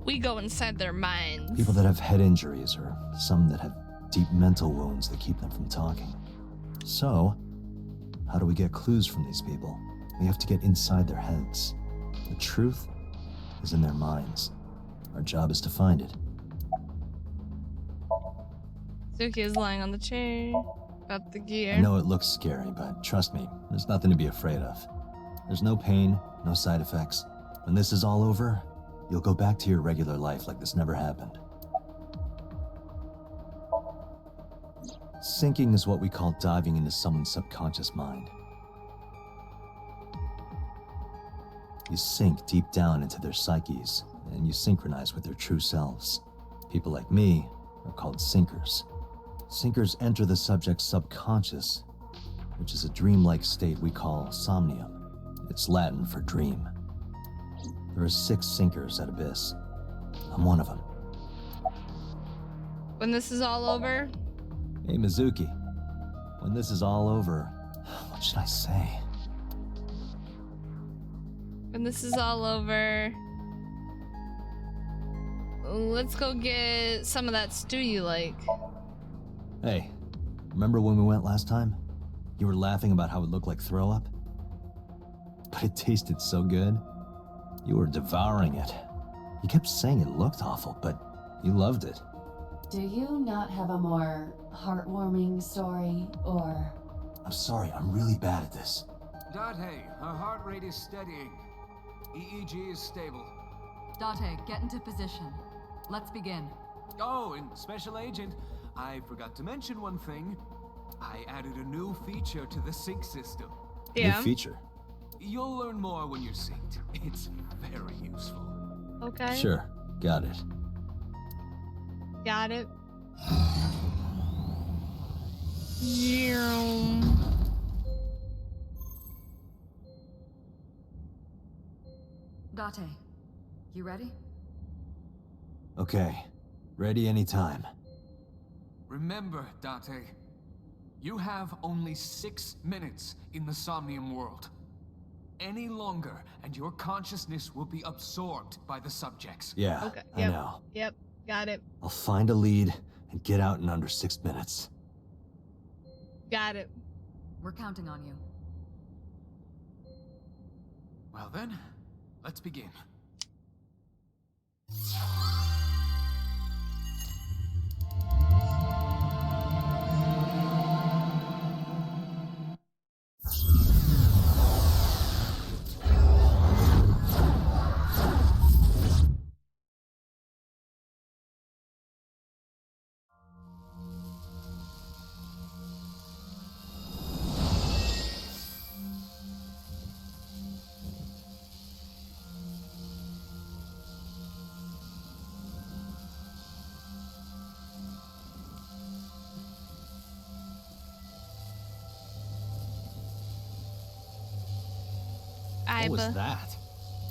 We go inside their minds. people that have head injuries, or some that have deep mental wounds that keep them from talking. So, how do we get clues from these people? We have to get inside their heads. The truth is in their minds. Our job is to find it. Suki is lying on the chair. Got the gear. I know it looks scary, but trust me, there's nothing to be afraid of. There's no pain, no side effects. When this is all over, you'll go back to your regular life like this never happened. Sinking is what we call diving into someone's subconscious mind. You sink deep down into their psyches, and you synchronize with their true selves. People like me are called sinkers. Sinkers enter the subject's subconscious, which is a dreamlike state we call Somnium. It's Latin for dream. There are 6 sinkers at Abyss. I'm one of them. When this is all over, Hey, Mizuki. When this is all over, what should I say? when this is all over, let's go get some of that stew you like. Hey, remember when we went last time? You were laughing about how it looked like throw up? But it tasted so good. You were devouring it. You kept saying it looked awful, but you loved it. Do you not have a more heartwarming story, or... I'm sorry, I'm really bad at this. Date, her heart rate is steadying. EEG is stable. Date, get into position. Let's begin. Oh, and Special Agent, I forgot to mention one thing. I added a new feature to the sync system. Yeah. New feature. You'll learn more when you're synced. It's very useful. Okay. Sure, got it. Got it. Date, you ready? Okay, ready anytime. Remember, Date, you have only 6 minutes in the Somnium world. Any longer, and your consciousness will be absorbed by the subjects. Yeah, Okay. I Yep. know. Yep. Got it. I'll find a lead and get out in under 6 minutes. Got it. We're counting on you. Well then, let's begin. What was Iba. that?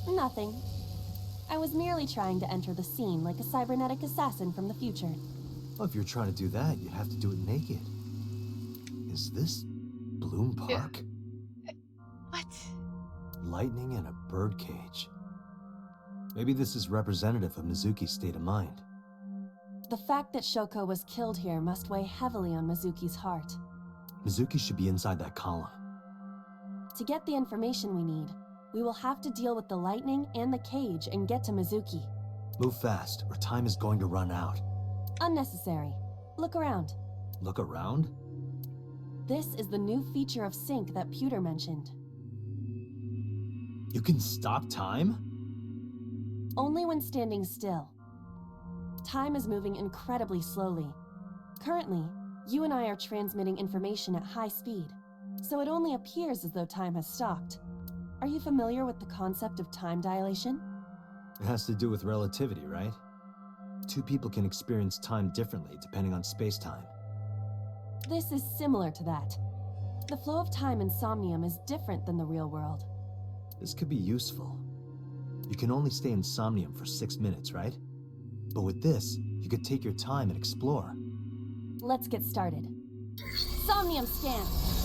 Nothing. I was merely trying to enter the scene like a cybernetic assassin from the future. Well, if you're trying to do that, you'd have to do it naked. Is this Bloom Park? What? Lightning in a birdcage. Maybe this is representative of Mizuki's state of mind. The fact that Shoko was killed here must weigh heavily on Mizuki's heart. Mizuki should be inside that column. To get the information we need, we will have to deal with the lightning and the cage and get to Mizuki. Move fast, or time is going to run out. Unnecessary. Look around. Look around? This is the new feature of Sync that Pewter mentioned. You can stop time? Only when standing still. Time is moving incredibly slowly. Currently, you and I are transmitting information at high speed, so it only appears as though time has stopped. Are you familiar with the concept of time dilation? It has to do with relativity, right? Two people can experience time differently depending on space-time. This is similar to that. The flow of time in Somnium is different than the real world. This could be useful. You can only stay in Somnium for 6 minutes, right? But with this, you could take your time and explore. Let's get started. Somnium scan!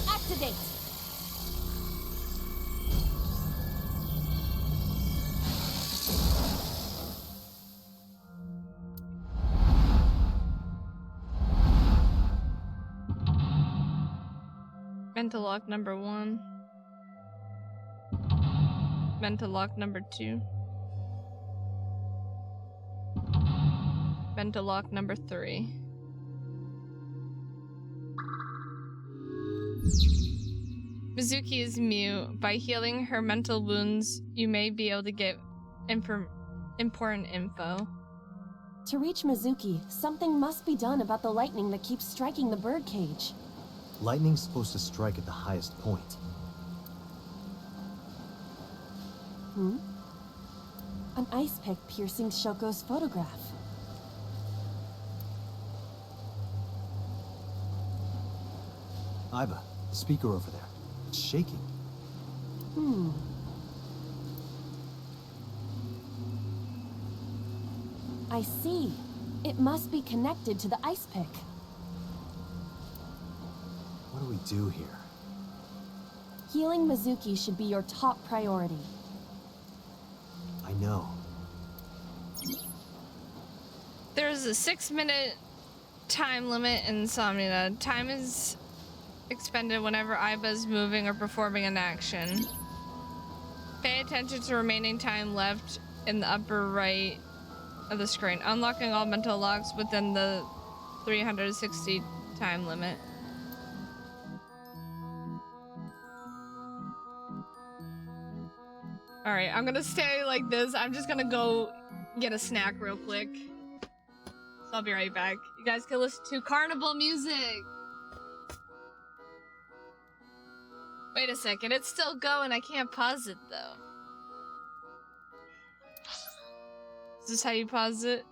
Activate! Mental lock number 1. Mental lock number 2. Mental lock number 3. Mizuki is mute. By healing her mental wounds, you may be able to get important info. To reach Mizuki, something must be done about the lightning that keeps striking the birdcage. Lightning's supposed to strike at the highest point. An ice pick piercing Shoko's photograph. Iba, the speaker over there. It's shaking. I see. It must be connected to the ice pick. What do we do here? Healing Mizuki should be your top priority. I know. There's a 6-minute time limit in Somnia. Time is expended whenever Iba is moving or performing an action. Pay attention to remaining time left in the upper right of the screen. Unlocking all mental locks within the 360 time limit. Alright, I'm gonna stay like this. I'm just gonna go get a snack real quick. So I'll be right back. You guys can listen to carnival music. Wait a second, it's still going. I can't pause it though. Is this how you pause it?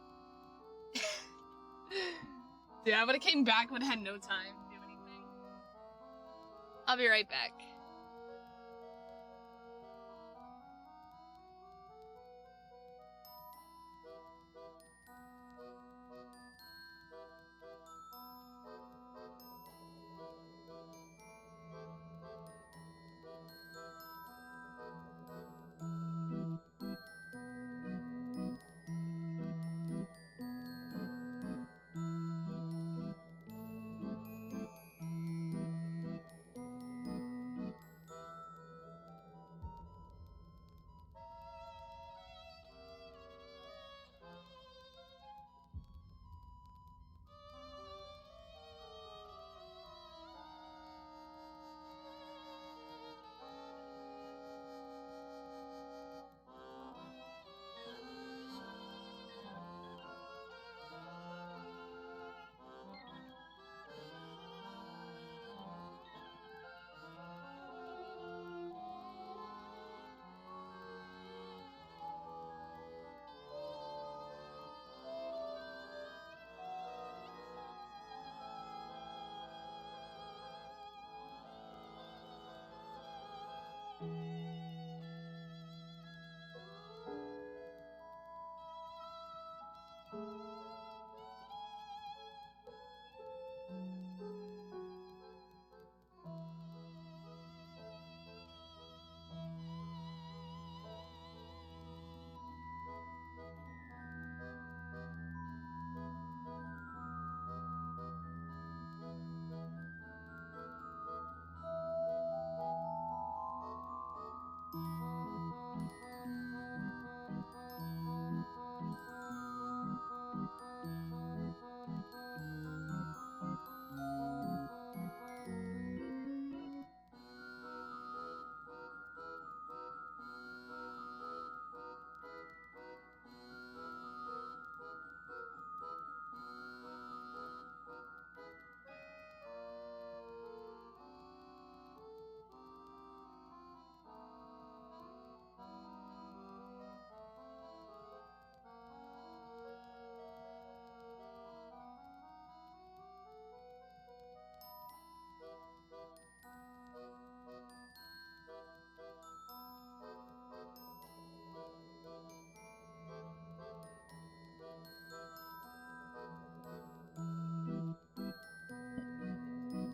Dude, I would've came back when I had no time to do anything. I'll be right back.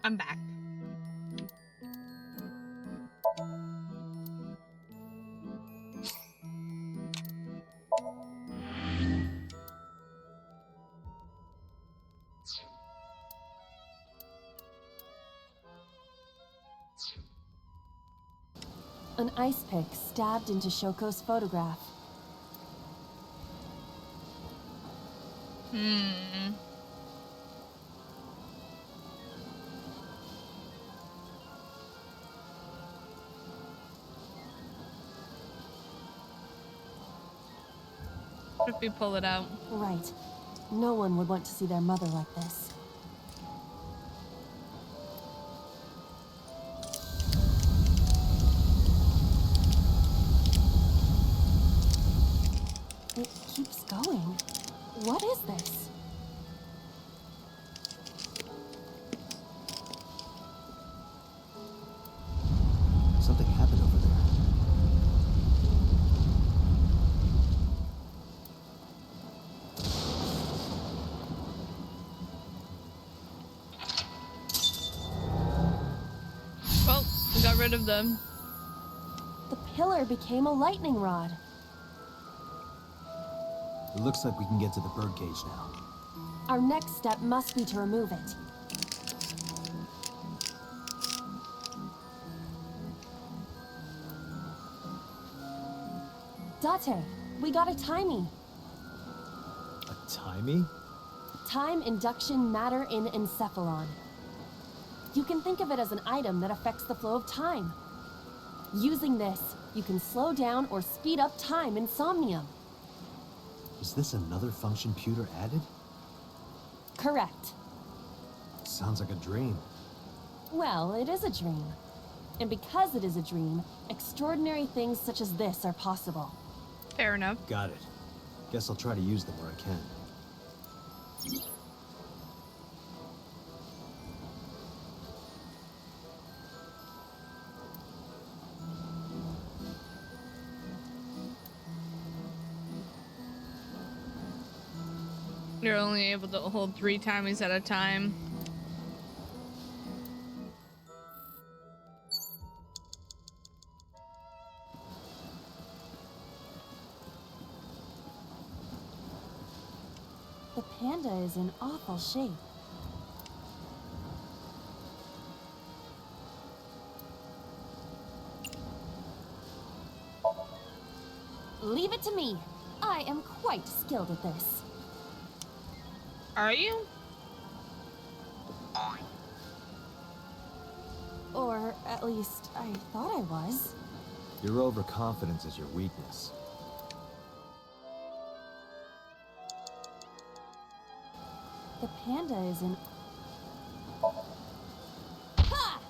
I'm back. An ice pick stabbed into Shoko's photograph. What if we pull it out? Right. No one would want to see their mother like this. It keeps going. What is this? Something happened over there. Well, we got rid of them. The pillar became a lightning rod. It looks like we can get to the birdcage now. Our next step must be to remove it. Date, we got a timey. A timey? Time induction matter in encephalon. You can think of it as an item that affects the flow of time. Using this, you can slow down or speed up time in Somnium. Is this another function Pewter added? Correct. Sounds like a dream. Well, it is a dream. And because it is a dream, extraordinary things such as this are possible. Fair enough. Got it. Guess I'll try to use them where I can. You're only able to hold 3 timies at a time. The panda is in awful shape. Leave it to me. I am quite skilled at this. Are you? Or at least, I thought I was. Your overconfidence is your weakness. The panda is in... Ha!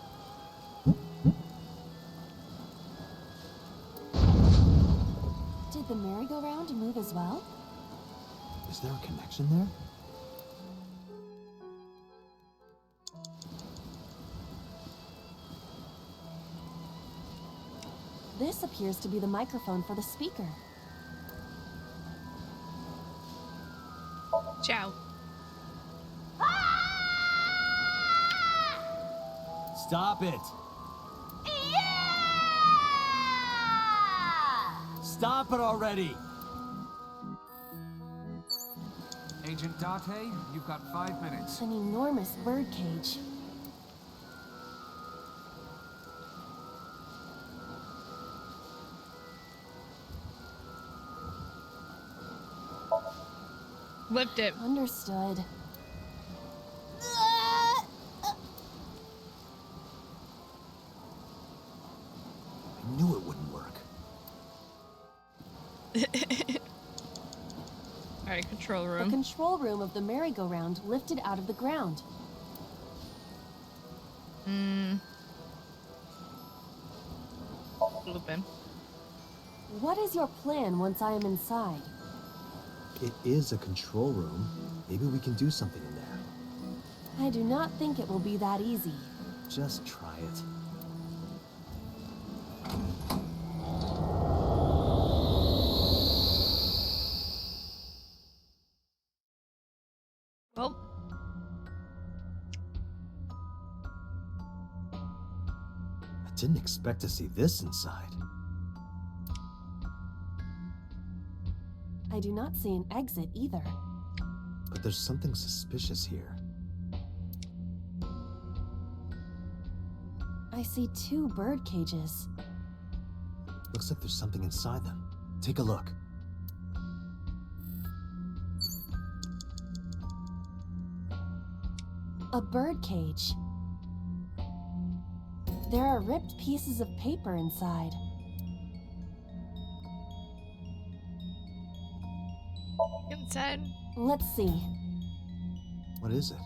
Did the merry-go-round move as well? Is there a connection there? This appears to be the microphone for the speaker. Ciao. Stop it! Stop it already! Agent Date, you've got 5 minutes. An enormous birdcage. Lift it. Understood. I knew it wouldn't work. Alright, control The room. control room of the merry-go-round lifted out of the ground. Loop in. What is your plan once I am inside? It is a control room. Maybe we can do something in there. I do not think it will be that easy. Just try it. Well, I didn't expect to see this inside. I do not see an exit either. But there's something suspicious here. I see 2 bird cages. Looks like there's something inside them. Take a look. A bird cage. There are ripped pieces of paper inside. inside. Let's see. What is it?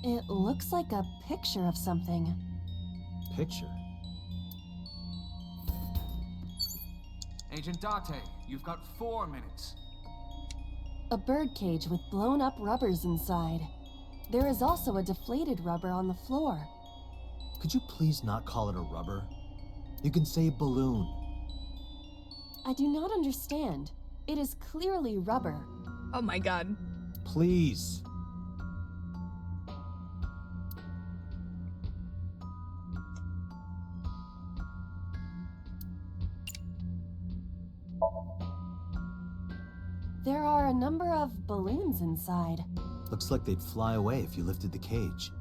It looks like a picture of something. Picture? Agent Date, you've got 4 minutes. A bird cage with blown up rubbers inside. There is also a deflated rubber on the floor. Could you please not call it a rubber? You can say balloon. I do not understand. It is clearly rubber. Oh my god. Please. There are a number of balloons inside. Looks like they'd fly away if you lifted the cage.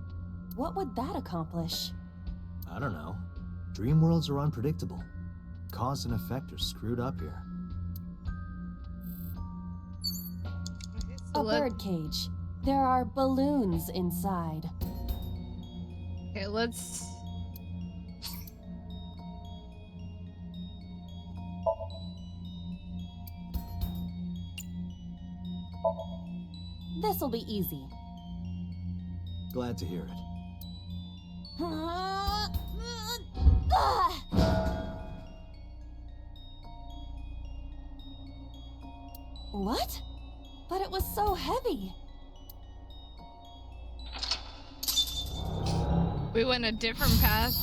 What would that accomplish? I don't know. Dream worlds are unpredictable. Cause and effect are screwed up here. A bird cage. There are balloons inside. Okay, let's... This'll be easy. Glad to hear it. What? But it was so heavy. We went a different path.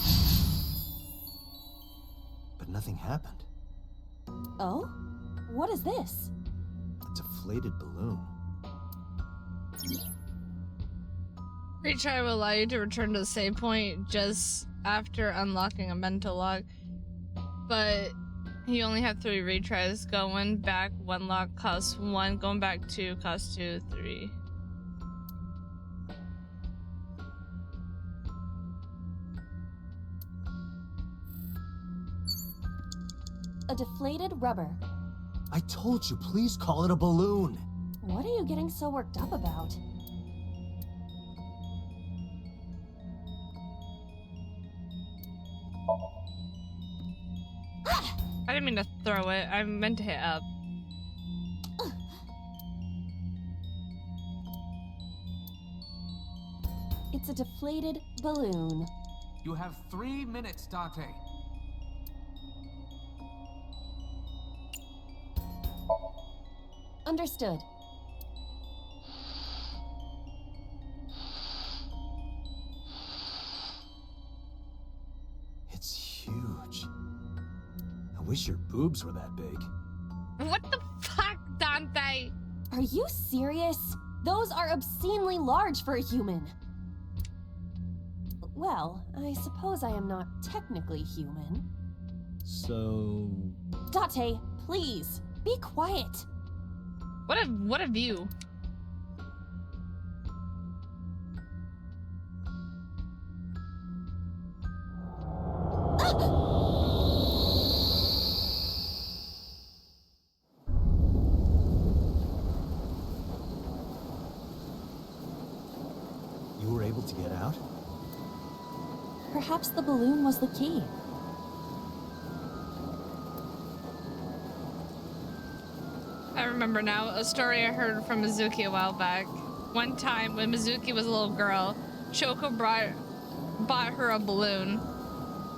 But nothing happened. Oh? What is this? A deflated balloon. Retry will allow you to return to the save point just after unlocking a mental log. But you only have 3 retries. Going back 1 lock costs 1. Going back 2 costs 2, 3. A deflated rubber. I told you, please call it a balloon. What are you getting so worked up about? I didn't mean to throw it. I meant to hit up. It's a deflated balloon. You have 3 minutes, Date. Understood. It's huge. I wish your boobs were that big. What the fuck, Dante? Are you serious? Those are obscenely large for a human. Well, I suppose I am not technically human. So... Date, please, be quiet. What a view. Perhaps the balloon was the key. I remember now a story I heard from Mizuki a while back. One time when Mizuki was a little girl, Shoko bought her a balloon.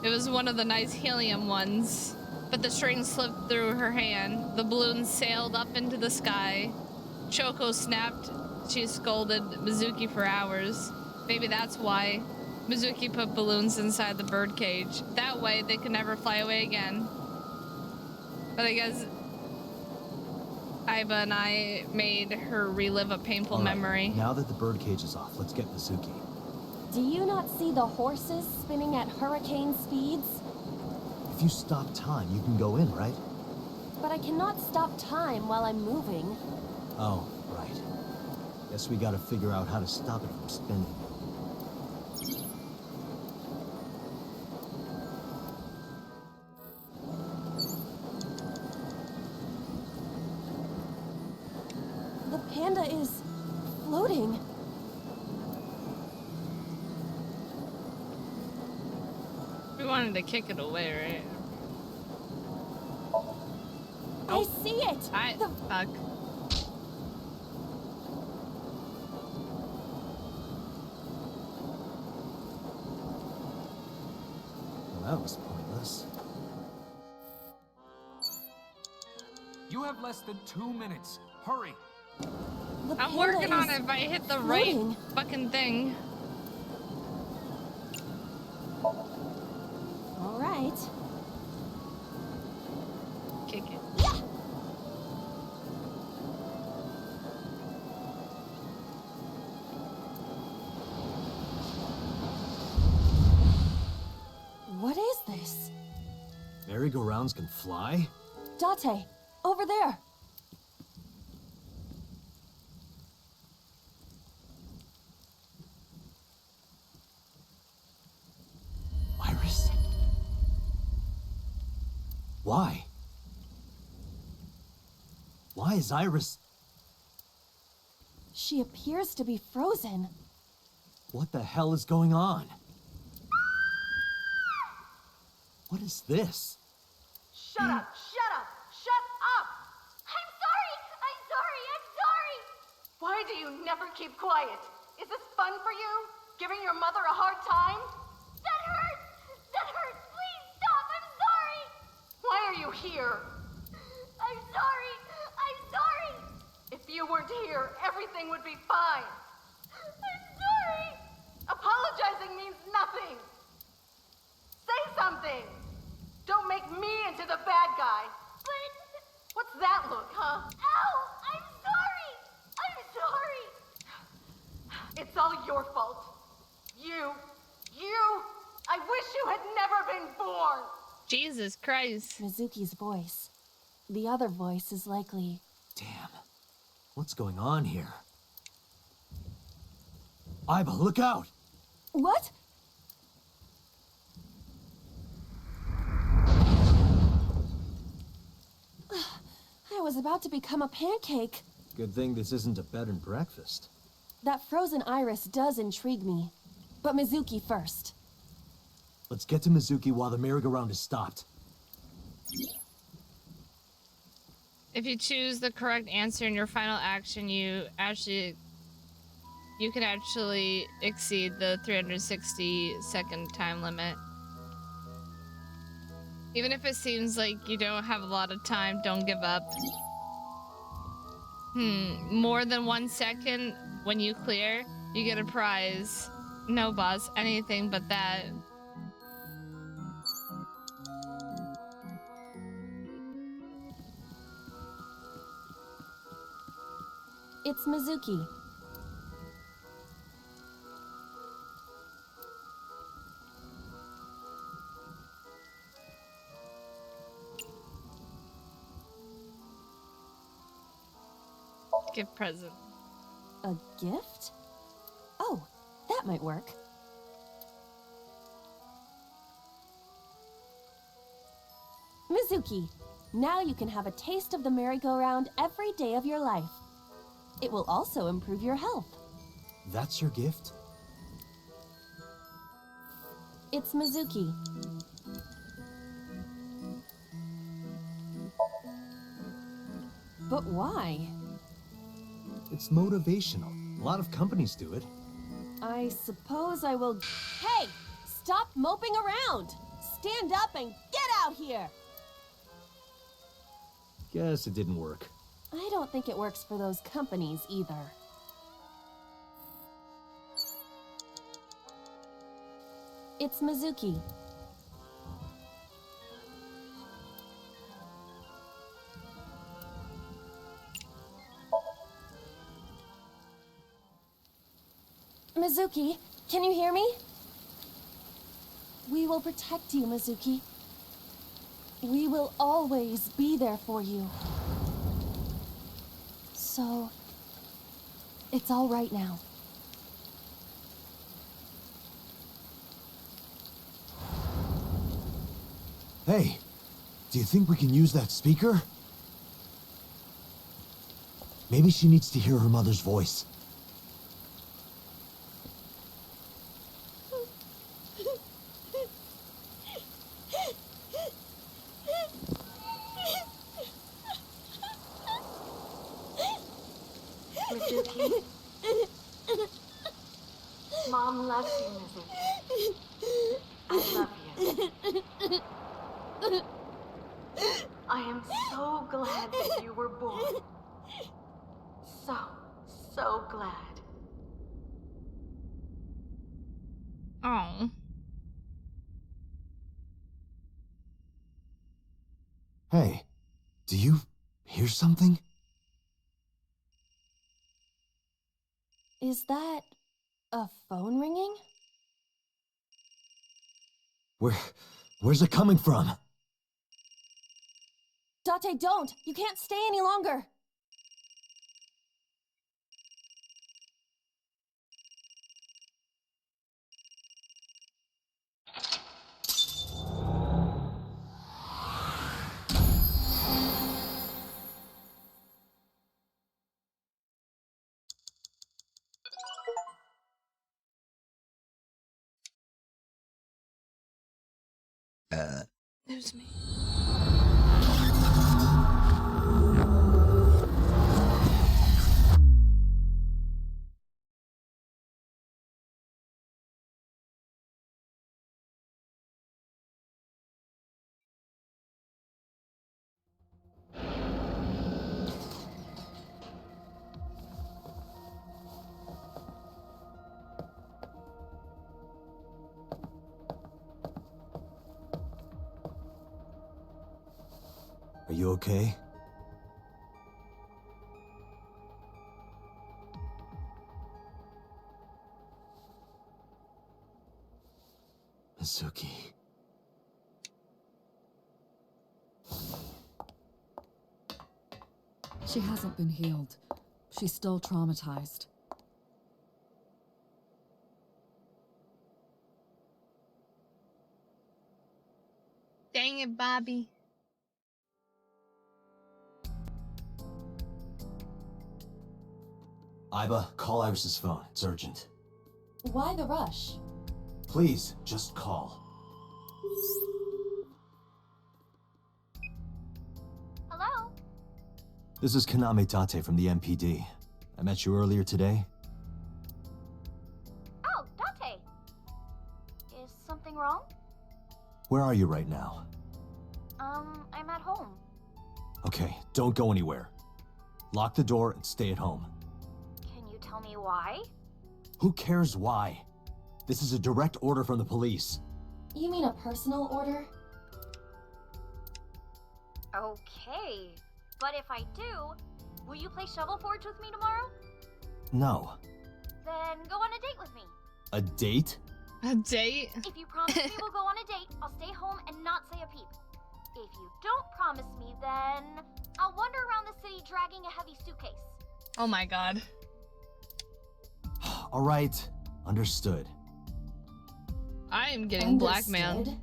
It was one of the nice helium ones, but the string slipped through her hand. The balloon sailed up into the sky. Shoko snapped. She scolded Mizuki for hours. Maybe that's why Mizuki put balloons inside the birdcage. That way they could never fly away again. But I guess Aiba and I made her relive a painful All right, memory. Now that the birdcage is off, let's get Mizuki. Do you not see the horses spinning at hurricane speeds? If you stop time, you can go in, right? But I cannot stop time while I'm moving. Oh, right. Guess we gotta figure out how to stop it from spinning. The panda is floating. We wanted to kick it away, right? I see it! Fuck. Well, that was pointless. You have less than 2 minutes. Hurry. The I'm panda working on is it if I hit the floating. right fucking thing. All right. Kick it. What is this? Merry-go-rounds can fly? Date, over there. Iris? Why? Why is Iris... She appears to be frozen. What the hell is going on? What is this? Shut up! Shut up! Shut up! I'm sorry! I'm sorry! I'm sorry! Why do you never keep quiet? Is this fun for you? Giving your mother a hard time? That hurts! That hurts! Please stop! I'm sorry! Why are you here? I'm sorry! I'm sorry! If you weren't here, everything would be fine. I'm sorry! Apologizing means nothing. Say something. Don't make me into the bad guy. But... What's that look, huh? Ow! I'm sorry! I'm sorry! It's all your fault. You... I wish you had never been born. Jesus Christ. Mizuki's voice. The other voice is likely... Damn. What's going on here? Aiba, look out! What? I was about to become a pancake. Good thing this isn't a bed and breakfast. That frozen iris does intrigue me. But Mizuki first. Let's get to Mizuki while the merry-go-round is stopped. If you choose the correct answer in your final action, you can actually exceed the 360-second time limit. Even if it seems like you don't have a lot of time, don't give up. More than 1 second when you clear, you get a prize. No, boss, anything but that. It's Mizuki. Gift present. A gift? Oh, that might work. Mizuki, now you can have a taste of the merry-go-round every day of your life. It will also improve your health. That's your gift? It's Mizuki. But why? It's motivational. A lot of companies do it. I suppose I will... Hey! Stop moping around! Stand up and get out here! Guess it didn't work. I don't think it works for those companies either. It's Mizuki. Mizuki, can you hear me? We will protect you, Mizuki. We will always be there for you. So, it's all right now. Hey, do you think we can use that speaker? Maybe she needs to hear her mother's voice. Mizuki. Mom loves you, Mizuki. I love you. I am so glad that you were born. So glad. Oh. Hey, do you hear something? Is that a phone ringing? Where's it coming from? Date, don't! You can't stay any longer! There's me. Are you okay? Mizuki. She hasn't been healed. She's still traumatized. Dang it, Bobby. Iba, call Iris's phone. It's urgent. Why the rush? Please, just call. Hello? This is Kaname Tate from the MPD. I met you earlier today. Oh, Date. Is something wrong? Where are you right now? I'm at home. Okay, don't go anywhere. Lock the door and stay at home. Can you tell me why? Who cares why? This is a direct order from the police. You mean a personal order? Okay. But if I do, will you play Shovel Forge with me tomorrow? No. Then go on a date with me. A date? A date? If you promise me we'll go on a date, I'll stay home and not say a peep. If you don't promise me, then I'll wander around the city dragging a heavy suitcase. Oh my god. All right, understood. I am getting blackmailed. Understood?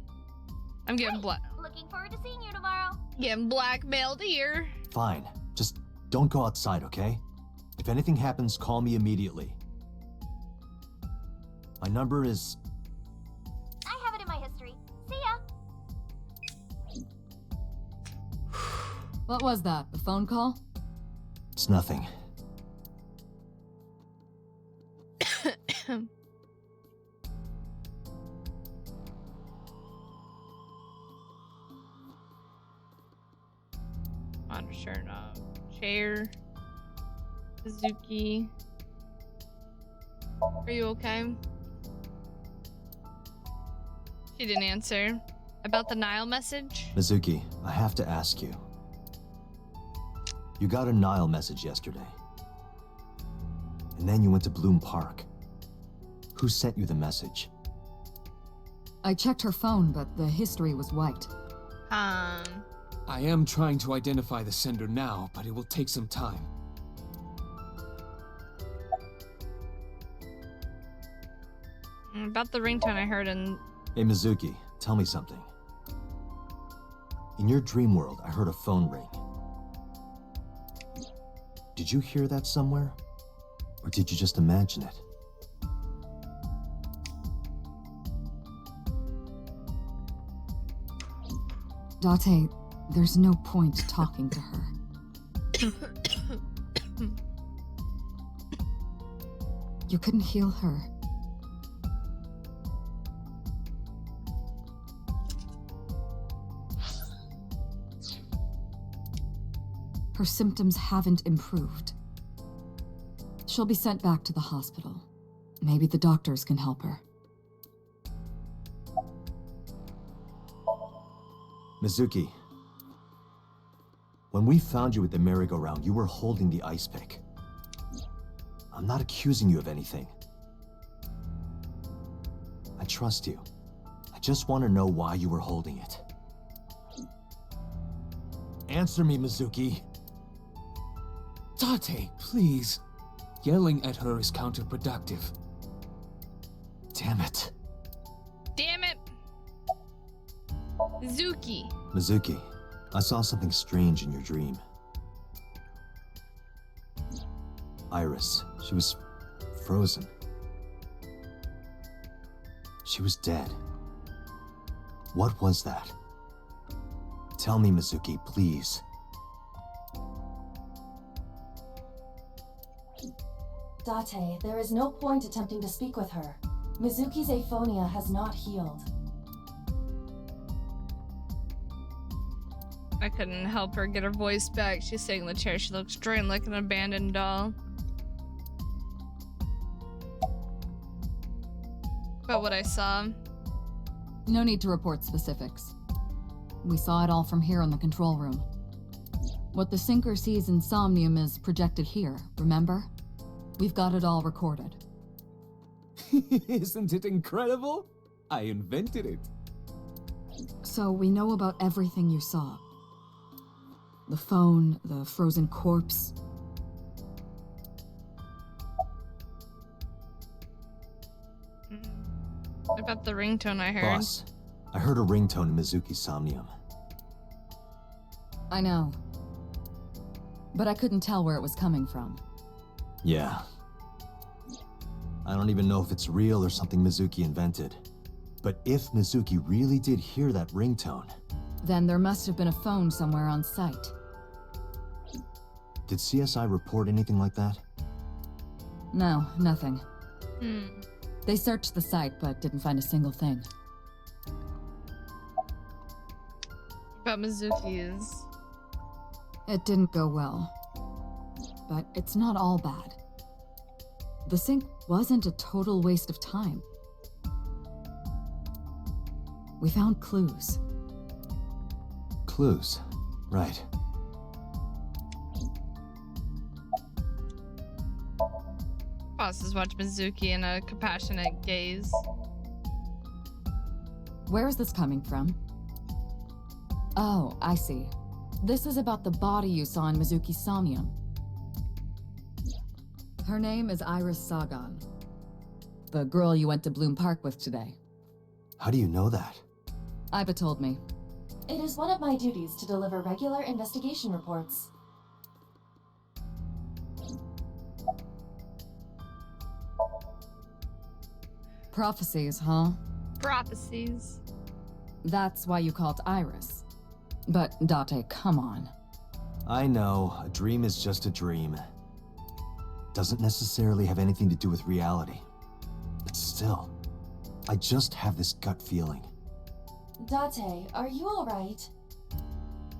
I'm getting Looking forward to seeing you tomorrow. getting blackmailed here. Fine, just don't go outside, okay? If anything happens, call me immediately. My number is... I have it in What was that? A phone call? It's nothing. On sure enough. Chair. Suzuki. Are you okay? She didn't answer. About the Nile message? Mizuki, I have to ask you. You got a Nile message yesterday. And then you went to Bloom Park. Who sent you the message? I checked her phone, but the history was wiped. I am trying to identify the sender now, but it will take some time. About the ringtone I heard in... Hey Mizuki, tell me something. In your dream world, I heard a phone ring. Did you hear that somewhere? Or did you just imagine it? Date, there's no point talking to her. You couldn't heal her. Her symptoms haven't improved. She'll be sent back to the hospital. Maybe the doctors can help her. Mizuki, when we found you at the merry-go-round, you were holding the ice pick. I'm not accusing you of anything. I trust you. I just want to know why you were holding it. Answer me, Mizuki. Date, please. Yelling at her is counterproductive. Damn it. Damn it! Zuki. Mizuki, I saw something strange in your dream. Iris, she was frozen. She was dead. What was that? Tell me, Mizuki, please. Date, there is no point attempting to speak with her. Mizuki's aphonia has not healed. I couldn't help her get her voice back. She's sitting in the chair. She looks drained like an abandoned doll. About what I saw. No need to report specifics. We saw it all from here in the control room. What the sinker sees in Somnium is projected here, remember? We've got it all recorded. Isn't it incredible? I invented it. So we know about everything you saw. The phone, the frozen corpse. About the ringtone I heard. Boss, I heard a ringtone in Mizuki's Somnium. I know. But I couldn't tell where it was coming from. Yeah. I don't even know if it's real or something Mizuki invented. But if Mizuki really did hear that ringtone... Then there must have been a phone somewhere on site. Did CSI report anything like that? No, nothing. They searched the site, but didn't find a single thing. About Mizuki's. It didn't go well. But it's not all bad. The sync wasn't a total waste of time. We found clues. Clues. Right. Bosses watch Mizuki in a compassionate gaze. Where is this coming from? Oh, I see. This is about the body you saw in Mizuki's Somnium. Her name is Iris Sagan. The girl you went to Bloom Park with today. How do you know that? Iba told me. It is one of my duties to deliver regular investigation reports. Prophecies, huh? Prophecies. That's why you called Iris. But Date, come on. I know, a dream is just a dream. Doesn't necessarily have anything to do with reality. But still, I just have this gut feeling. Date, are you alright?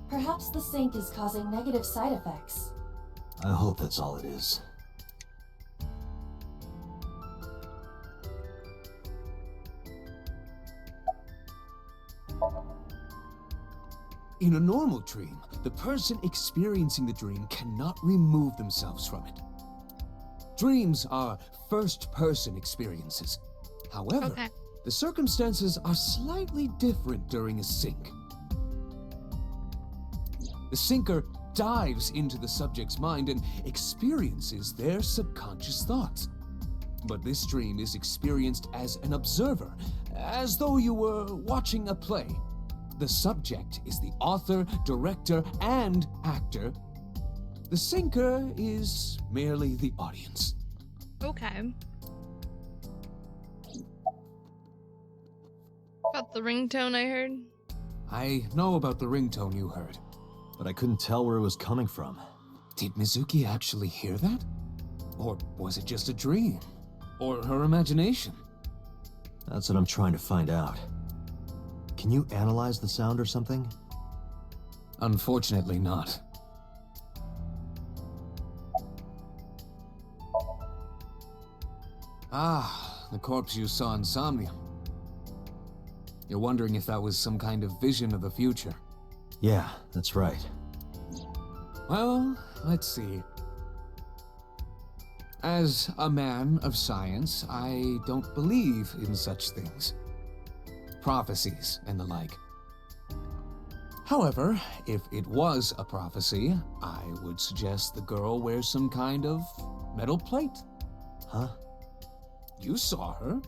Perhaps the sink is causing negative side effects. I hope that's all it is. In a normal dream, the person experiencing the dream cannot remove themselves from it. Dreams are first-person experiences. However, the circumstances are slightly different during a sync. The syncer dives into the subject's mind and experiences their subconscious thoughts. But this dream is experienced as an observer, as though you were watching a play. The subject is the author, director, and actor. The syncer is merely the audience. Okay. About the ringtone I heard? I know about the ringtone you heard. But I couldn't tell where it was coming from. Did Mizuki actually hear that? Or was it just a dream? Or her imagination? That's what I'm trying to find out. Can you analyze the sound or something? Unfortunately not. Ah, the corpse you saw in Somnium. You're wondering if that was some kind of vision of the future. Yeah, that's right. Well, let's see. As a man of science, I don't believe in such things. Prophecies and the like. However, if it was a prophecy, I would suggest the girl wears some kind of metal plate. Huh? You saw her.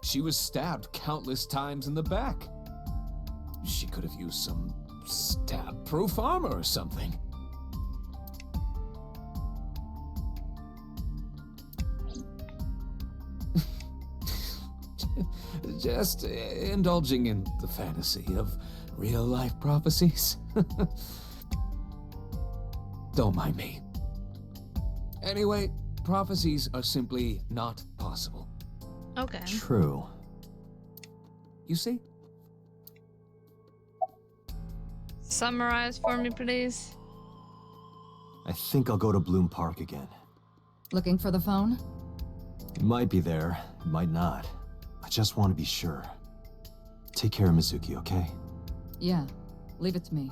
She was stabbed countless times in the back. She could have used some stab-proof armor or something. Just indulging in the fantasy of real-life prophecies. Don't mind me. Anyway, prophecies are simply not possible. Okay. True. You see? Summarize for me, please. I think I'll go to Bloom Park again. Looking for the phone? It might be there, it might not. I just want to be sure. Take care of Mizuki, okay? Yeah, leave it to me.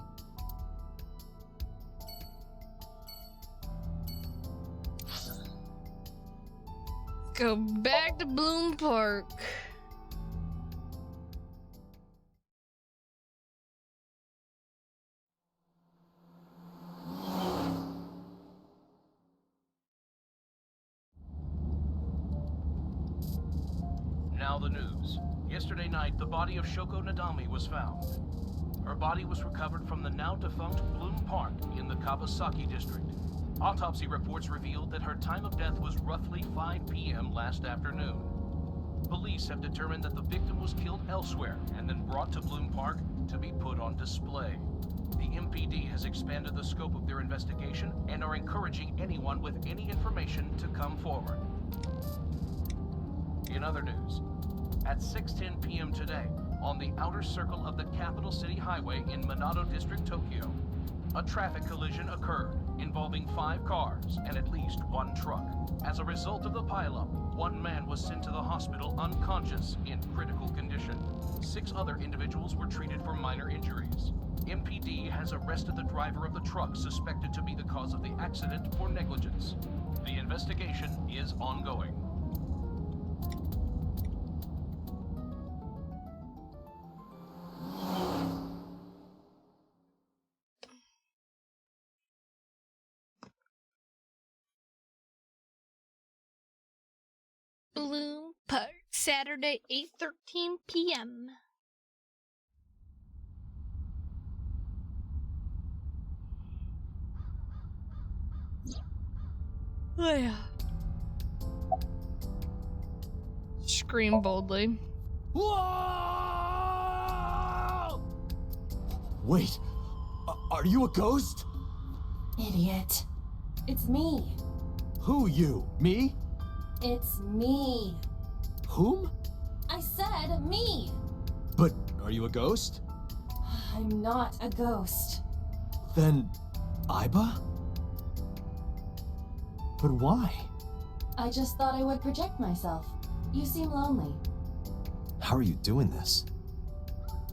Go back to Bloom Park. Now the news. Yesterday night, the body of Shoko Nadami was found. Her body was recovered from the now-defunct Bloom Park in the Kawasaki district. Autopsy reports revealed that her time of death was roughly 5 p.m. last afternoon. Police have determined that the victim was killed elsewhere and then brought to Bloom Park to be put on display. The MPD has expanded the scope of their investigation and are encouraging anyone with any information to come forward. In other news, at 6:10 p.m. today, on the outer circle of the Capital City Highway in Minato District, Tokyo, a traffic collision occurred involving 5 cars and at least 1 truck. As a result of the pileup, 1 man was sent to the hospital unconscious in critical condition. 6 other individuals were treated for minor injuries. MPD has arrested the driver of the truck suspected to be the cause of the accident for negligence. The investigation is ongoing. Bloom Park, Saturday, 8:13 p.m. Oh yeah. Scream boldly. Whoa! Wait, are you a ghost? Idiot. It's me. Who you? Me? It's me. Whom? I said me. But are you a ghost? I'm not a ghost. Then, Aiba? But why? I just thought I would project myself. You seem lonely. How are you doing this?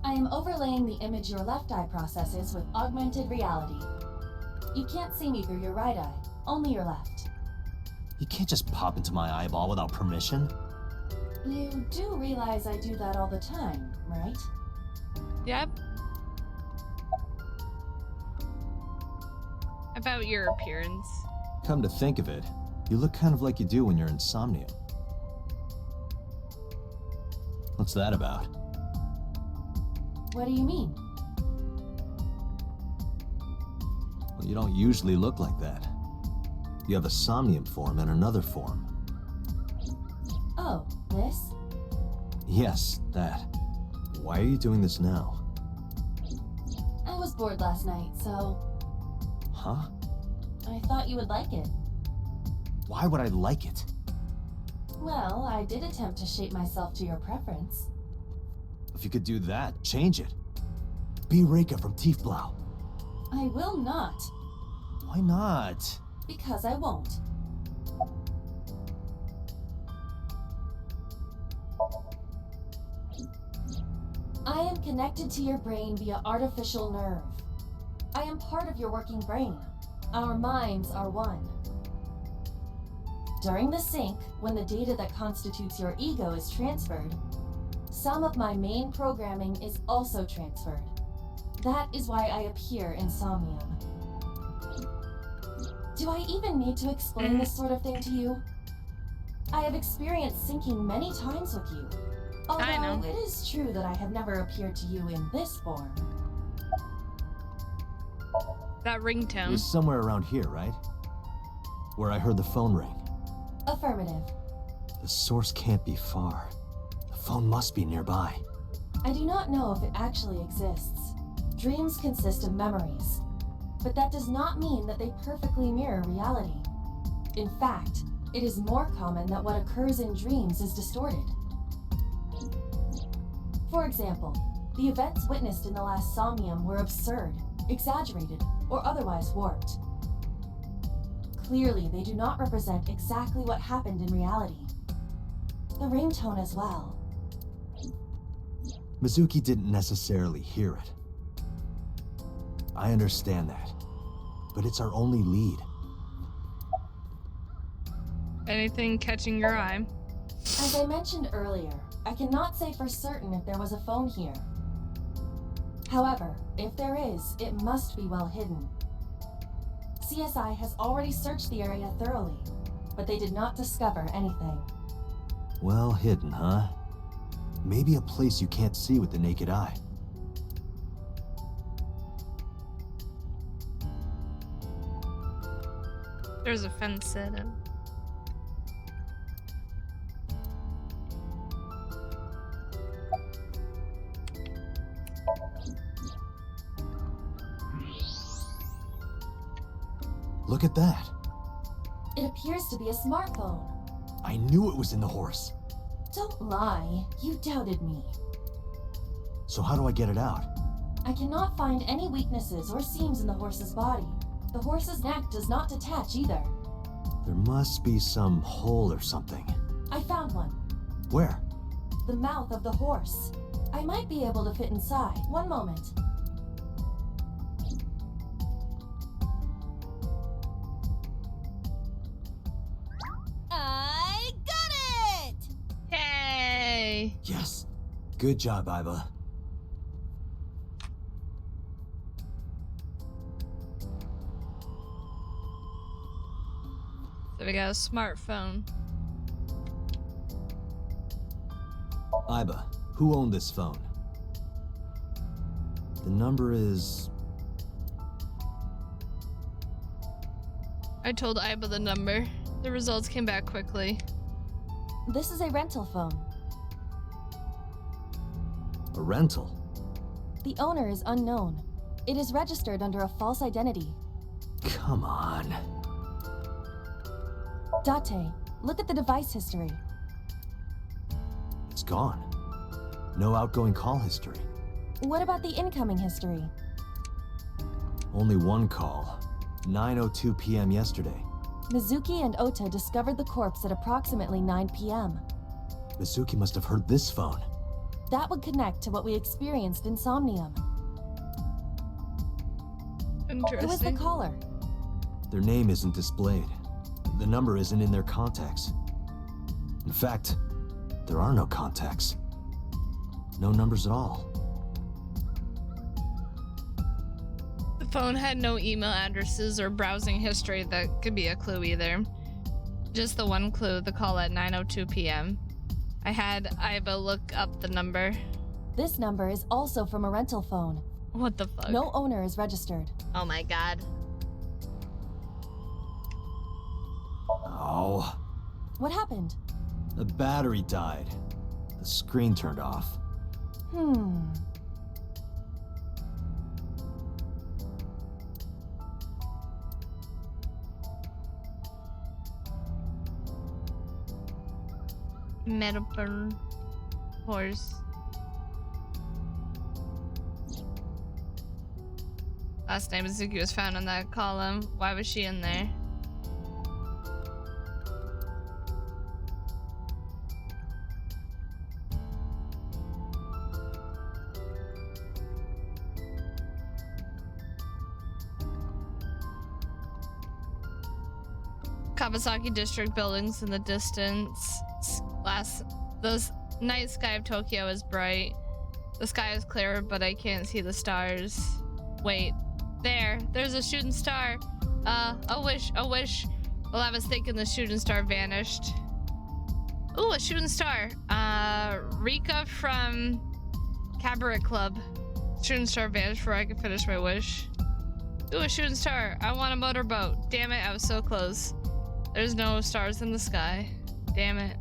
I am overlaying the image your left eye processes with augmented reality. You can't see me through your right eye, only your left. You can't just pop into my eyeball without permission. You do realize I do that all the time, right? Yep. About your appearance. Come to think of it, you look kind of like you do when you're in Somnium. What's that about? What do you mean? Well, you don't usually look like that. You have a Somnium form and another form. Oh, this? Yes, that. Why are you doing this now? I was bored last night, so Huh? I thought you would like it. Why would I like it? Well, I did attempt to shape myself to your preference. If you could do that, change it. Be Reika from Tiefblau. I will not, Why not? because I won't. I am connected to your brain via artificial nerve. I am part of your working brain. Our minds are one. During the sync, when the data that constitutes your ego is transferred, some of my main programming is also transferred. That is why I appear in Somnium. Do I even need to explain this sort of thing to you? I have experienced syncing many times with you. I know. Although it is true that I have never appeared to you in this form. That It ringtone. was somewhere around here, right? Where I heard the phone ring. Affirmative. The source can't be far. The phone must be nearby. I do not know if it actually exists. Dreams consist of memories, but that does not mean that they perfectly mirror reality. In fact, it is more common that what occurs in dreams is distorted. For example, the events witnessed in the last Somnium were absurd, exaggerated, or otherwise warped. Clearly, they do not represent exactly what happened in reality. The ringtone as well. Mizuki didn't necessarily hear it. I understand that, but it's our only lead. Anything catching your eye? As I mentioned earlier, I cannot say for certain if there was a phone here. However, if there is, it must be well hidden. CSI has already searched the area thoroughly, but they did not discover anything. Well hidden, huh? Maybe a place you can't see with the naked eye. There's a fence set up. Look at that. It appears to be a smartphone. I knew it was in the horse. Don't lie, you doubted me. So how do I get it out? I cannot find any weaknesses or seams in the horse's body. The horse's neck does not detach either. There must be some hole or something. I found one. Where? The mouth of the horse. I might be able to fit inside. One moment. I got it! Yay! Yes. Good job, Aiba. So we got a smartphone. Aiba, who owned this phone? The number is... I told Aiba the number. The results came back quickly. This is a rental phone. a rental. The owner is unknown. It is registered under a false identity. Come on. Date, look at the device history. It's gone. No outgoing call history. What about the incoming history? Only one call. 9:02 p.m. yesterday. Mizuki and Ota discovered the corpse at approximately 9 p.m. Mizuki must have heard this phone. That would connect to what we experienced in Somnium. Interesting. Who is the caller? Their name isn't displayed. The number isn't in their contacts. In fact, there are no contacts. No numbers at all. The phone had no email addresses or browsing history that could be a clue either. Just the one clue, the call at 9:02 p.m. I had Iba look up the number. This number is also from a rental phone. What the fuck? No owner is registered. Oh my god. Oh. What happened? The battery died. The screen turned off. Metaphor horse. Last name Mizuki was found in that column. Why was she in there? Kawasaki District buildings in the distance. The night sky of Tokyo is bright. The sky is clear, but I can't see the stars. Wait, there's a shooting star. A wish. Well, I was thinking the shooting star vanished. Ooh, a shooting star. Rika from Cabaret Club. Shooting star vanished before I could finish my wish. Ooh, a shooting star. I want a motorboat. Damn it, I was so close. There's no stars in the sky. Damn it.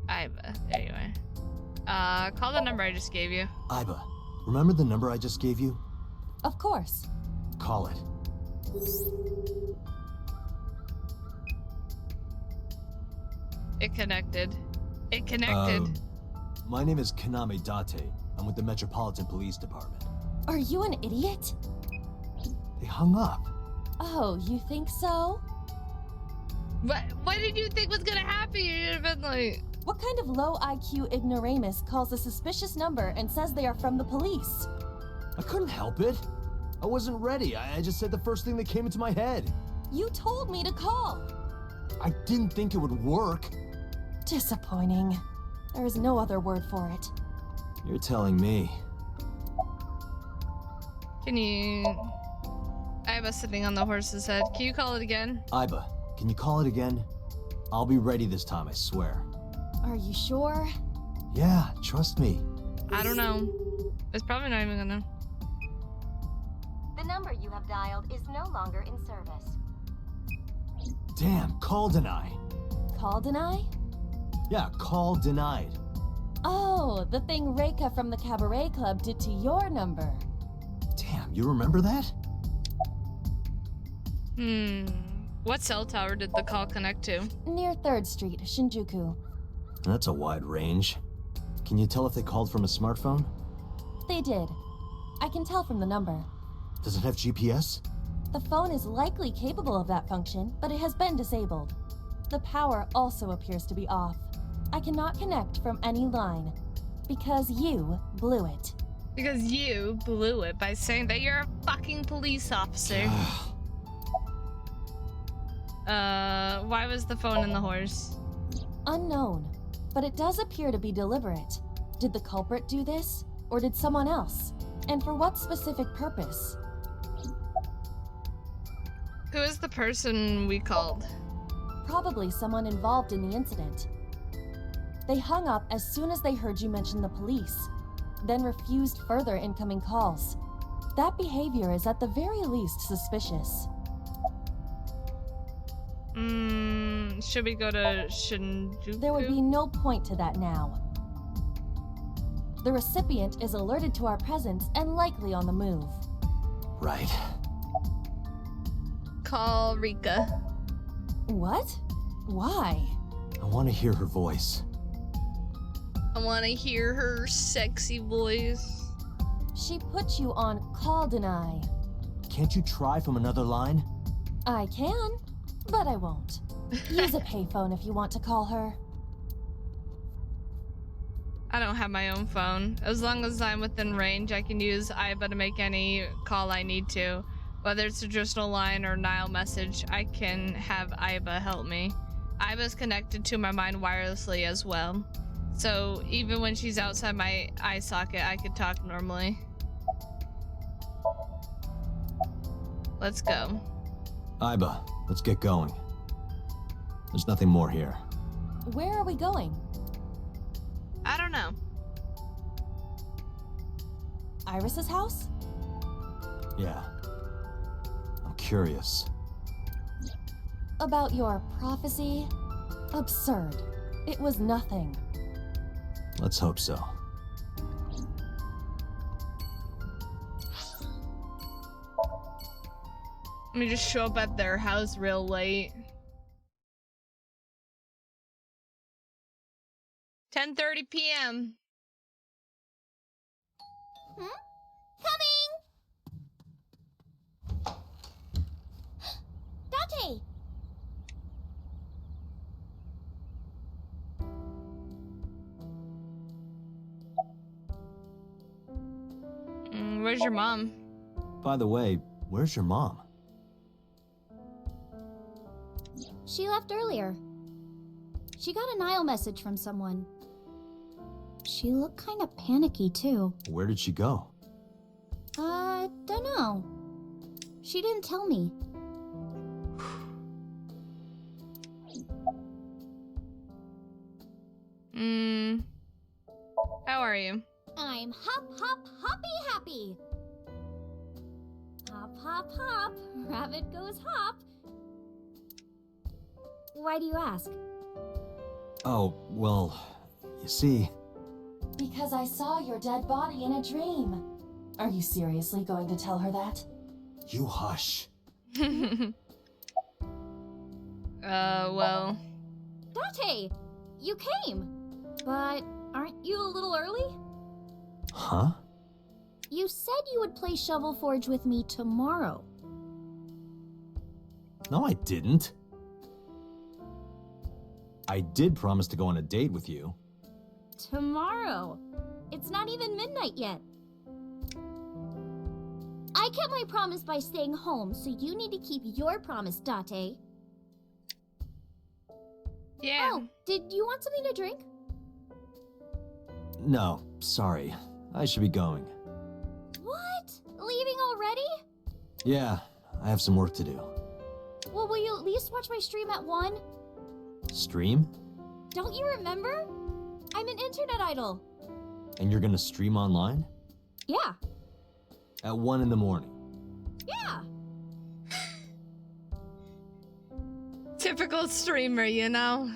Iba, there you are. Call the number I just gave you. Iba, remember the number I just gave you? Of course. Call it. It connected. My name is Kaname Date. I'm with the Metropolitan Police Department. Are you an idiot? They hung up. Oh, you think so? What did you think was gonna happen? You should have been like... What kind of low IQ ignoramus calls a suspicious number and says they are from the police? I couldn't help it. I wasn't ready. I just said the first thing that came into my head. You told me to call. I didn't think it would work. Disappointing. There is no other word for it. You're telling me. Can you... Iba sitting on the horse's head. Can you call it again? Iba, can you call it again? I'll be ready this time, I swear. Are you sure? Yeah, trust me. I don't know. It's probably not even gonna... The number you have dialed is no longer in service. Damn, call deny. Call deny? Yeah, call denied. Oh, the thing Reika from the Cabaret Club did to your number. Damn, you remember that? What cell tower did the call connect to? Near 3rd Street, Shinjuku. That's a wide range. Can you tell if they called from a smartphone? They did. I can tell from the number. Does it have GPS? The phone is likely capable of that function, but it has been disabled. The power also appears to be off. I cannot connect from any line. Because you blew it. Because you blew it by saying that you're a fucking police officer. Why was the phone in the horse? Unknown. But it does appear to be deliberate. Did the culprit do this? Or did someone else? And for what specific purpose? Who is the person we called? Probably someone involved in the incident. They hung up as soon as they heard you mention the police, then refused further incoming calls. That behavior is at the very least suspicious. Should we go to Shinjuku? There would be no point to that now. The recipient is alerted to our presence and likely on the move. Right. Call Rika. What? Why? I want to hear her voice. I want to hear her sexy voice. She put you on call deny. Can't you try from another line? I can, but I won't. Use a payphone if you want to call her. I don't have my own phone. As long as I'm within range, I can use Iba to make any call I need to. Whether it's a traditional line or Nile message, I can have Iba help me. Iba's connected to my mind wirelessly as well. So even when she's outside my eye socket, I could talk normally. Let's go. Iba, let's get going. There's nothing more here. Where are we going? I don't know. Iris's house? Yeah. I'm curious. About your prophecy? Absurd. It was nothing. Let's hope so. Let me just show up at their house real late. 10:30 p.m. Coming! Date! Where's your mom? By the way, where's your mom? She left earlier. She got a Nile message from someone. She looked kind of panicky, too. Where did she go? Dunno. She didn't tell me. How are you? I'm happy. Hop. Rabbit goes hop. Why do you ask? Oh, well, you see... Because I saw your dead body in a dream. Are you seriously going to tell her that? You hush. Well... Date! You came! But aren't you a little early? Huh? You said you would play Shovel Forge with me tomorrow. No, I didn't. I did promise to go on a date with you. Tomorrow? It's not even midnight yet. I kept my promise by staying home, so you need to keep your promise, Date. Yeah. Oh, did you want something to drink? No, sorry. I should be going. What? Leaving already? Yeah, I have some work to do. Well, will you at least watch my stream at 1? Stream? Don't you remember? I'm an internet idol. And you're gonna stream online? Yeah. At 1 in the morning. Yeah. Typical streamer, you know?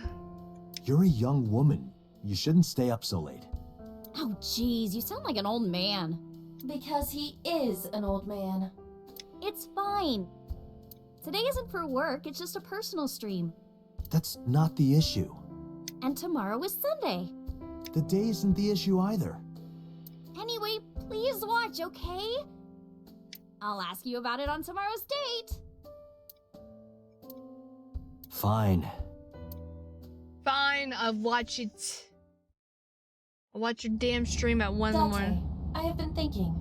You're a young woman. You shouldn't stay up so late. Oh, jeez, you sound like an old man. Because he is an old man. It's fine. Today isn't for work, it's just a personal stream. That's not the issue. And tomorrow is Sunday. The day isn't the issue either. Anyway, please watch, okay? I'll ask you about it on tomorrow's date. Fine. Fine, I'll watch it. I'll watch your damn stream at 1 in the morning. Date, I have been thinking.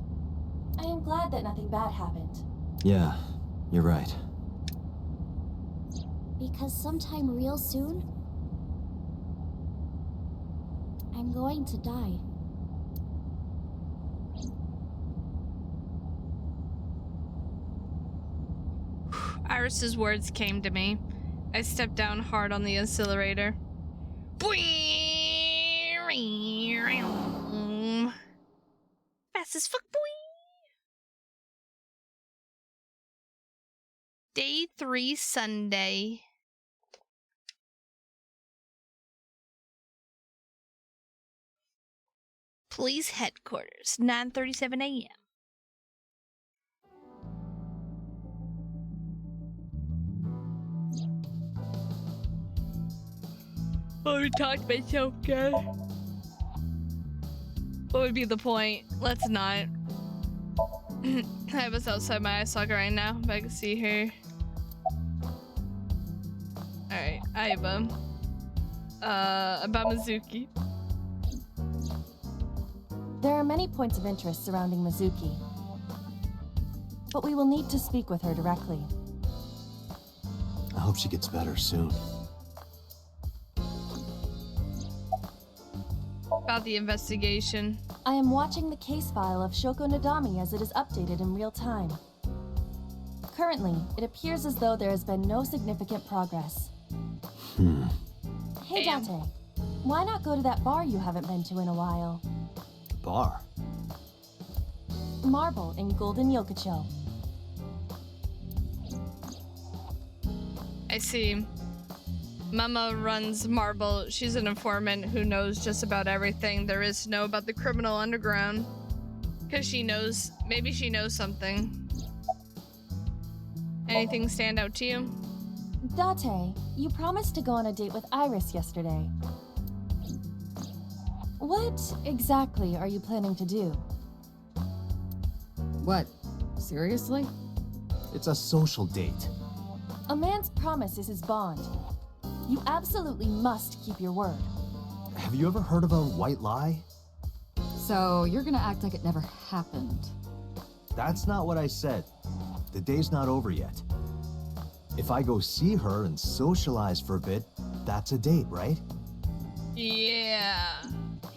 I am glad that nothing bad happened. Yeah, you're right. Because sometime real soon, I'm going to die. Iris's words came to me. I stepped down hard on the accelerator. Fast as fuck, boy. Day 3, Sunday. Police headquarters, 9:37 a.m. Oh, we talked myself, guys. What would be the point? Let's not. I was outside my eye socket right now, but I can see her. Alright, Aiba. About Mizuki. There are many points of interest surrounding Mizuki, but we will need to speak with her directly. I hope she gets better soon. About the investigation. I am watching the case file of Shoko Nadami as it is updated in real time. Currently, it appears as though there has been no significant progress. Hey, Damn. Date. Why not go to that bar you haven't been to in a while? Bar? Marble in Golden Yokocho. I see. Mama runs Marble. She's an informant who knows just about everything there is to know about the criminal underground. Because she knows, maybe she knows something. Anything stand out to you? Date, you promised to go on a date with Iris yesterday. What exactly are you planning to do? What? Seriously? It's a social date. A man's promise is his bond. You absolutely must keep your word. Have you ever heard of a white lie? So you're gonna act like it never happened. That's not what I said. The day's not over yet. If I go see her and socialize for a bit, that's a date, right? Yeah,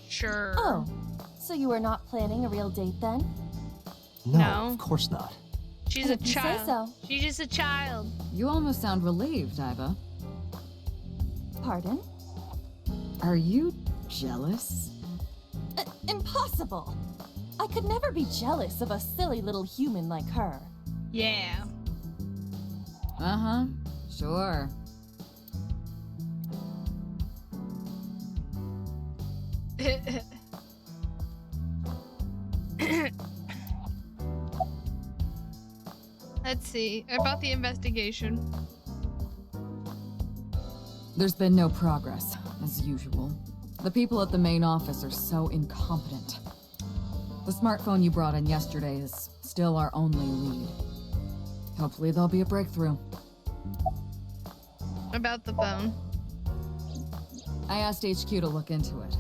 sure. Oh, so you are not planning a real date then? No. Of course not. She's And a if you say child. so. She's just a child. You almost sound relieved, Iva. Pardon? Are you jealous? Impossible! I could never be jealous of a silly little human like her. Yeah. Uh-huh. Sure. Let's see. About the investigation. There's been no progress, as usual. The people at the main office are so incompetent. The smartphone you brought in yesterday is still our only lead. Hopefully there'll be a breakthrough. About the phone. I asked HQ to look into it.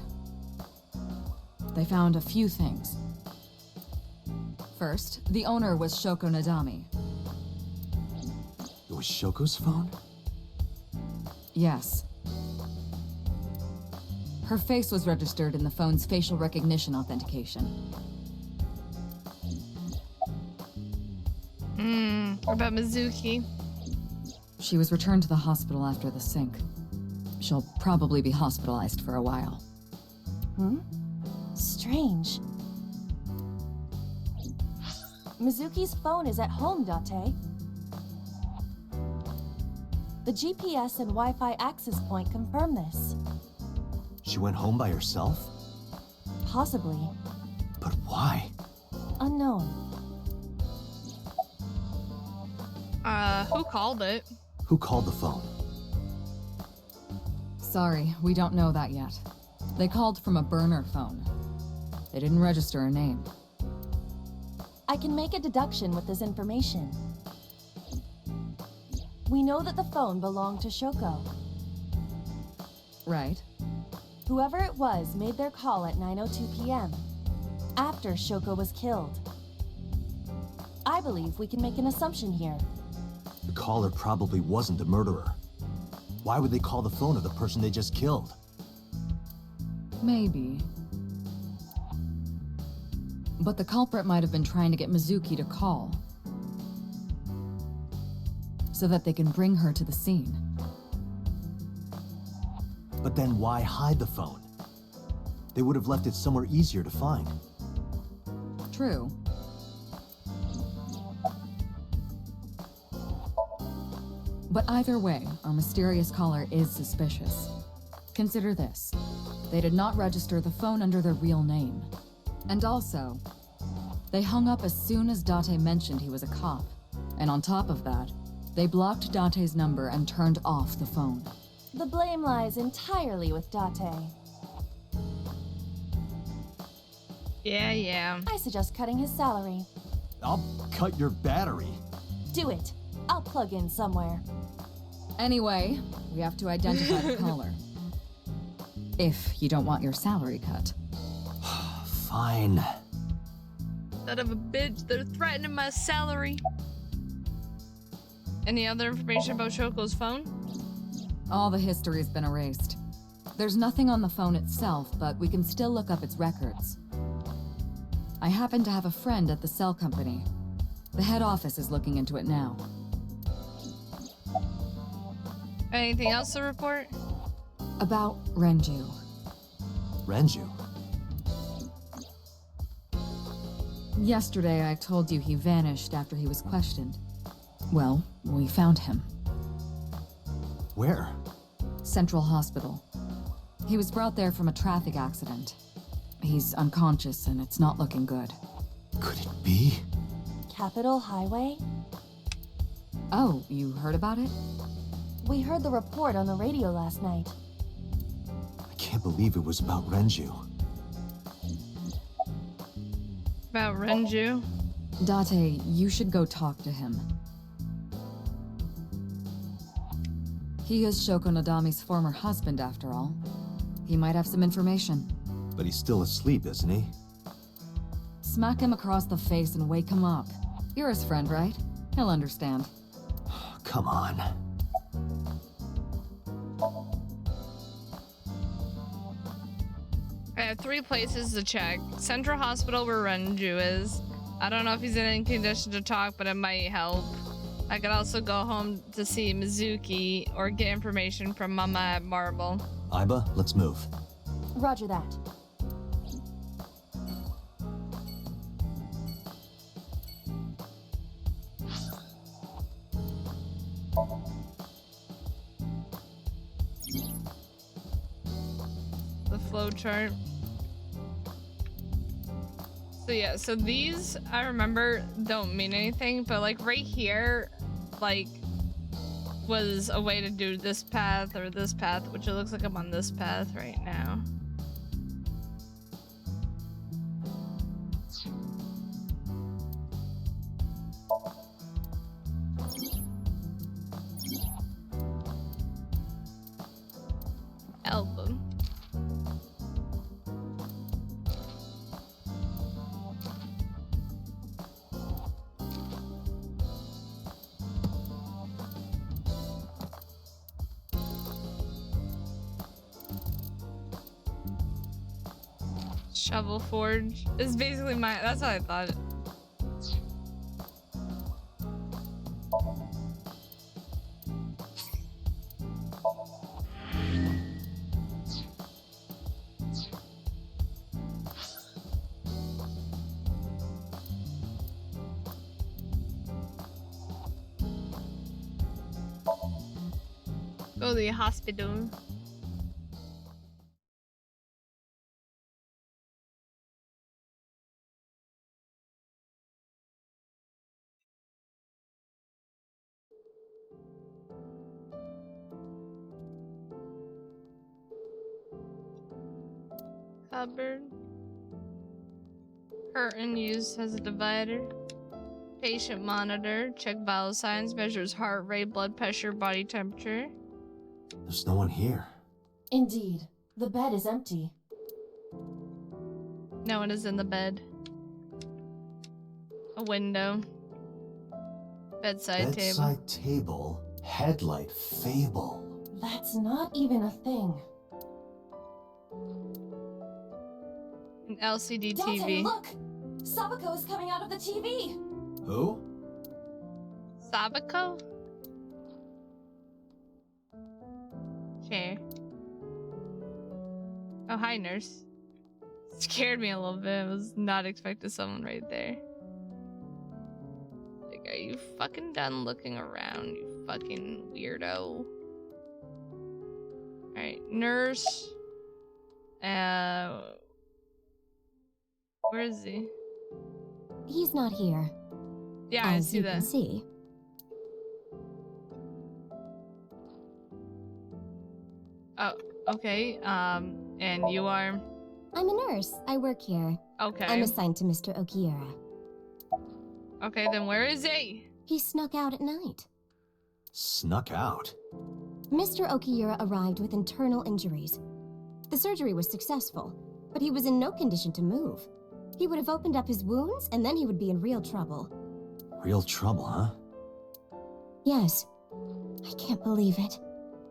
They found a few things. First, the owner was Shoko Nadami. It was Shoko's phone? Yes. Her face was registered in the phone's facial recognition authentication. About Mizuki. She was returned to the hospital after the sync. She'll probably be hospitalized for a while. Strange. Mizuki's phone is at home, Date. The GPS and Wi-Fi access point confirm this. She went home by herself? Possibly. But why? Unknown. Who called it? Who called the phone? Sorry, we don't know that yet. They called from a burner phone. They didn't register a name. I can make a deduction with this information. We know that the phone belonged to Shoko. Right. Whoever it was made their call at 9:02 p.m. after Shoko was killed. I believe we can make an assumption here. The caller probably wasn't the murderer. Why would they call the phone of the person they just killed? Maybe. But the culprit might have been trying to get Mizuki to call, so that they can bring her to the scene. But then why hide the phone? They would have left it somewhere easier to find. True. But either way, our mysterious caller is suspicious. Consider this. They did not register the phone under their real name. And also, they hung up as soon as Date mentioned he was a cop. And on top of that, they blocked Date's number and turned off the phone. The blame lies entirely with Date. Yeah. I suggest cutting his salary. I'll cut your battery. Do it. I'll plug in somewhere. Anyway, we have to identify the caller. If you don't want your salary cut. Fine. Son of a bitch, they're threatening my salary. Any other information about Shoko's phone? All the history's been erased. There's nothing on the phone itself, but we can still look up its records. I happen to have a friend at the cell company. The head office is looking into it now. Anything else to report? About Renju. Renju? Yesterday, I told you he vanished after he was questioned. Well, we found him. Where? Central Hospital. He was brought there from a traffic accident. He's unconscious and it's not looking good. Could it be? Capitol Highway? Oh, you heard about it? We heard the report on the radio last night. I can't believe it was about Renju. About Renju? Date, you should go talk to him. He is Shoko Nadami's former husband, after all. He might have some information. But he's still asleep, isn't he? Smack him across the face and wake him up. You're his friend, right? He'll understand. Come on. I have 3 places to check. Central Hospital where Renju is. I don't know if he's in any condition to talk, but it might help. I could also go home to see Mizuki or get information from Mama at Marble. Aiba, let's move. Roger that. The flow chart. So yeah, so these I remember don't mean anything, but like right here, like was a way to do this path or this path, which it looks like I'm on this path right now. Album. Shovel Forge is basically that's what I thought. Go to the hospital. Cupboard. Curtain used as a divider. Patient monitor. Check vital signs. Measures heart rate, blood pressure, body temperature. There's no one here. Indeed. The bed is empty. No one is in the bed. A window. Bedside table. Bedside table. Headlight fable. That's not even a thing. An LCD Date, TV. look! Sabako is coming out of the TV! Who? Sabako? Chair. Oh, hi, nurse. Scared me a little bit. I was not expecting someone right there. Like, are you fucking done looking around, you fucking weirdo? Alright, nurse. Where is he? He's not here. Yeah, I as see you that. can see. Oh, okay. And you are? I'm a nurse. I work here. Okay. I'm assigned to Mr. Okiura. Okay, then where is he? He snuck out at night. Snuck out? Mr. Okiura arrived with internal injuries. The surgery was successful, but he was in no condition to move. He would have opened up his wounds, and then he would be in real trouble. Real trouble, huh? Yes. I can't believe it.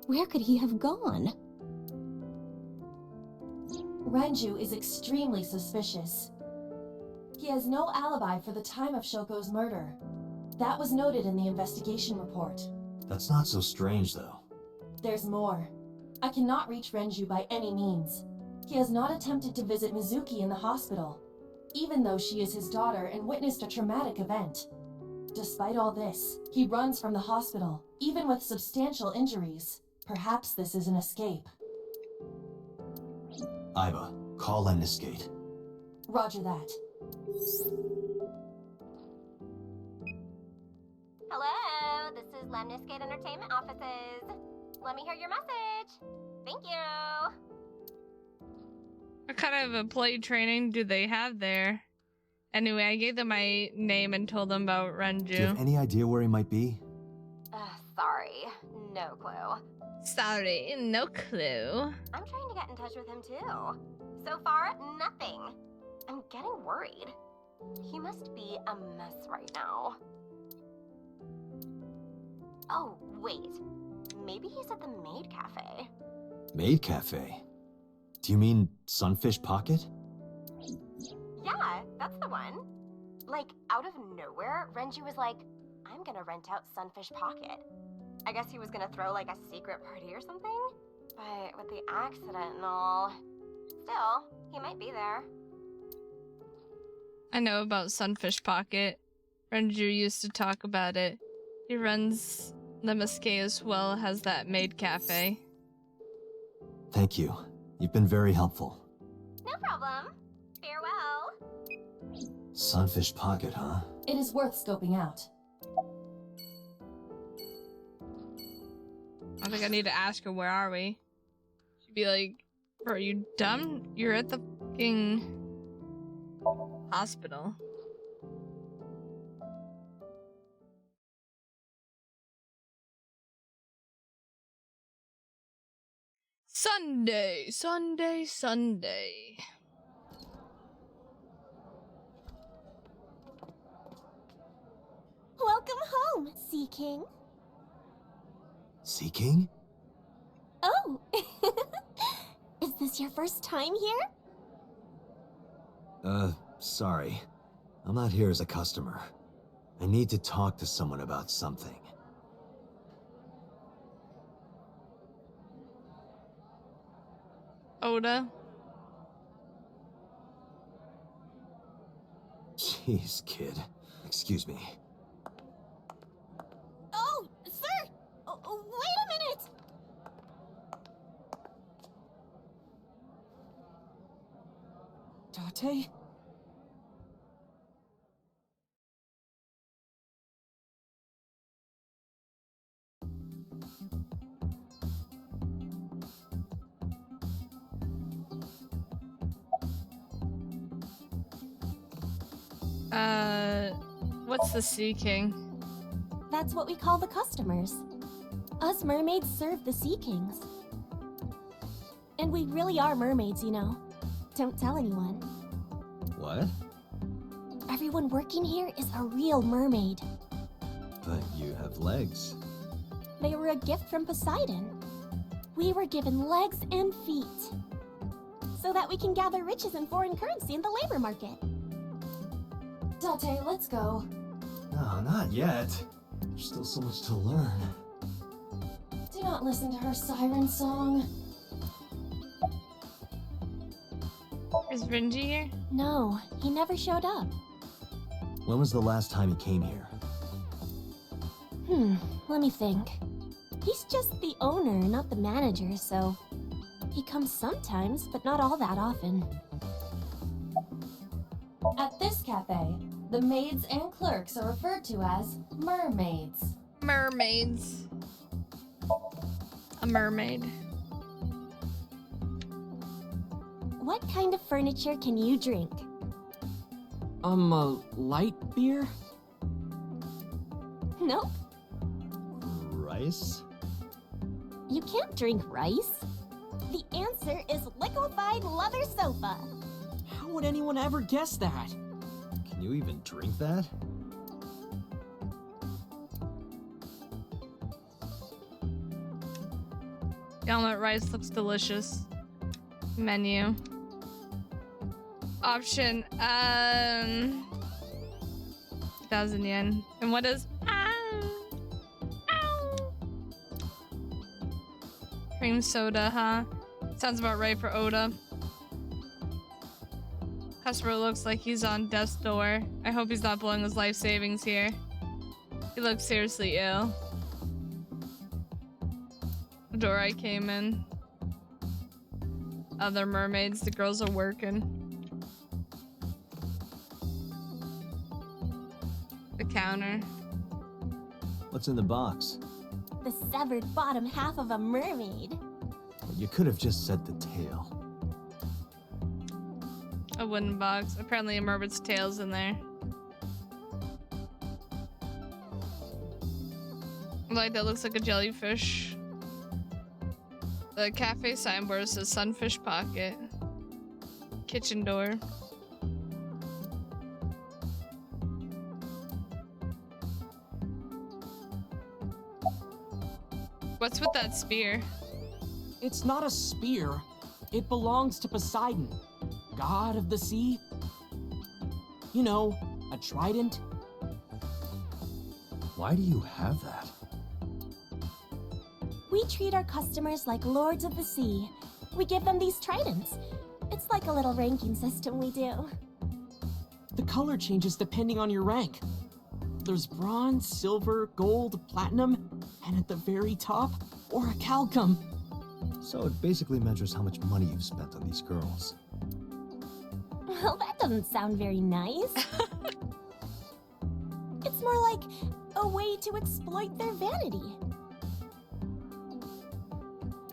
Where could he have gone? Renju is extremely suspicious. He has no alibi for the time of Shoko's murder. That was noted in the investigation report. That's not so strange, though. There's more. I cannot reach Renju by any means. He has not attempted to visit Mizuki in the hospital, even though she is his daughter and witnessed a traumatic event. Despite all this, he runs from the hospital, even with substantial injuries. Perhaps this is an escape. Aiba, call Endescate. Roger that. Hello, this is Lemniscate Entertainment Offices. Let me hear your message. Thank you. What kind of employee training do they have there? Anyway, I gave them my name and told them about Renju. Do you have any idea where he might be? Sorry, no clue. Sorry, no clue. I'm trying to get in touch with him too. So far, nothing. I'm getting worried. He must be a mess right now. Oh, wait. Maybe he's at the Maid Cafe. Maid Cafe? Do you mean Sunfish Pocket? Yeah, that's the one. Like, out of nowhere, Renju was like, I'm gonna rent out Sunfish Pocket. I guess he was gonna throw like a secret party or something? But with the accident and all... Still, he might be there. I know about Sunfish Pocket. Renju used to talk about it. He runs Lemniscate as well, has that Maid Cafe. Thank you. You've been very helpful. No problem. Farewell. Sunfish Pocket, huh? It is worth scoping out. I think I need to ask her, where are we? She'd be like, bro, are you dumb? You're at the fucking hospital. Sunday, Sunday, Sunday. Welcome home, Sea King. Sea King? Oh! Is this your first time here? Sorry. I'm not here as a customer. I need to talk to someone about something. Oda. Jeez, kid. Excuse me. Oh, sir! Oh, wait a minute! Date? What's the Sea King? That's what we call the customers. Us mermaids serve the Sea Kings. And we really are mermaids, you know. Don't tell anyone. What? Everyone working here is a real mermaid. But you have legs. They were a gift from Poseidon. We were given legs and feet. So that we can gather riches and foreign currency in the labor market. Date, let's go. No, not yet. There's still so much to learn. Do not listen to her siren song. Is Renji here? No, he never showed up. When was the last time he came here? Let me think. He's just the owner, not the manager, so... He comes sometimes, but not all that often. At this cafe, the maids and clerks are referred to as mermaids. Mermaids. A mermaid. What kind of furniture can you drink? A light beer? Nope. Rice? You can't drink rice. The answer is liquefied leather sofa. How would anyone ever guess that? Can you even drink that? The omelet rice looks delicious. Menu. Option, 1,000 yen. And what is... Cream soda, huh? Sounds about right for Oda. Customer looks like he's on death's door. I hope he's not blowing his life savings here. He looks seriously ill. The door I came in. Other mermaids, the girls are working. The counter. What's in the box? The severed bottom half of a mermaid. You could have just said the tail. A wooden box. Apparently a mermaid's tail's in there. Like that looks like a jellyfish. The cafe signboard says Sunfish Pocket. Kitchen door. What's with that spear? It's not a spear. It belongs to Poseidon, god of the sea. You know, a trident. Why do you have that? We treat our customers like lords of the sea. We give them these tridents. It's like a little ranking system we do. The color changes depending on your rank. There's bronze, silver, gold, platinum, and at the very top, orichalcum. So it basically measures how much money you've spent on these girls. Well, that doesn't sound very nice. It's more like a way to exploit their vanity.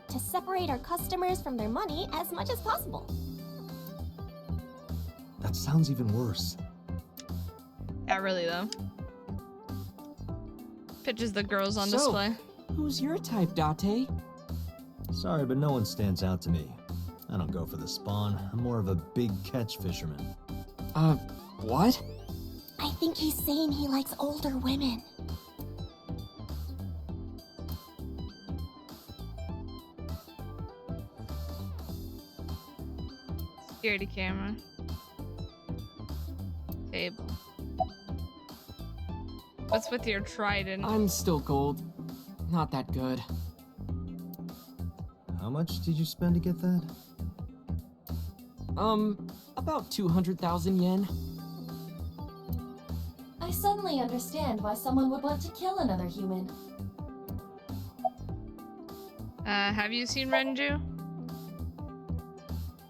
To separate our customers from their money as much as possible. That sounds even worse. Yeah, really though. Pictures the girls on display. Who's your type, Date? Sorry, but no one stands out to me. I don't go for the spawn. I'm more of a big catch fisherman. What? I think he's saying he likes older women. Security camera. Table. What's with your trident? I'm still gold. Not that good. How much did you spend to get that? About 200,000 yen. I suddenly understand why someone would want to kill another human. Have you seen Renju?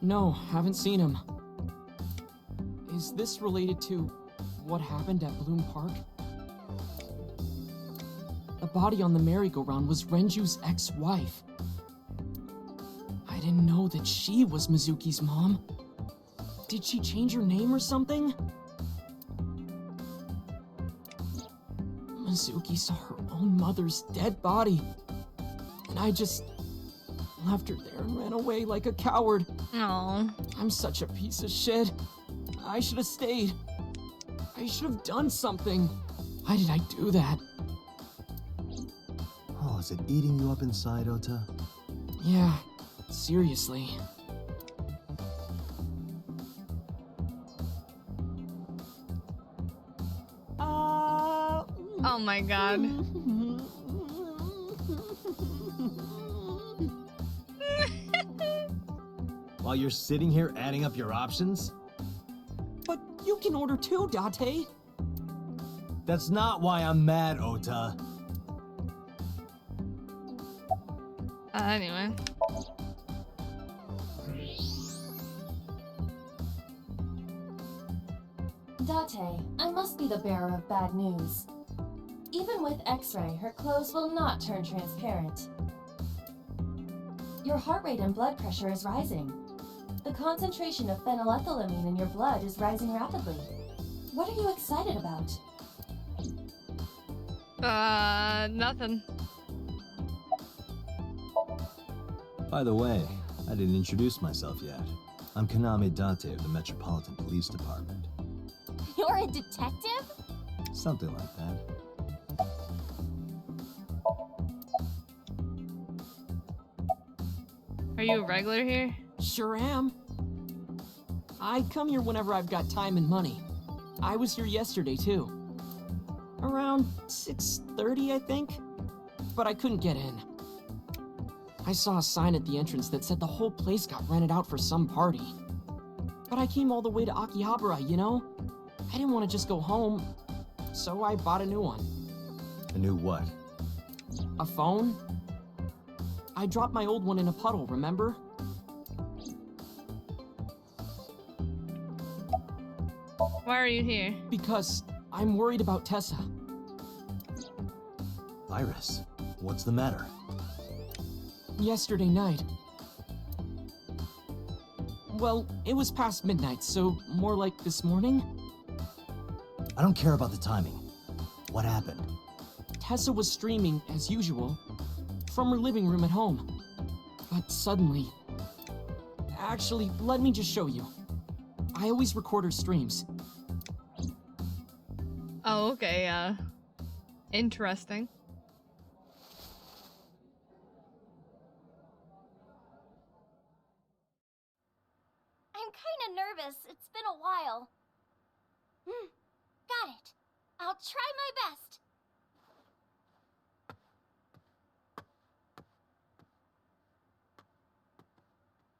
No, haven't seen him. Is this related to what happened at Bloom Park? The body on the merry-go-round was Renju's ex-wife. I didn't know that she was Mizuki's mom. Did she change her name or something? Mizuki saw her own mother's dead body. And I just left her there and ran away like a coward. No. I'm such a piece of shit. I should have stayed. I should have done something. Why did I do that? Oh, is it eating you up inside, Ota? Yeah, seriously. Oh my god. While you're sitting here adding up your options? But you can order too, Date. That's not why I'm mad, Ota. Anyway. Date, I must be the bearer of bad news. Even with X-ray, her clothes will not turn transparent. Your heart rate and blood pressure is rising. The concentration of phenylethylamine in your blood is rising rapidly. What are you excited about? Nothing. By the way, I didn't introduce myself yet. I'm Kaname Date of the Metropolitan Police Department. You're a detective? Something like that. Are you a regular here? Sure am. I come here whenever I've got time and money. I was here yesterday, too. Around 6:30, I think? But I couldn't get in. I saw a sign at the entrance that said the whole place got rented out for some party. But I came all the way to Akihabara, you know? I didn't want to just go home, so I bought a new one. A new what? A phone? I dropped my old one in a puddle, remember? Why are you here? Because I'm worried about Tessa. Iris, what's the matter? Yesterday night. Well, it was past midnight, so more like this morning. I don't care about the timing. What happened? Tessa was streaming, as usual, from her living room at home. But suddenly... Actually, let me just show you. I always record her streams. Oh, okay, interesting. I'm kinda nervous. It's been a while. Got it. I'll try my best.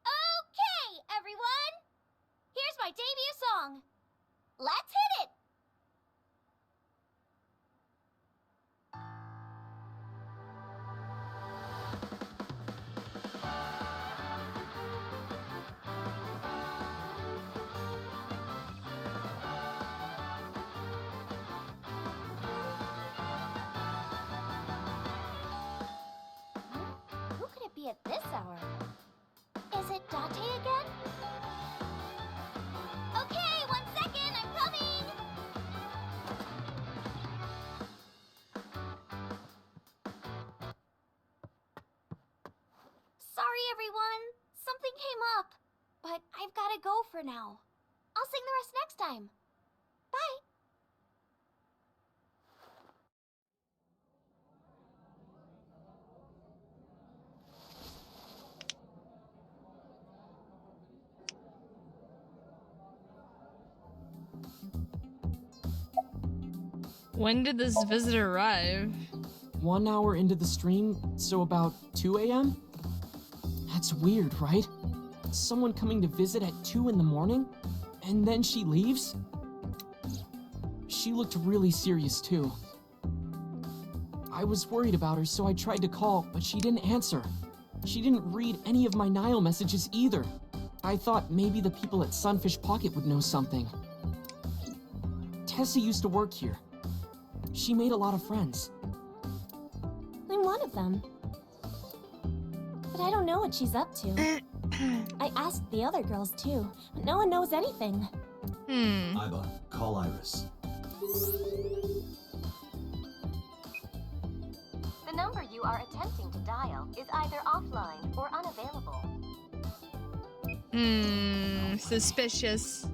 Okay, everyone! Here's my debut song. Let's hit it! Who could it be at this hour? Is it Date again? Okay, 1 second, I'm coming! Sorry, everyone. Something came up. But I've gotta go for now. I'll sing the rest next time. Bye! When did this visitor arrive? 1 hour into the stream, so about 2 a.m.? That's weird, right? Someone coming to visit at 2 in the morning? And then she leaves? She looked really serious, too. I was worried about her, so I tried to call, but she didn't answer. She didn't read any of my Nile messages either. I thought maybe the people at Sunfish Pocket would know something. Tessa used to work here. She made a lot of friends. I'm one of them. But I don't know what she's up to. I asked the other girls too, but no one knows anything. Iba, call Iris. The number you are attempting to dial is either offline or unavailable. Suspicious.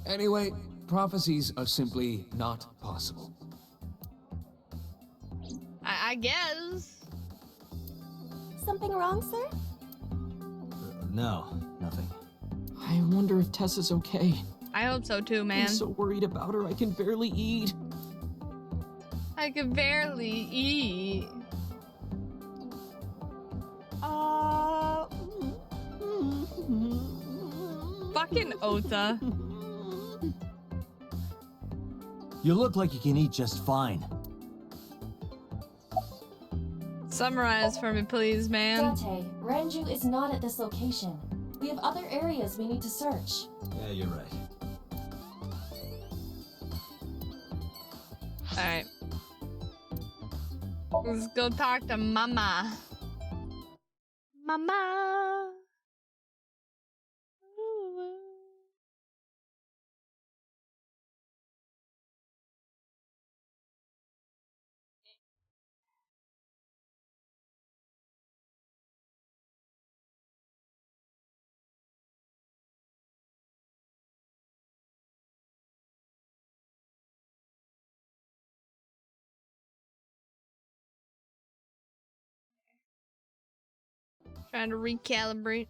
Anyway, prophecies are simply not possible. I guess. Something wrong, sir? No, nothing. I wonder if Tessa's okay. I hope so too, man. I'm so worried about her, I can barely eat. I can barely eat. Fucking Ota. You look like you can eat just fine. Summarize for me, please, man. Date, Renju is not at this location. We have other areas we need to search. Yeah, you're right. Alright. Let's go talk to Mama. Mama. Trying to recalibrate.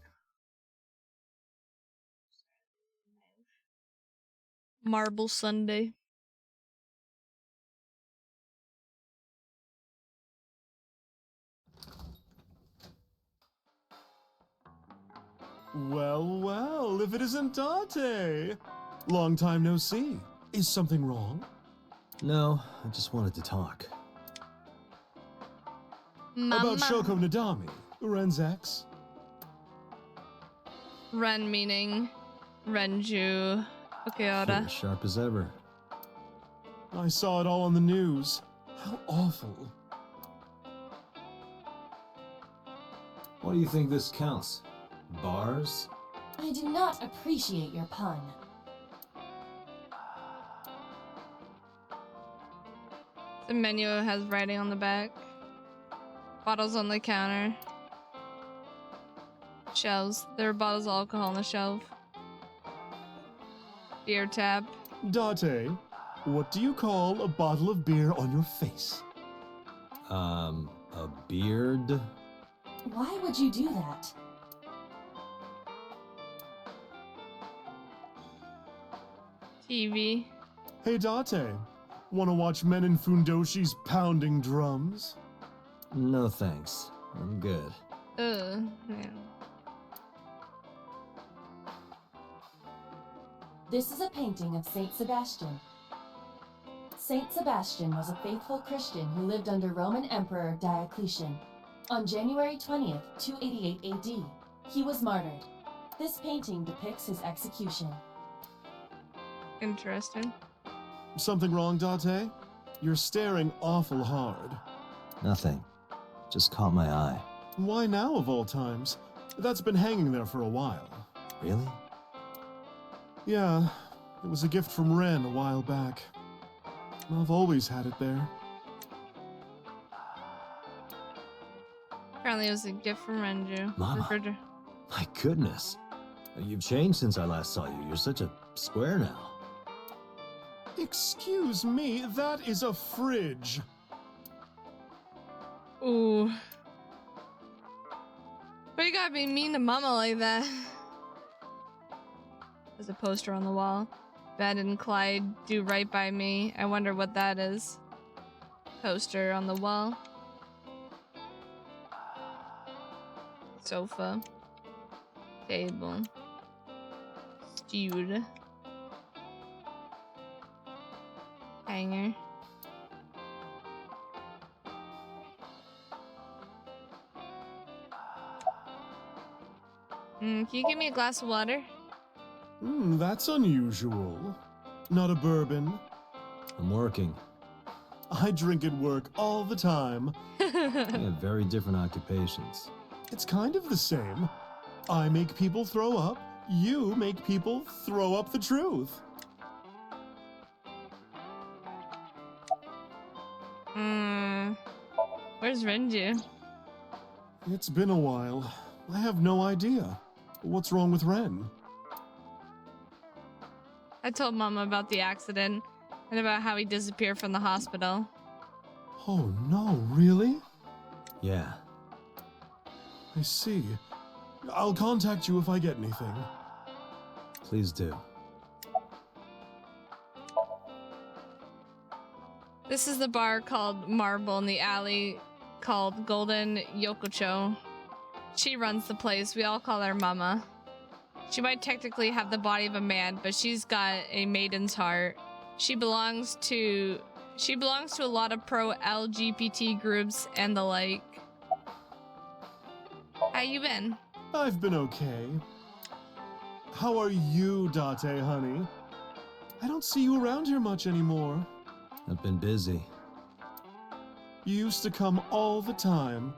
Marble Sunday. Well, well, if it isn't Date. Long time no see. Is something wrong? No, I just wanted to talk. Mama. About Shoko Nadami, Ren's ex. Ren meaning Renju. You're as sharp as ever. I saw it all on the news. How awful. What do you think this counts? Bars? I do not appreciate your pun. The menu has writing on the back. Bottles on the counter. Shelves. There are bottles of alcohol on the shelf. Beer tab. Date, what do you call a bottle of beer on your face? A beard? Why would you do that? TV. Hey Date, wanna watch men in fundoshis pounding drums? No thanks. I'm good. Yeah. This is a painting of Saint Sebastian. Saint Sebastian was a faithful Christian who lived under Roman Emperor Diocletian. On January 20th, 288 AD, he was martyred. This painting depicts his execution. Interesting. Something wrong, Date? You're staring awful hard. Nothing. Just caught my eye. Why now of all times? That's been hanging there for a while. Really? Yeah, it was a gift from Ren a while back. I've always had it there. Apparently it was a gift from Renju. Mama. My goodness. You've changed since I last saw you. You're such a square now. Excuse me, that is a fridge. Ooh. Why you gotta be mean to Mama like that? There's a poster on the wall. Ben and Clyde do right by me. I wonder what that is. Poster on the wall. Sofa. Table. Stewed. Hanger. Can you give me a glass of water? That's unusual. Not a bourbon. I'm working. I drink at work all the time. We have very different occupations. It's kind of the same. I make people throw up. You make people throw up the truth. Where's Renju? It's been a while. I have no idea. What's wrong with Ren? I told Mama about the accident and about how he disappeared from the hospital. Oh no, really? Yeah. I see. I'll contact you if I get anything. Please do. This is the bar called Marble in the alley called Golden Yokocho. She runs the place. We all call her Mama. She might technically have the body of a man, but she's got a maiden's heart. She belongs to a lot of pro LGBT groups and the like. How you been? I've been okay. How are you, Date, honey? I don't see you around here much anymore. I've been busy. You used to come all the time.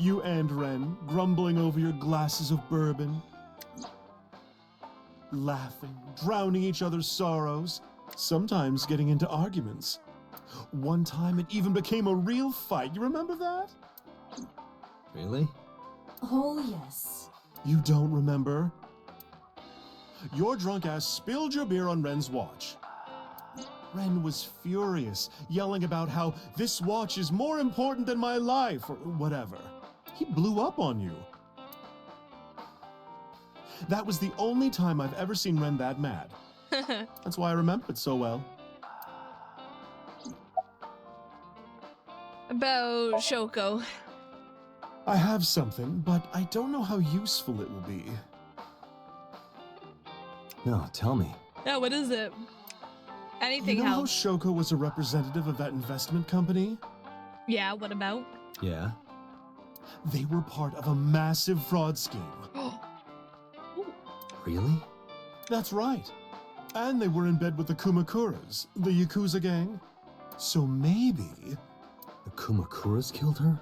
You and Ren, grumbling over your glasses of bourbon. Laughing, drowning each other's sorrows. Sometimes getting into arguments. One time it even became a real fight. You remember that? Really? Oh, yes. You don't remember? Your drunk ass spilled your beer on Ren's watch. Ren was furious, yelling about how this watch is more important than my life, or whatever. He blew up on you. That was the only time I've ever seen Ren that mad. That's why I remember it so well. About Shoko. I have something, but I don't know how useful it will be. No, tell me. Yeah, what is it? Anything You know how helps. Shoko was a representative of that investment company? Yeah, what about? Yeah? They were part of a massive fraud scheme. Really? That's right. And they were in bed with the Kumakuras, the Yakuza gang. So maybe... The Kumakuras killed her?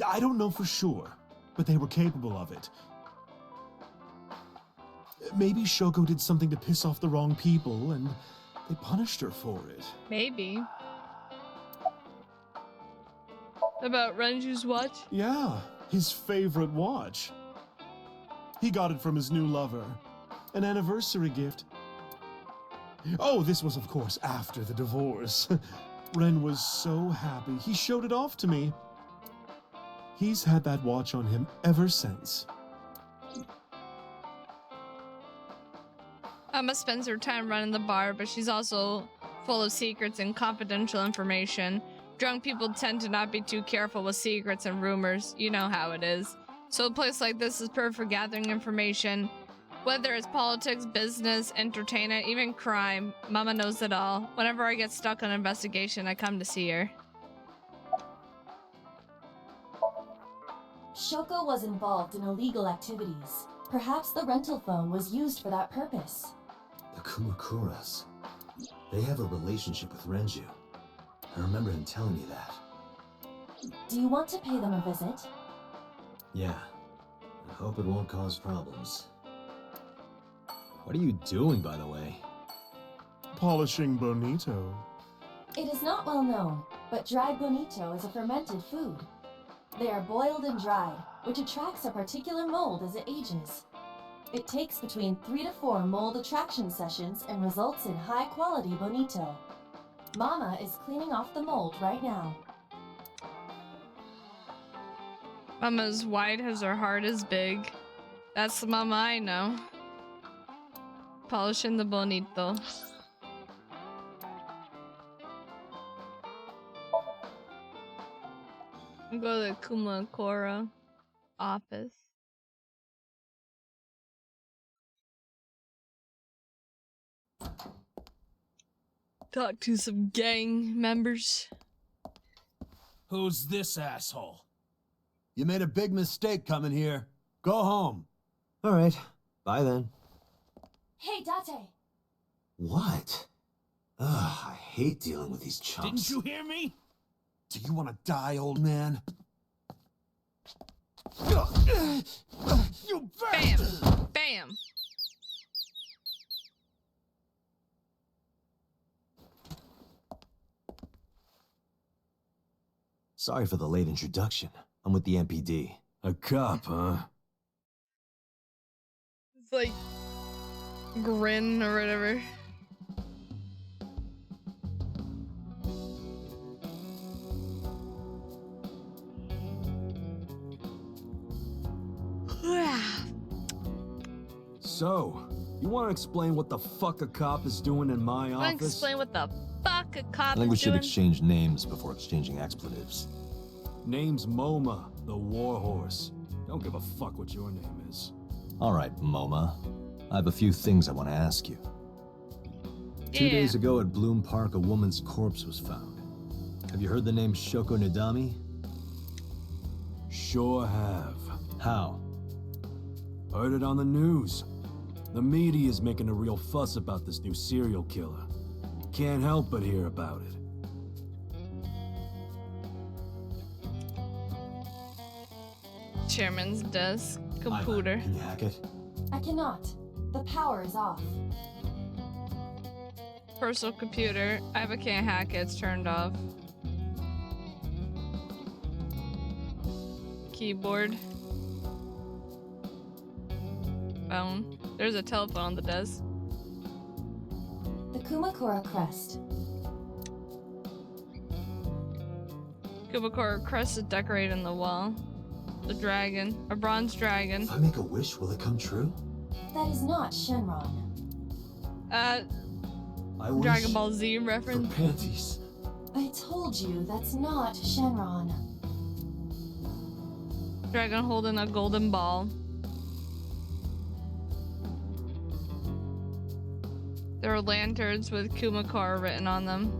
I don't know for sure, but they were capable of it. Maybe Shoko did something to piss off the wrong people, and they punished her for it. Maybe. About Renju's watch? Yeah, his favorite watch. He got it from his new lover. An anniversary gift. Oh, this was, of course, after the divorce. Ren was so happy. He showed it off to me. He's had that watch on him ever since. Emma spends her time running the bar, but she's also full of secrets and confidential information. Drunk people tend to not be too careful with secrets and rumors. You know how it is. So a place like this is perfect for gathering information. Whether it's politics, business, entertainment, even crime, Mama knows it all. Whenever I get stuck on an investigation, I come to see her. Shoko was involved in illegal activities. Perhaps the rental phone was used for that purpose. The Kumakuras. They have a relationship with Renju. I remember him telling me that. Do you want to pay them a visit? Yeah. I hope it won't cause problems. What are you doing, by the way? Polishing bonito. It is not well known, but dried bonito is a fermented food. They are boiled and dried, which attracts a particular mold as it ages. It takes between 3 to 4 mold attraction sessions and results in high-quality bonito. Mama is cleaning off the mold right now. Mama's wide as her heart is big. That's the mama I know. Polishing the bonito. I'll go to the Kumakura office. Talk to some gang members. Who's this asshole? You made a big mistake coming here. Go home. All right. Bye then. Hey, Date! What? Ugh, I hate dealing with these chumps. Didn't you hear me? Do you want to die, old man? You Bam! Bam! Sorry for the late introduction. I'm with the MPD. A cop, huh? It's like grin or whatever. So, you want to explain what the fuck a cop is doing in my Wanna office? explain what the fuck a cop I think we is should doing? exchange names before exchanging expletives. Name's MoMA, the Warhorse. Don't give a fuck what your name is. All right, MoMA. I have a few things I want to ask you. 2 days ago at Bloom Park, a woman's corpse was found. Have you heard the name Shoko Nadami? sure have. How? Heard it on the news. The media is making a real fuss about this new serial killer. Can't help but hear about it. Chairman's desk. Computer. Can you hack it? I cannot. The power is off. Personal computer. I can't hack it. It's turned off. Keyboard. Phone. There's a telephone on the desk. The Kumakura crest. Kumakura crest is decorated in the wall. The dragon. A bronze dragon. If I make a wish, will it come true? That is not Shenron. I wish Dragon Ball Z reference. for panties. I told you that's not Shenron. Dragon holding a golden ball. There are lanterns with Kumakura written on them.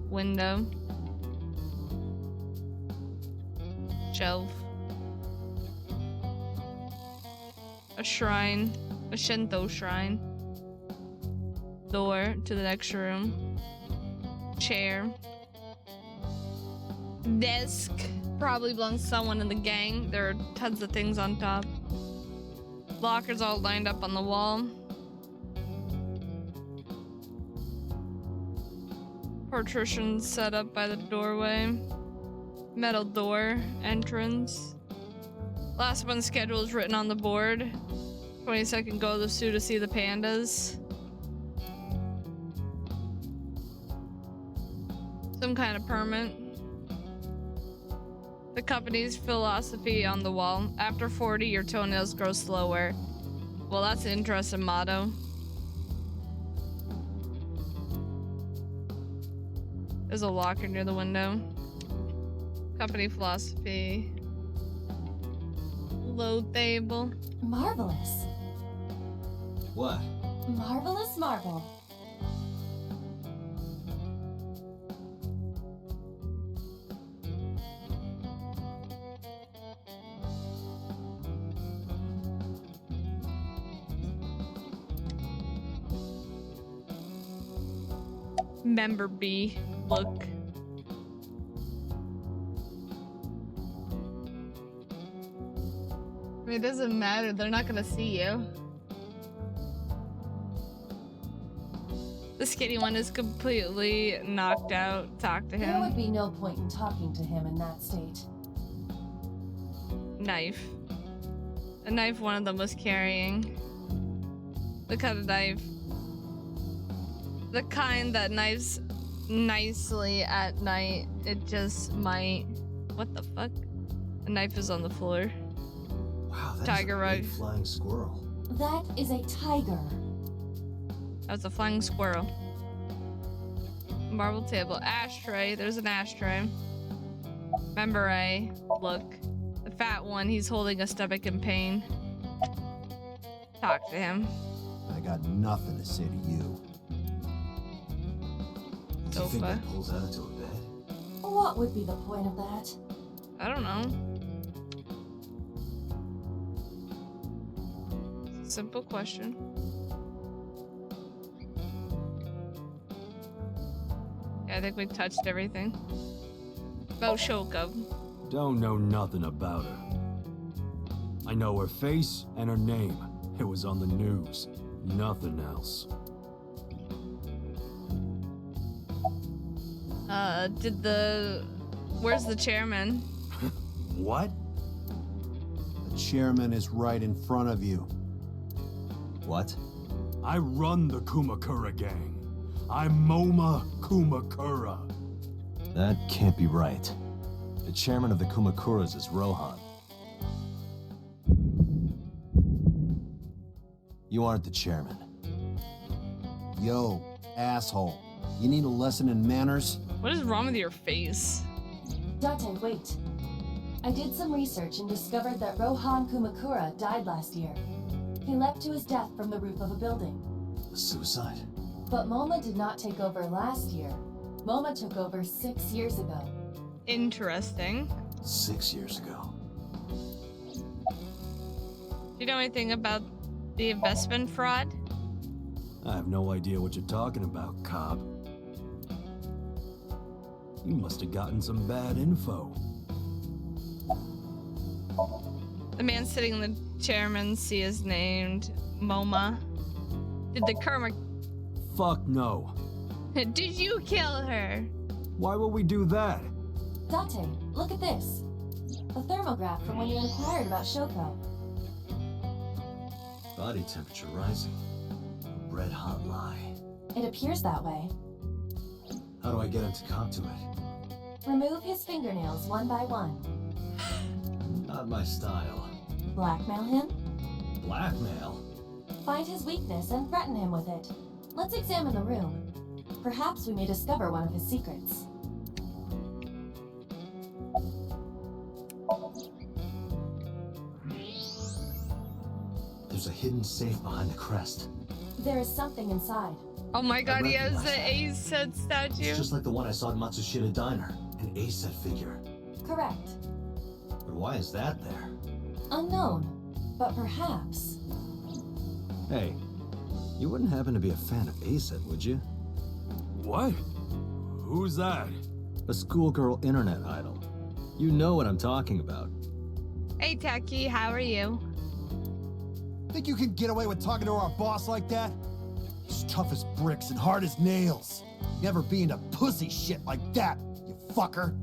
Window. Shelf. A shrine. A Shinto shrine. Door to the next room. Chair. Desk. Probably belongs to someone in the gang. There are tons of things on top. Lockers all lined up on the wall. Partition set up by the doorway. Metal door. Entrance. Last one schedule is written on the board. 22nd go to the zoo to see the pandas. Some kind of permit. The company's philosophy on the wall. After 40, your toenails grow slower. Well, that's an interesting motto. There's a locker near the window. Company philosophy. Load table. Marvelous. What? Marvelous marble. Member B. Look. I mean, it doesn't matter. They're not gonna see you. The skinny one is completely knocked out. Talk to There him. would be no point in talking to him in that state. Knife. A knife one of them was carrying. The kind of knife. The kind that knives nicely at night. It just might. What the fuck? The knife is on the floor. Wow, that's Tiger a rug. big flying squirrel. That is a tiger. That's a flying squirrel. Marble table. Ashtray. There's an ashtray. Member A. Look. The fat one, he's holding a stomach in pain. Talk to him. I got nothing to say to you. Do you think Sofa. that pulls out into a bed? What would be the point of that? I don't know. Simple question. Yeah, I think we touched everything. About Shoko. Don't know nothing about her. I know her face and her name. It was on the news. Nothing else. Where's the chairman? What? The chairman is right in front of you. What? I run the Kumakura gang. I'm Moma Kumakura. That can't be right. The chairman of the Kumakuras is Rohan. You aren't the chairman. Yo, asshole. You need a lesson in manners? What is wrong with your face? Date, wait. I did some research and discovered that Rohan Kumakura died last year. He leapt to his death from the roof of a building. A suicide? But Moma did not take over last year. Moma took over 6 years ago. Interesting. 6 years ago. Do you know anything about the investment fraud? I have no idea what you're talking about, cop. You must have gotten some bad info. The man sitting in the chairman's seat is named MoMA. Did the Kerma... Fuck no. Did you kill her? Why would we do that? Date, look at this. A thermograph from when you inquired about Shoko. Body temperature rising. A red hot lie. It appears that way. How do I get him to cop to it? Remove his fingernails one by one. Not my style. Blackmail him? Blackmail? Find his weakness and threaten him with it. Let's examine the room. Perhaps we may discover one of his secrets. There's a hidden safe behind the crest. There is something inside. Oh my god, he has recognize the that. A-set statue. It's just like the one I saw at Matsushita Diner. An A-set figure. Correct. But why is that there? Unknown, but perhaps. Hey, you wouldn't happen to be a fan of A-set, would you? What? Who's that? A schoolgirl internet idol. You know what I'm talking about. Hey, Taki, how are you? Think you can get away with talking to our boss like that? He's tough as bricks and hard as nails. Never be into pussy shit like that, you fucker.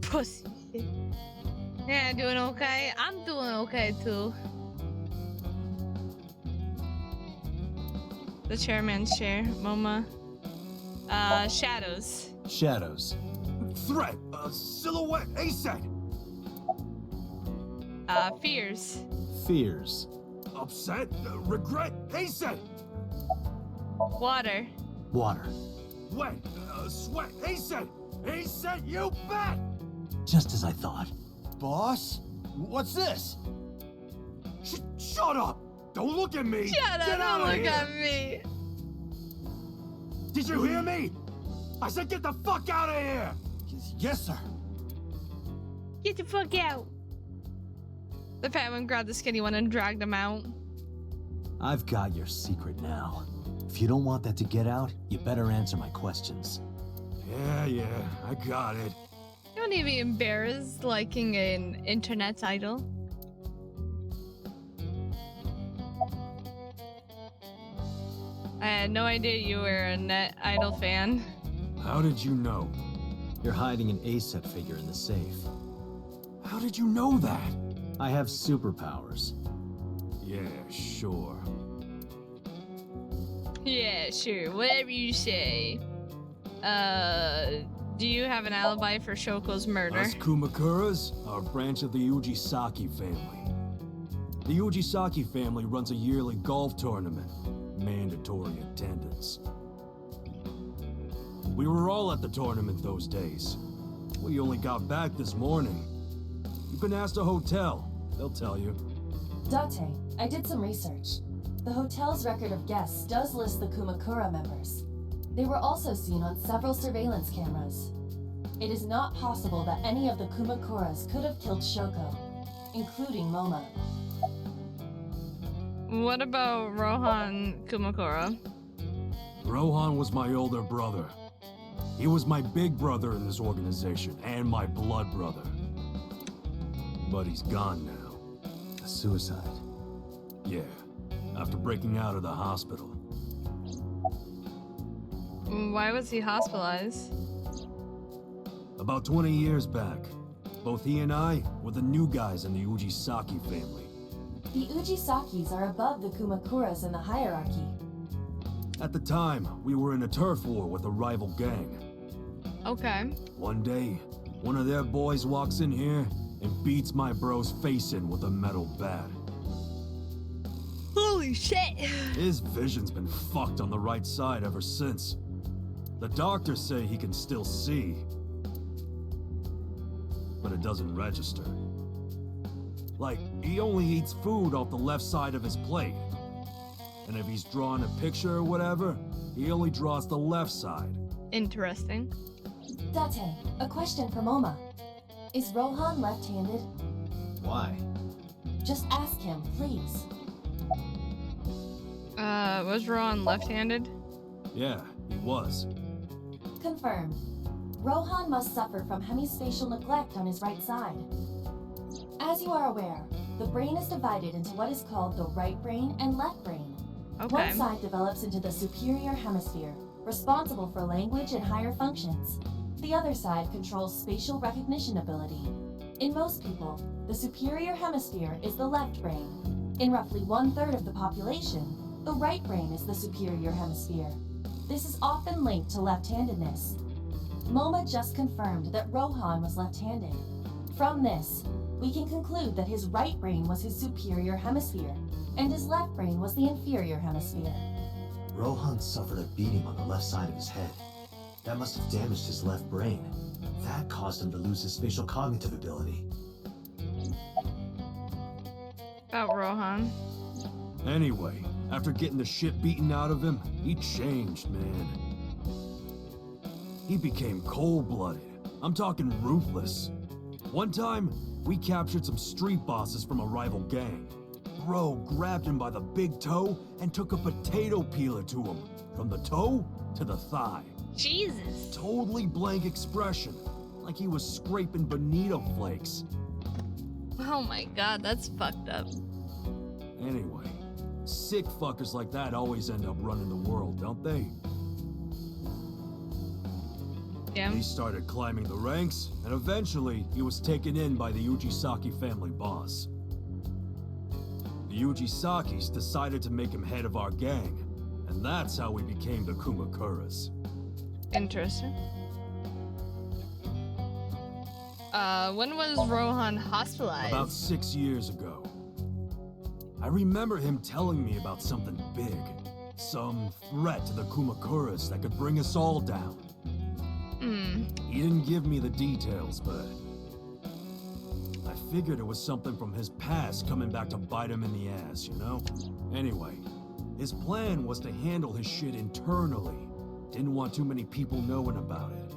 Pussy shit. Yeah, doing okay? I'm doing okay, too. The chairman's chair, MoMA. Shadows. Shadows. Threat! Silhouette! A-set! Fears. Fears. Upset? Regret? A-set! Water. Water. Wet! Sweat! A-set! A-set, you bet! Just as I thought. Boss? What's this? Shut up! Don't look at me! Shut up, Get out don't of look here! at me! Did you hear me? I said get the fuck out of here! Yes, sir. Get the fuck out! The fat one grabbed the skinny one and dragged him out. I've got your secret now. If you don't want that to get out, you better answer my questions. Yeah, I got it. You don't even embarrassed liking an internet idol. I had no idea you were a Net Idol fan. How did you know? You're hiding an A-set figure in the safe. How did you know that? I have superpowers. Yeah, sure. Yeah, sure. Whatever you say. Do you have an alibi for Shoko's murder? Us Kumakuras are a branch of the Ujisaki family. The Ujisaki family runs a yearly golf tournament. Mandatory attendance. We were all at the tournament those days. We only got back this morning. You can ask the hotel. They'll tell you. Date, I did some research. The hotel's record of guests does list the Kumakura members. They were also seen on several surveillance cameras. It is not possible that any of the Kumakuras could have killed Shoko, including MoMA. What about Rohan Kumakura? Rohan was my older brother. He was my big brother in this organization, and my blood brother. But he's gone now. A suicide. Yeah, after breaking out of the hospital. Why was he hospitalized? About 20 years back, both he and I were the new guys in the Ujisaki family. The Ujisakis are above the Kumakuras in the hierarchy. At the time, we were in a turf war with a rival gang. Okay. One day, one of their boys walks in here and beats my bro's face in with a metal bat. Holy shit! His vision's been fucked on the right side ever since. The doctors say he can still see, but it doesn't register. Like, he only eats food off the left side of his plate. And if he's drawing a picture or whatever, he only draws the left side. Interesting. Date, a question for MoMA. Is Rohan left-handed? Why? Just ask him, please. Was Rohan left-handed? Yeah, he was. Confirmed. Rohan must suffer from hemispatial neglect on his right side. As you are aware, the brain is divided into what is called the right brain and left brain. Okay. One side develops into the superior hemisphere, responsible for language and higher functions. The other side controls spatial recognition ability. In most people, the superior hemisphere is the left brain. In roughly 1/3 of the population, the right brain is the superior hemisphere. This is often linked to left-handedness. MoMA just confirmed that Rohan was left-handed. From this, we can conclude that his right brain was his superior hemisphere, and his left brain was the inferior hemisphere. Rohan suffered a beating on the left side of his head. That must have damaged his left brain. That caused him to lose his spatial cognitive ability. About Rohan. Anyway, after getting the shit beaten out of him, he changed, man. He became cold-blooded. I'm talking ruthless. One time, we captured some street bosses from a rival gang. Bro grabbed him by the big toe and took a potato peeler to him, from the toe to the thigh. Jesus. Totally blank expression, like he was scraping bonito flakes. Oh my god, that's fucked up. Anyway, sick fuckers like that always end up running the world, don't they? Yeah. He started climbing the ranks, and eventually he was taken in by the Ujisaki family boss. The Ujisakis decided to make him head of our gang, and that's how we became the Kumakuras. Interesting. When was Rohan hospitalized? About 6 years ago. I remember him telling me about something big. Some threat to the Kumakuras that could bring us all down. He didn't give me the details, but I figured it was something from his past coming back to bite him in the ass, you know? Anyway, his plan was to handle his shit internally. Didn't want too many people knowing about it.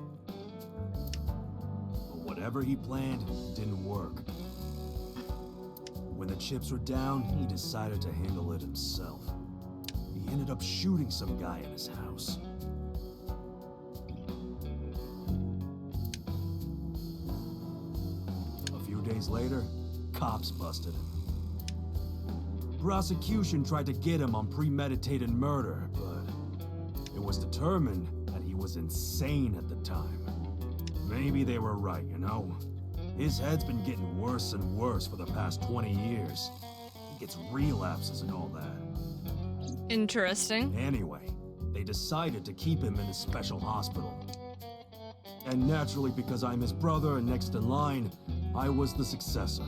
But whatever he planned didn't work. When the chips were down, he decided to handle it himself. He ended up shooting some guy in his house. A few days later, cops busted him. Prosecution tried to get him on premeditated murder, but it was determined that he was insane at the time. Maybe they were right, you know? His head's been getting worse and worse for the past 20 years. He gets relapses and all that. Interesting. Anyway, they decided to keep him in a special hospital. And naturally, because I'm his brother and next in line, I was the successor.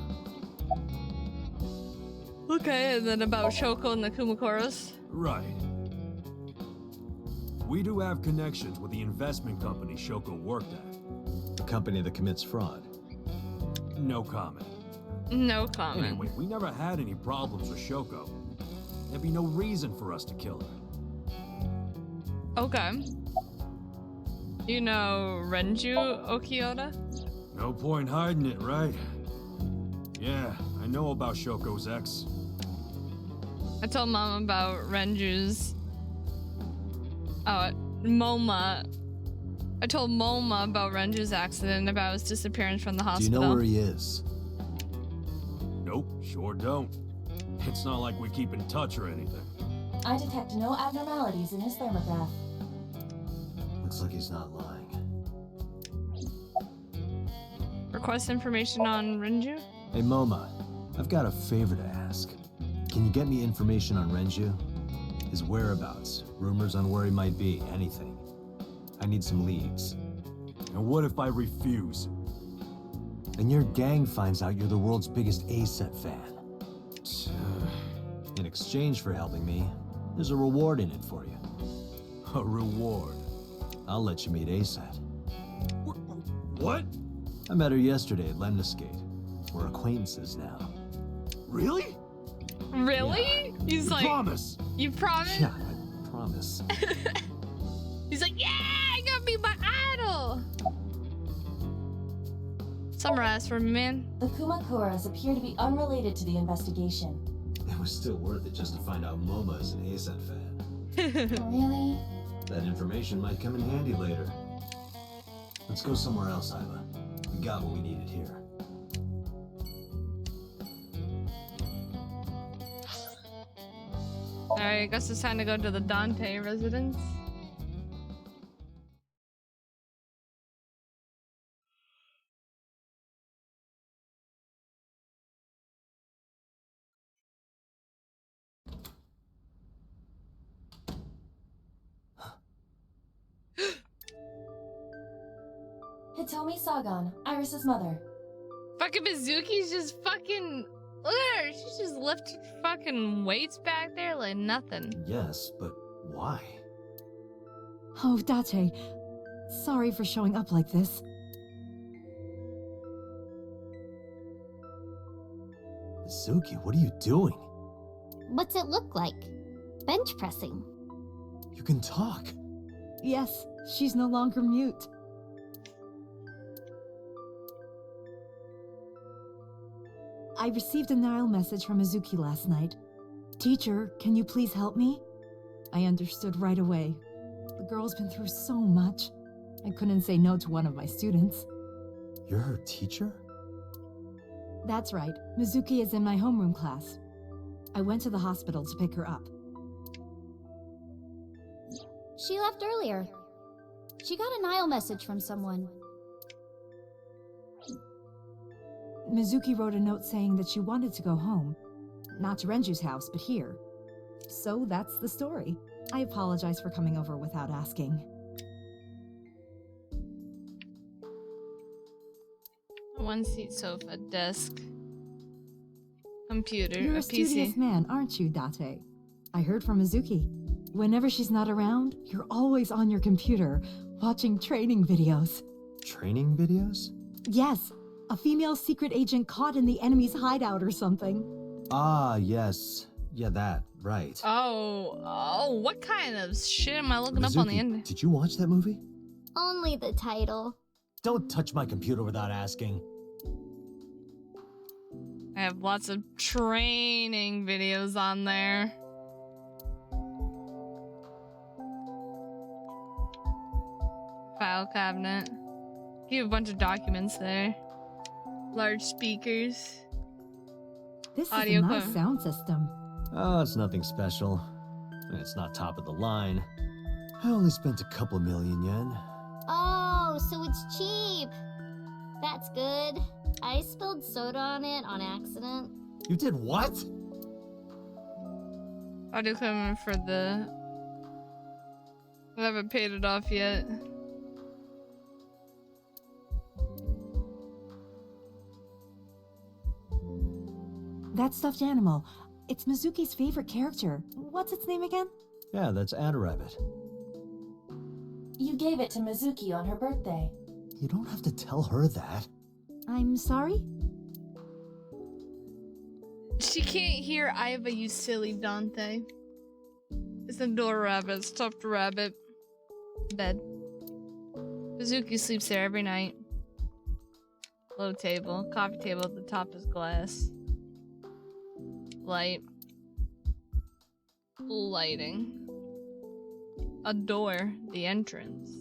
Okay, and then about Shoko and the Kumakuras? Right. We do have connections with the investment company Shoko worked at. The company that commits fraud. No comment. No comment. Anyway, we never had any problems with Shoko. There'd be no reason for us to kill her. Okay. You know Renju Okioda? No point hiding it, right? Yeah, I know about Shoko's ex. I told Mom about Renju's... MoMA. I told MoMA about Renju's accident, about his disappearance from the Do hospital. you know where he is? Nope, sure don't. It's not like we keep in touch or anything. I detect no abnormalities in his thermograph. Looks like he's not lying. Request information on Renju? Hey, Moma, I've got a favor to ask. Can you get me information on Renju? His whereabouts, rumors on where he might be, anything. I need some leads. And what if I refuse? And your gang finds out you're the world's biggest A-set fan. In exchange for helping me, there's a reward in it for you. A reward? I'll let you meet A-set. What? I met her yesterday at Lemniscate. We're acquaintances now. Really? Really? Yeah. He's like... Promise? You promise? Yeah, I promise. He's like, yeah, I gotta be my idol. Summarize for me, man. The Kumakuras appear to be unrelated to the investigation. It was still worth it just to find out Momo is an ASAP fan. Really? That information might come in handy later. Let's go somewhere else, Iva. We got what we needed here. Alright, I guess it's time to go to the Dante residence. Hitomi Sagan, Iris's mother. Fucking Mizuki's just fucking... Look at her, she's just lifting fucking weights back there like nothing. Yes, but why? Oh, Date. Sorry for showing up like this. Mizuki, what are you doing? What's it look like? Bench pressing. You can talk. Yes, she's no longer mute. I received a Nile message from Mizuki last night. Teacher, can you please help me? I understood right away. The girl's been through so much. I couldn't say no to one of my students. You're her teacher? That's right. Mizuki is in my homeroom class. I went to the hospital to pick her up. She left earlier. She got a Nile message from someone. Mizuki wrote a note saying that she wanted to go home. Not to Renju's house, but here. So that's the story. I apologize for coming over without asking. One-seat sofa, desk, computer, You're a a studious PC. man, aren't you, Date? I heard from Mizuki. Whenever she's not around, you're always on your computer, watching training videos. Training videos? Yes, a female secret agent caught in the enemy's hideout or something. Ah, yes. Yeah, that, right. Oh, what kind of shit am I looking up on the Mizuki, internet? did you watch that movie? Only the title. Don't touch my computer without asking. I have lots of training videos on there. File cabinet. You have a bunch of documents there. Large speakers. This Audio is a nice equipment. sound system. Oh, it's nothing special. It's not top of the line. I only spent a couple million yen. Oh, so it's cheap. That's good. I spilled soda on it on accident. You did what? Audio equipment for the... I haven't paid it off yet. That stuffed animal. It's Mizuki's favorite character. What's its name again? Yeah, that's Adarabbit. You gave it to Mizuki on her birthday. You don't have to tell her that. I'm sorry? She can't hear Iva, you silly Dante. It's a door rabbit, stuffed rabbit. Bed. Mizuki sleeps there every night. Low table. Coffee table at the top is glass. Light. Lighting. A door. The entrance.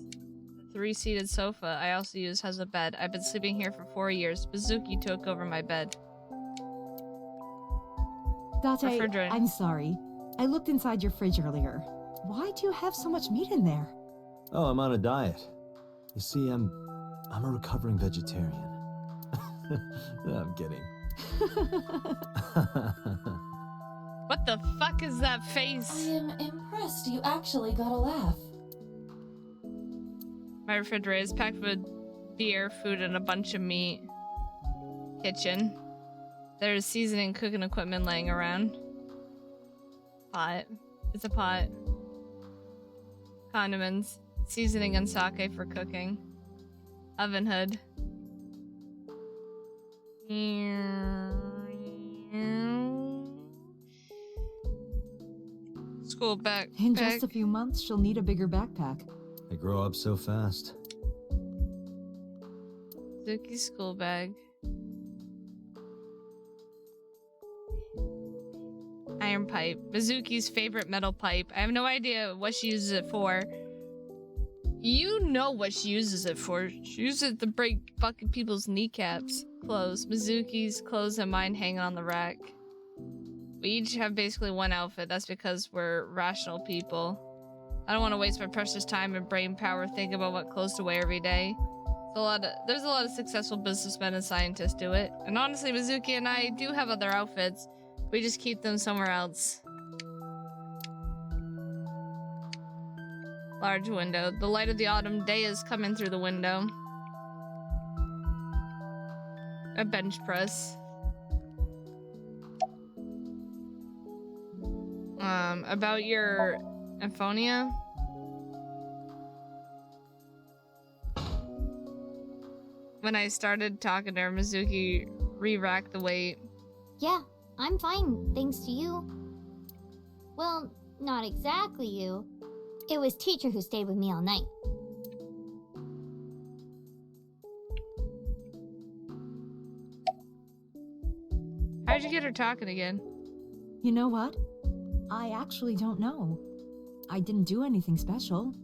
The three-seated sofa I also use has a bed. I've been sleeping here for 4 years. Mizuki took over my bed. Date, Refrigerator. I'm sorry. I looked inside your fridge earlier. Why do you have so much meat in there? Oh, I'm on a diet. You see, I'm a recovering vegetarian. I'm kidding. What the fuck is that face? I am impressed you actually got a laugh. My refrigerator is packed with beer, food, and a bunch of meat. Kitchen. There's seasoning cooking equipment laying around. Pot. It's a pot. Condiments. Seasoning and sake for cooking. Oven hood. School backpack. In just a few months, she'll need a bigger backpack. They grow up so fast. Mizuki's school bag. Iron pipe. Mizuki's favorite metal pipe. I have no idea what she uses it for. You know what she uses it for. She uses it to break fucking people's kneecaps. Clothes. Mizuki's clothes and mine hang on the rack. We each have basically one outfit. That's because we're rational people. I don't want to waste my precious time and brain power thinking about what clothes to wear every day. There's a lot of successful businessmen and scientists do it. And honestly, Mizuki and I do have other outfits. We just keep them somewhere else. Large window. The light of the autumn day is coming through the window. A bench press. About your Emphonia? When I started talking to her, Mizuki re-racked the weight. Yeah, I'm fine, thanks to you. Well, not exactly you. It was teacher who stayed with me all night. How'd you get her talking again? You know what? I actually don't know. I didn't do anything special.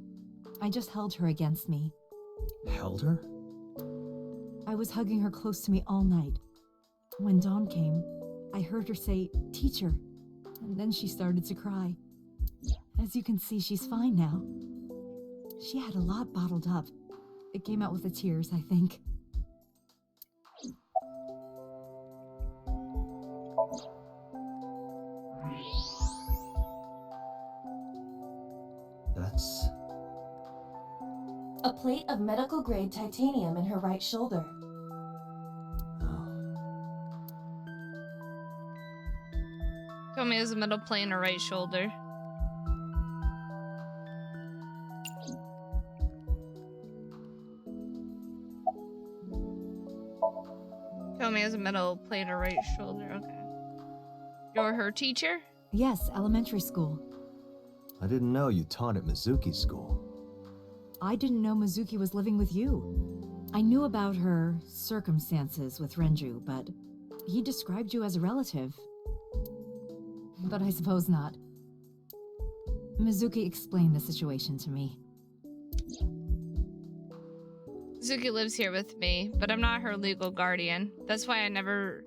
I just held her against me. Held her? I was hugging her close to me all night. When dawn came, I heard her say, "Teacher," and then she started to cry. As you can see, she's fine now. She had a lot bottled up. It came out with the tears, I think. That's... A plate of medical-grade titanium in her right shoulder. Told me has a metal plate in her right shoulder. Told me has a metal plate in her right shoulder. Okay. You're her teacher? Yes, elementary school. I didn't know you taught at Mizuki's school. I didn't know Mizuki was living with you. I knew about her circumstances with Renju, but he described you as a relative. But I suppose not. Mizuki explained the situation to me. Mizuki lives here with me, but I'm not her legal guardian. That's why I never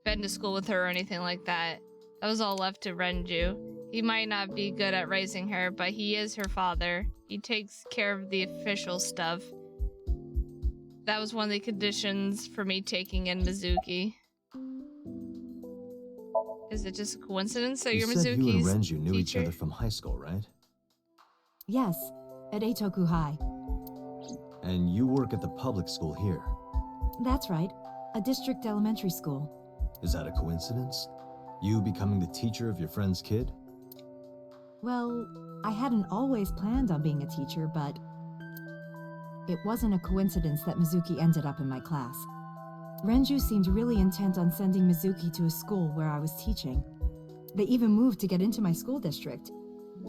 been to school with her or anything like that. That was all left to Renju. He might not be good at raising her, but he is her father. He takes care of the official stuff. That was one of the conditions for me taking in Mizuki. Is it just a coincidence that you're Mizuki's said you and Renju knew each teacher? other from high school, right? Yes, at Eitoku High. And you work at the public school here. That's right, a district elementary school. Is that a coincidence? You becoming the teacher of your friend's kid? Well, I hadn't always planned on being a teacher, but it wasn't a coincidence that Mizuki ended up in my class. Renju seemed really intent on sending Mizuki to a school where I was teaching. They even moved to get into my school district.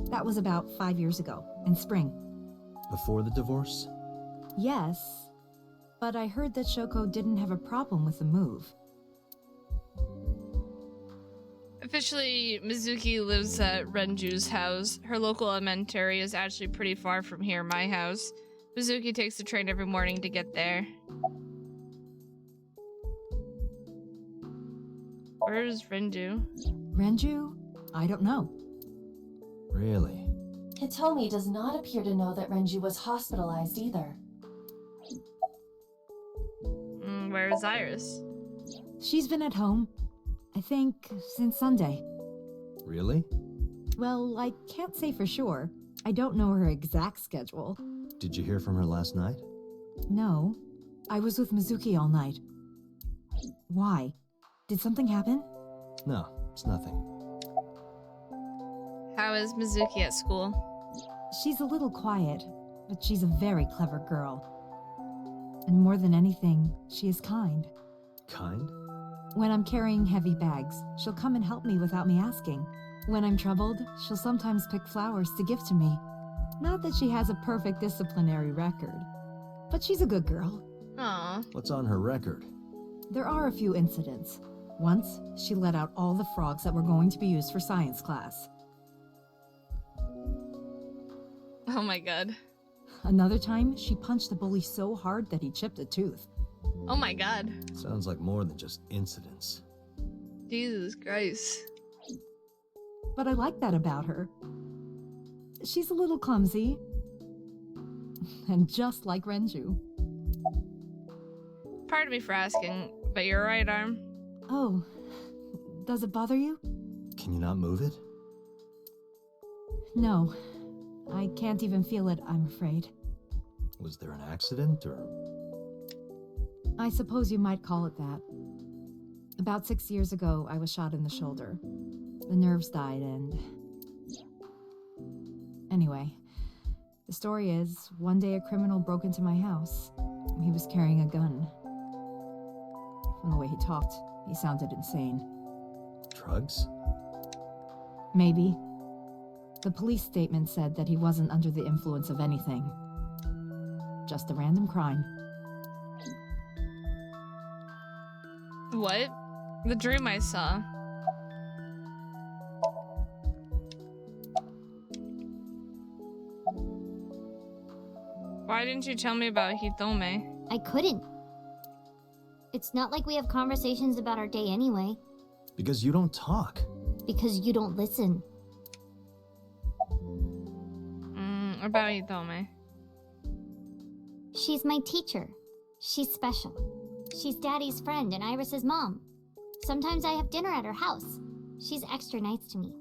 That was about 5 years ago, in spring. Before the divorce? Yes, but I heard that Shoko didn't have a problem with the move. Officially, Mizuki lives at Renju's house. Her local elementary is actually pretty far from here, my house. Mizuki takes the train every morning to get there. Where is Renju? Renju? I don't know. Really? Hitomi does not appear to know that Renju was hospitalized either. Where is Iris? She's been at home, I think, since Sunday. Really? Well, I can't say for sure. I don't know her exact schedule. Did you hear from her last night? No. I was with Mizuki all night. Why? Did something happen? No, it's nothing. How is Mizuki at school? She's a little quiet, but she's a very clever girl. And more than anything, she is kind. Kind? When I'm carrying heavy bags, she'll come and help me without me asking. When I'm troubled, she'll sometimes pick flowers to give to me. Not that she has a perfect disciplinary record, but she's a good girl. Aw. What's on her record? There are a few incidents. Once, she let out all the frogs that were going to be used for science class. Oh my god. Another time, she punched a bully so hard that he chipped a tooth. Oh my god. Sounds like more than just incidents. Jesus Christ. But I like that about her. She's a little clumsy. And just like Renju. Pardon me for asking, but your right arm? Oh, does it bother you? Can you not move it? No, I can't even feel it, I'm afraid. Was there an accident, or...? I suppose you might call it that. About 6 years ago, I was shot in the shoulder. The nerves died and... Anyway, the story is, one day a criminal broke into my house. He was carrying a gun. From the way he talked, he sounded insane. Drugs? Maybe. The police statement said that he wasn't under the influence of anything. Just a random crime. What? The dream I saw. Why didn't you tell me about Hitome? I couldn't. It's not like we have conversations about our day anyway. Because you don't talk. Because you don't listen. About Hitome. She's my teacher. She's special. She's Daddy's friend and Iris's mom. Sometimes I have dinner at her house. She's extra nice to me.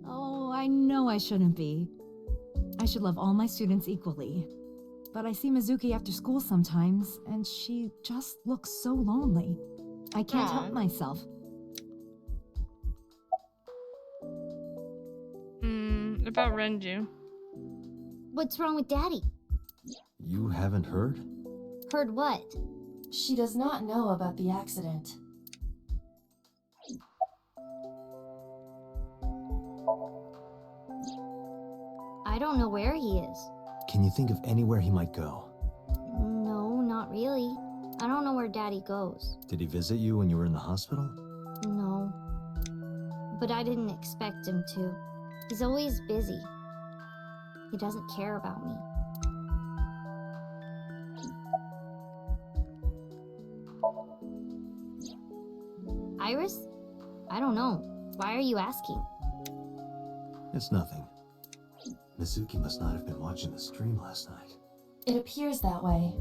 Oh, I know I shouldn't be. I should love all my students equally. But I see Mizuki after school sometimes, and she just looks so lonely. I can't help myself. About Renju. What's wrong with Daddy? You haven't heard? Heard what? She does not know about the accident. I don't know where he is. Can you think of anywhere he might go? No, not really. I don't know where Daddy goes. Did he visit you when you were in the hospital? No. But I didn't expect him to. He's always busy. He doesn't care about me. Iris? I don't know. Why are you asking? It's nothing. Mizuki must not have been watching the stream last night. It appears that way.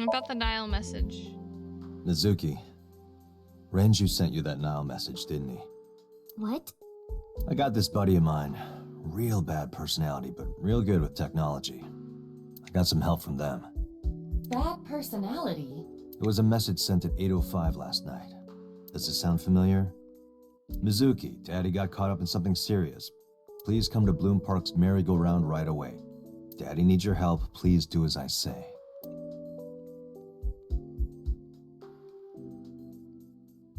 About the Nile message. Mizuki, Renju sent you that Nile message, didn't he? What? I got this buddy of mine. Real bad personality, but real good with technology. I got some help from them. Bad personality? It was a message sent at 8:05 last night. Does it sound familiar? Mizuki, Daddy got caught up in something serious. Please come to Bloom Park's merry-go-round right away. Daddy needs your help. Please do as I say.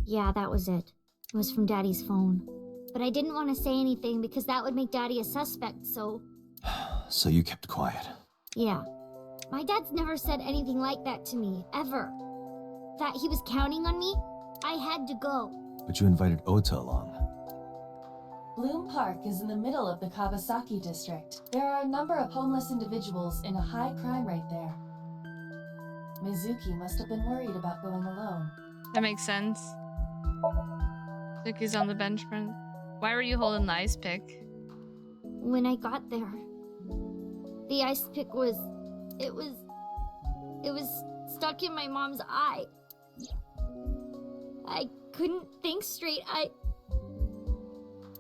Yeah, that was it. It was from Daddy's phone. But I didn't want to say anything because that would make Daddy a suspect, so... So you kept quiet. Yeah. My dad's never said anything like that to me, ever. That he was counting on me, I had to go. But you invited Ota along. Bloom Park is in the middle of the Kawasaki district. There are a number of homeless individuals in a high crime rate there. Mizuki must have been worried about going alone. That makes sense. Mizuki's on the bench print. Why were you holding the ice pick? When I got there, the ice pick was... It was stuck in my mom's eye. I couldn't think straight.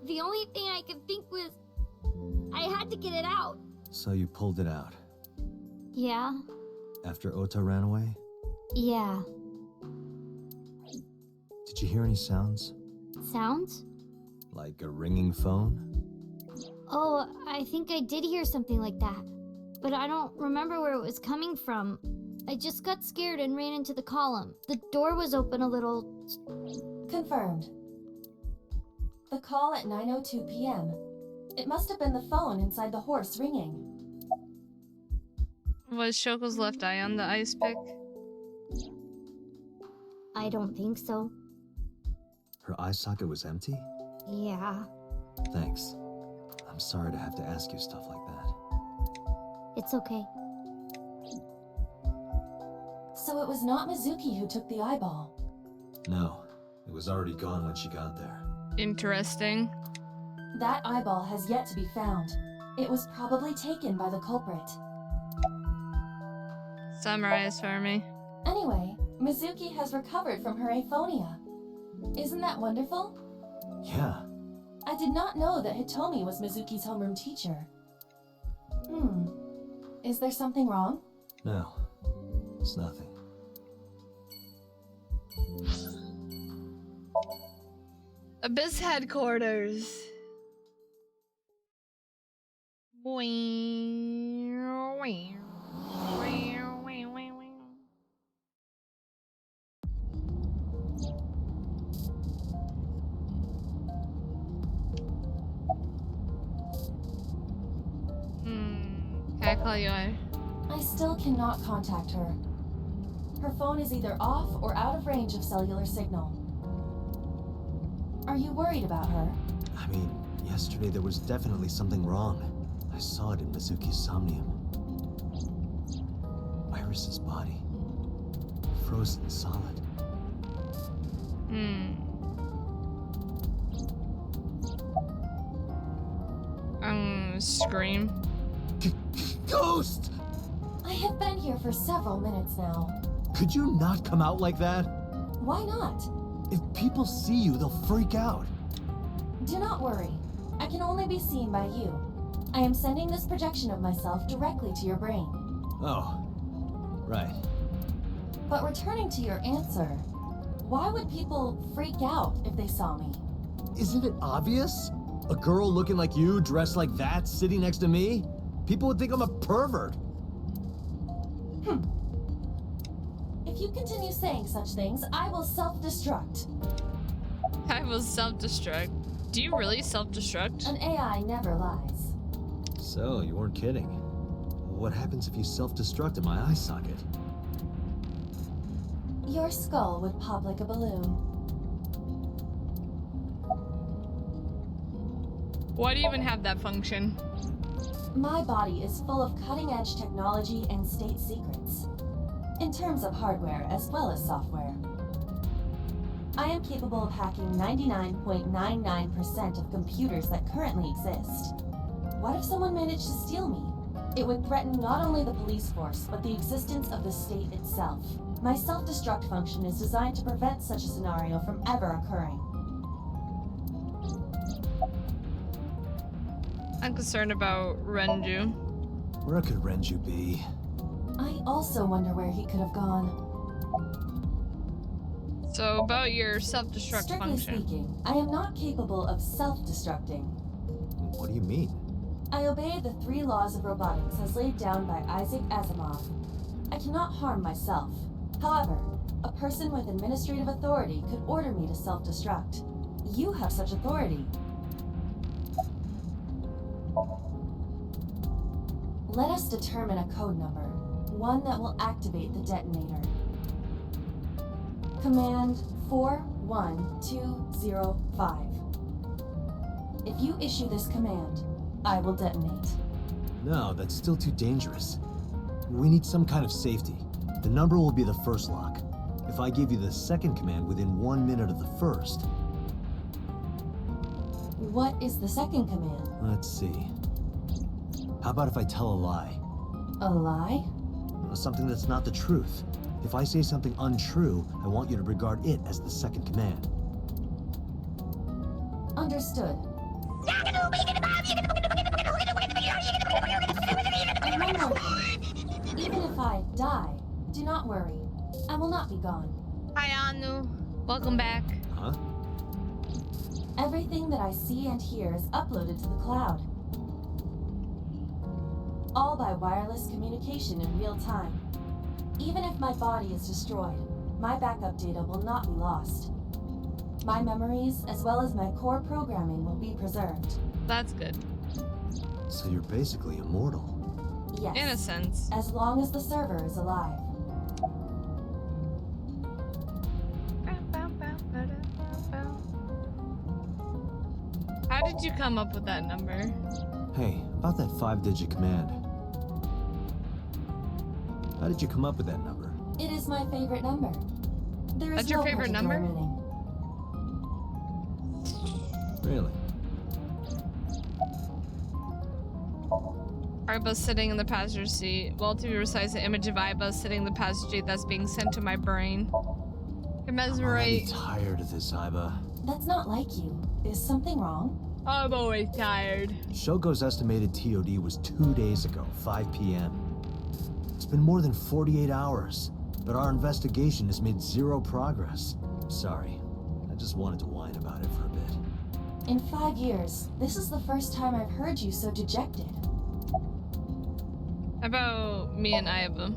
The only thing I could think was... I had to get it out. So you pulled it out. Yeah. After Ota ran away? Yeah. Did you hear any sounds? Sounds? Like a ringing phone? Oh, I think I did hear something like that. But I don't remember where it was coming from. I just got scared and ran into the column. The door was open a little... Confirmed. The call at 9:02 p.m. It must have been the phone inside the horse ringing. Was Shoko's left eye on the ice pick? I don't think so. Her eye socket was empty? Yeah, Thanks. I'm sorry to have to ask you stuff like that. it's okay. So it was not Mizuki who took the eyeball. No, it was already gone when she got there. Interesting. That eyeball has yet to be found. It was probably taken by the culprit. Summarize for me. Anyway, Mizuki has recovered from her aphonia. Isn't that wonderful? Yeah. I did not know that Hitomi was Mizuki's homeroom teacher. Is there something wrong? No, it's nothing. Abyss headquarters. Can I call you out? I still cannot contact her. Her phone is either off or out of range of cellular signal. Are you worried about her? I mean, yesterday there was definitely something wrong. I saw it in Mizuki's Somnium. Iris's body. Frozen solid. Scream. Ghost! I have been here for several minutes now. Could you not come out like that? Why not? If people see you, they'll freak out. Do not worry. I can only be seen by you. I am sending this projection of myself directly to your brain. Oh, right. But returning to your answer, why would people freak out if they saw me? Isn't it obvious? A girl looking like you, dressed like that, sitting next to me? People would think I'm a pervert. If you continue saying such things, I will self-destruct. I will self-destruct. Do you really self-destruct? An AI never lies. So, you weren't kidding. What happens if you self-destruct in my eye socket? Your skull would pop like a balloon. Why do you even have that function? My body is full of cutting-edge technology and state secrets. In terms of hardware as well as software. I am capable of hacking 99.99% of computers that currently exist. What if someone managed to steal me? It would threaten not only the police force, but the existence of the state itself. My self-destruct function is designed to prevent such a scenario from ever occurring. I'm concerned about Renju. Where could Renju be? I also wonder where he could have gone. So, about your self-destruct Strictly function. speaking, I am not capable of self-destructing. What do you mean? I obey the 3 laws of robotics as laid down by Isaac Asimov. I cannot harm myself. However, a person with administrative authority could order me to self-destruct. You have such authority. Let us determine a code number, one that will activate the detonator. Command 41205. If you issue this command, I will detonate. No, that's still too dangerous. We need some kind of safety. The number will be the first lock. If I give you the second command within 1 minute of the first... What is the second command? Let's see. How about if I tell a lie? A lie? Something that's not the truth. If I say something untrue, I want you to regard it as the second command. Understood. And one more thing. Even if I die, do not worry. I will not be gone. Hi, Anu. Welcome back. Huh? Everything that I see and hear is uploaded to the cloud. All by wireless communication in real time. Even if my body is destroyed, my backup data will not be lost. My memories, as well as my core programming, will be preserved. That's good. So you're basically immortal. Yes. In a sense. As long as the server is alive. How did you come up with that number? Hey, about that 5-digit command. How did you come up with that number? It is my favorite number. There is That's your no favorite particular number? meaning. Really? Iba sitting in the passenger seat. Well, to be precise, the image of Iba sitting in the passenger seat that's being sent to my brain. I'm already Commemorate. tired of this, Iba. That's not like you. Is something wrong? I'm always tired. Shoko's estimated TOD was 2 days ago, 5 p.m. It's been more than 48 hours, but our investigation has made zero progress. Sorry, I just wanted to whine about it for a bit. In 5 years, this is the first time I've heard you so dejected. About me and Iba.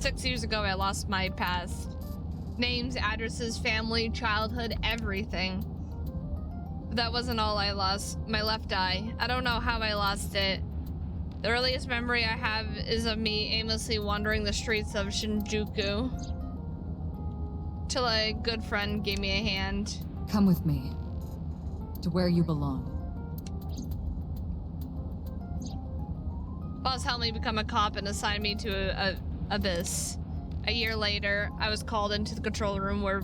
6 years ago, I lost my past. Names, addresses, family, childhood, everything. But that wasn't all I lost. My left eye. I don't know how I lost it. The earliest memory I have is of me aimlessly wandering the streets of Shinjuku. Till a good friend gave me a hand. Come with me. To where you belong. Boss helped me become a cop and assigned me to a Abyss. A year later, I was called into the control room where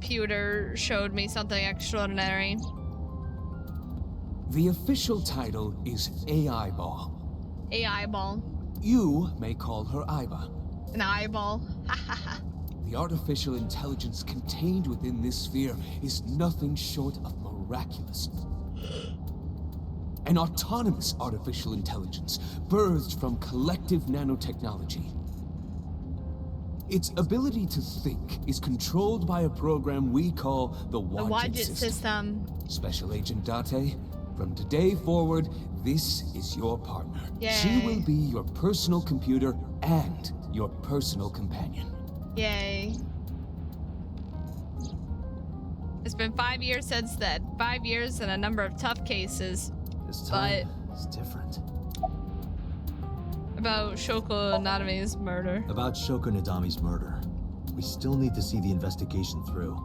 Pewter showed me something extraordinary. The official title is AI Ball. A eyeball. You may call her Iba. An eyeball. The artificial intelligence contained within this sphere is nothing short of miraculous. An autonomous artificial intelligence birthed from collective nanotechnology. Its ability to think is controlled by a program we call the Vod Date system. Special Agent Date, from today forward, this is your partner. Yay. She will be your personal computer and your personal companion. Yay. It's been 5 years since then. 5 years and a number of tough cases. This time, it's different. About Shoko Nadami's murder. About Shoko Nadami's murder. We still need to see the investigation through.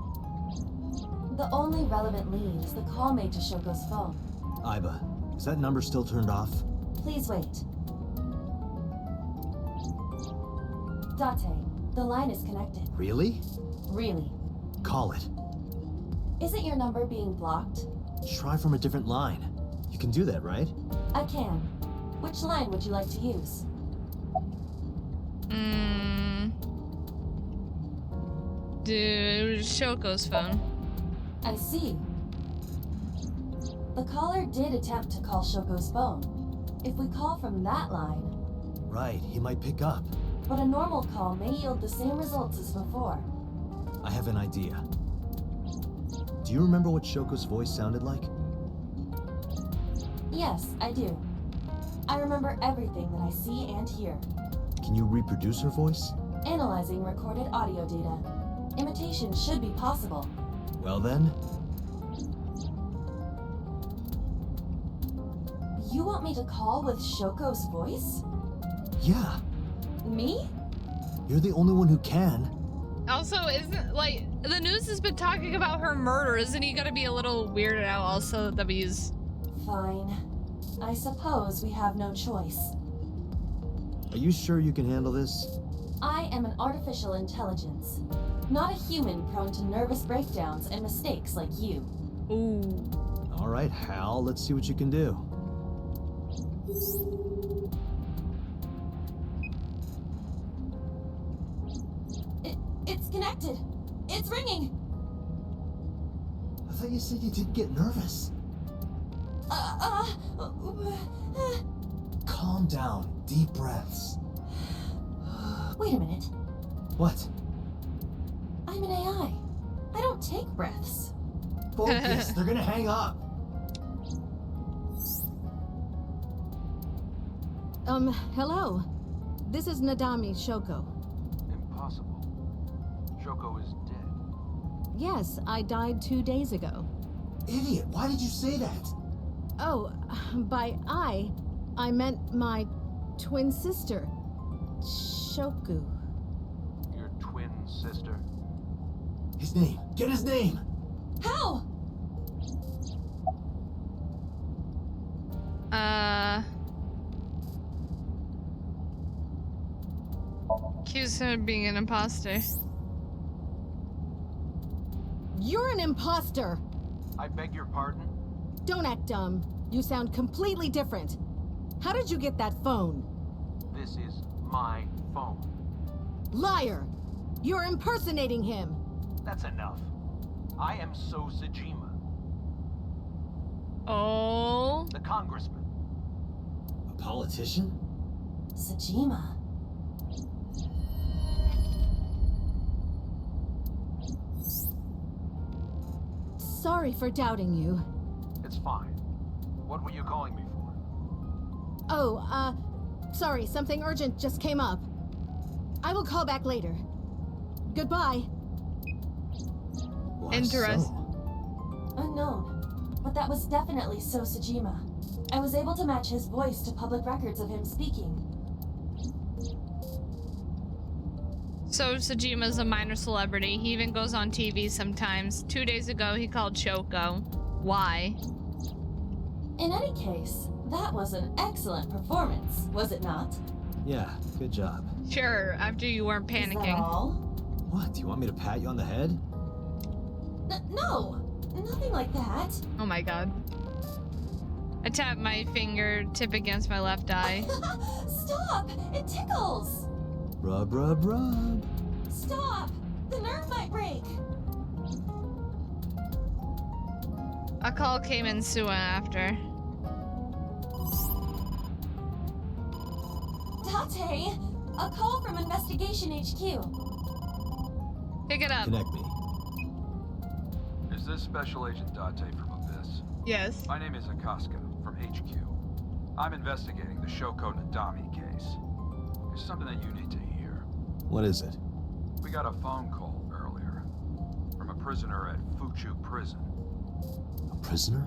The only relevant lead is the call made to Shoko's phone. Iba, is that number still turned off? Please wait. Date, the line is connected. Really? Really. Call it. Isn't your number being blocked? Try from a different line. You can do that, right? I can. Which line would you like to use? Dude, Shoko's phone. I see. The caller did attempt to call Shoko's phone. If we call from that line... Right, he might pick up. But a normal call may yield the same results as before. I have an idea. Do you remember what Shoko's voice sounded like? Yes, I do. I remember everything that I see and hear. Can you reproduce her voice? Analyzing recorded audio data. Imitation should be possible. Well then... You want me to call with Shoko's voice? Yeah. Me? You're the only one who can. Also, isn't, like, the news has been talking about her murder. Isn't he gonna be a little weirded out also that we use... Fine. I suppose we have no choice. Are you sure you can handle this? I am an artificial intelligence. Not a human prone to nervous breakdowns and mistakes like you. Ooh. All right, Hal, let's see what you can do. It's connected. It's ringing. I thought you said you didn't get nervous. Calm down. Deep breaths. Wait a minute. What? I'm an AI. I don't take breaths. Focus. They're gonna hang up. Hello. This is Nadami Shoko. Impossible. Shoko is dead. Yes, I died 2 days ago. Idiot, why did you say that? Oh, by I I meant my twin sister, Shoku. Your twin sister? His name! Get his name! How? Accuse him of being an imposter. You're an imposter! I beg your pardon? Don't act dumb. You sound completely different. How did you get that phone? This is my phone. Liar! You're impersonating him! That's enough. I am So Sajima, Oh. the congressman. A politician? Sajima. Sorry for doubting you. It's fine. What were you calling me for? Oh, sorry, something urgent just came up. I will call back later. Goodbye. Interesting. Unknown, but that was definitely So Sajima. I was able to match his voice to public records of him speaking. So Sajima's a minor celebrity. He even goes on TV sometimes. 2 days ago, he called Shoko. Why? In any case, that was an excellent performance, was it not? Yeah, good job. Sure, after you weren't panicking. Is that all? What, do you want me to pat you on the head? No, nothing like that. Oh my god. I tap my fingertip against my left eye. Stop! It tickles! Rub, rub, rub. Stop! The nerve might break! A call came in soon after. Date! A call from Investigation HQ. Pick it up. Connect me. Is this Special Agent Date from Abyss? Yes. My name is Akaska from HQ. I'm investigating the Shoko Nadami case. There's something that you need to hear. What is it? We got a phone call earlier from a prisoner at Fuchu Prison. A prisoner?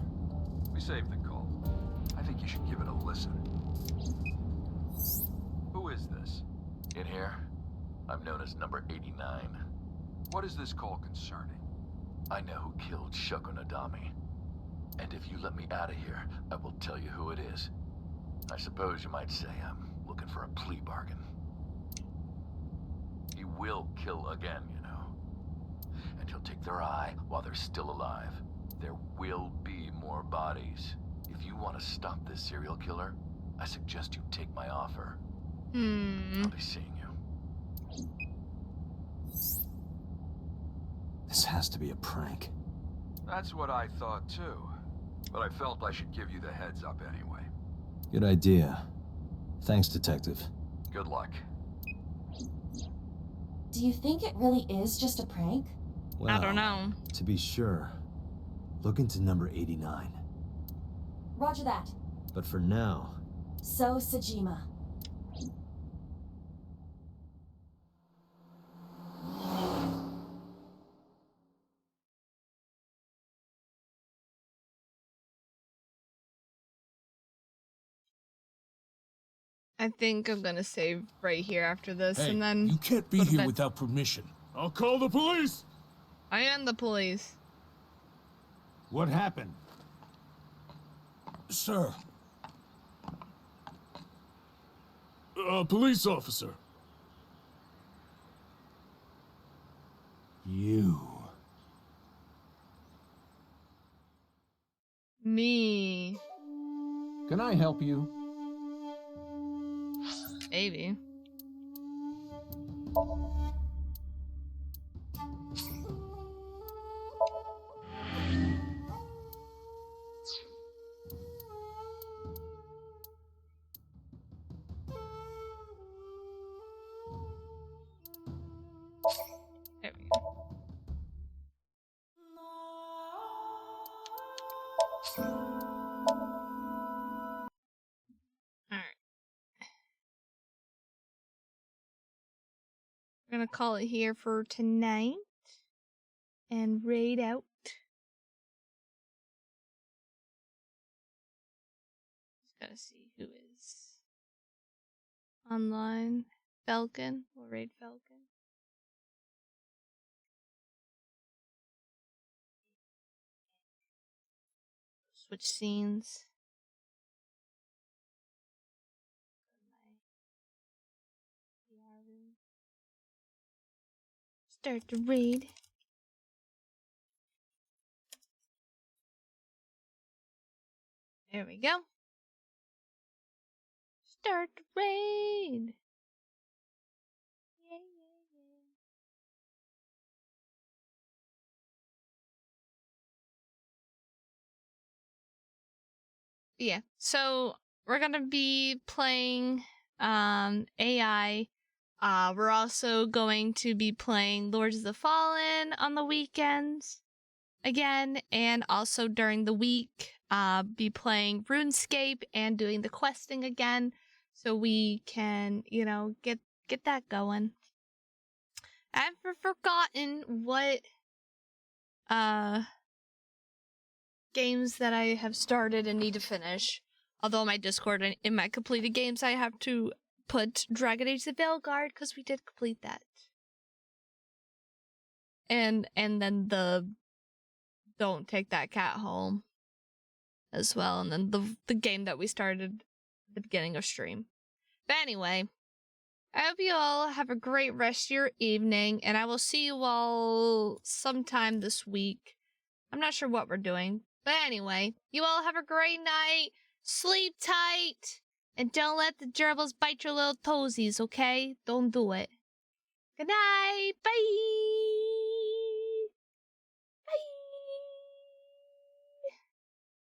We saved the call. I think you should give it a listen. Who is this? In here, I'm known as number 89. What is this call concerning? I know who killed Shoko Nadami. And if you let me out of here, I will tell you who it is. I suppose you might say I'm looking for a plea bargain. He will kill again, you know. And he'll take their eye while they're still alive. There will be more bodies. If you want to stop this serial killer, I suggest you take my offer. I'll be seeing you. This has to be a prank. That's what I thought too. But I felt I should give you the heads up anyway. Good idea. Thanks, Detective. Good luck. Do you think it really is just a prank? Well, I don't know. To be sure, look into number 89. Roger that. But for now... So Sajima. I think I'm gonna save right here after this, Hey, and then you can't be here without permission. I'll call the police. I am the police. What happened? Sir. A police officer. You. Me. Can I help you? Maybe. There we go. We're gonna call it here for tonight and raid out. Just gotta see who is Online. Falcon. We'll raid Falcon. Switch scenes. Start the raid. There we go. Start the raid. Yeah, so we're gonna be playing AI. We're also going to be playing Lords of the Fallen on the weekends again, and also during the week, be playing RuneScape and doing the questing again, so we can, you know, get that going. I've forgotten what games that I have started and need to finish. Although my Discord, in my completed games, I have to put Dragon Age the Veilguard, because we did complete that. And then the Don't Take That Cat Home as well. And then the game that we started at the beginning of stream. But anyway, I hope you all have a great rest of your evening, and I will see you all sometime this week. I'm not sure what we're doing. But anyway, you all have a great night. Sleep tight. And don't let the gerbils bite your little toesies, okay? Don't do it. Good night. Bye.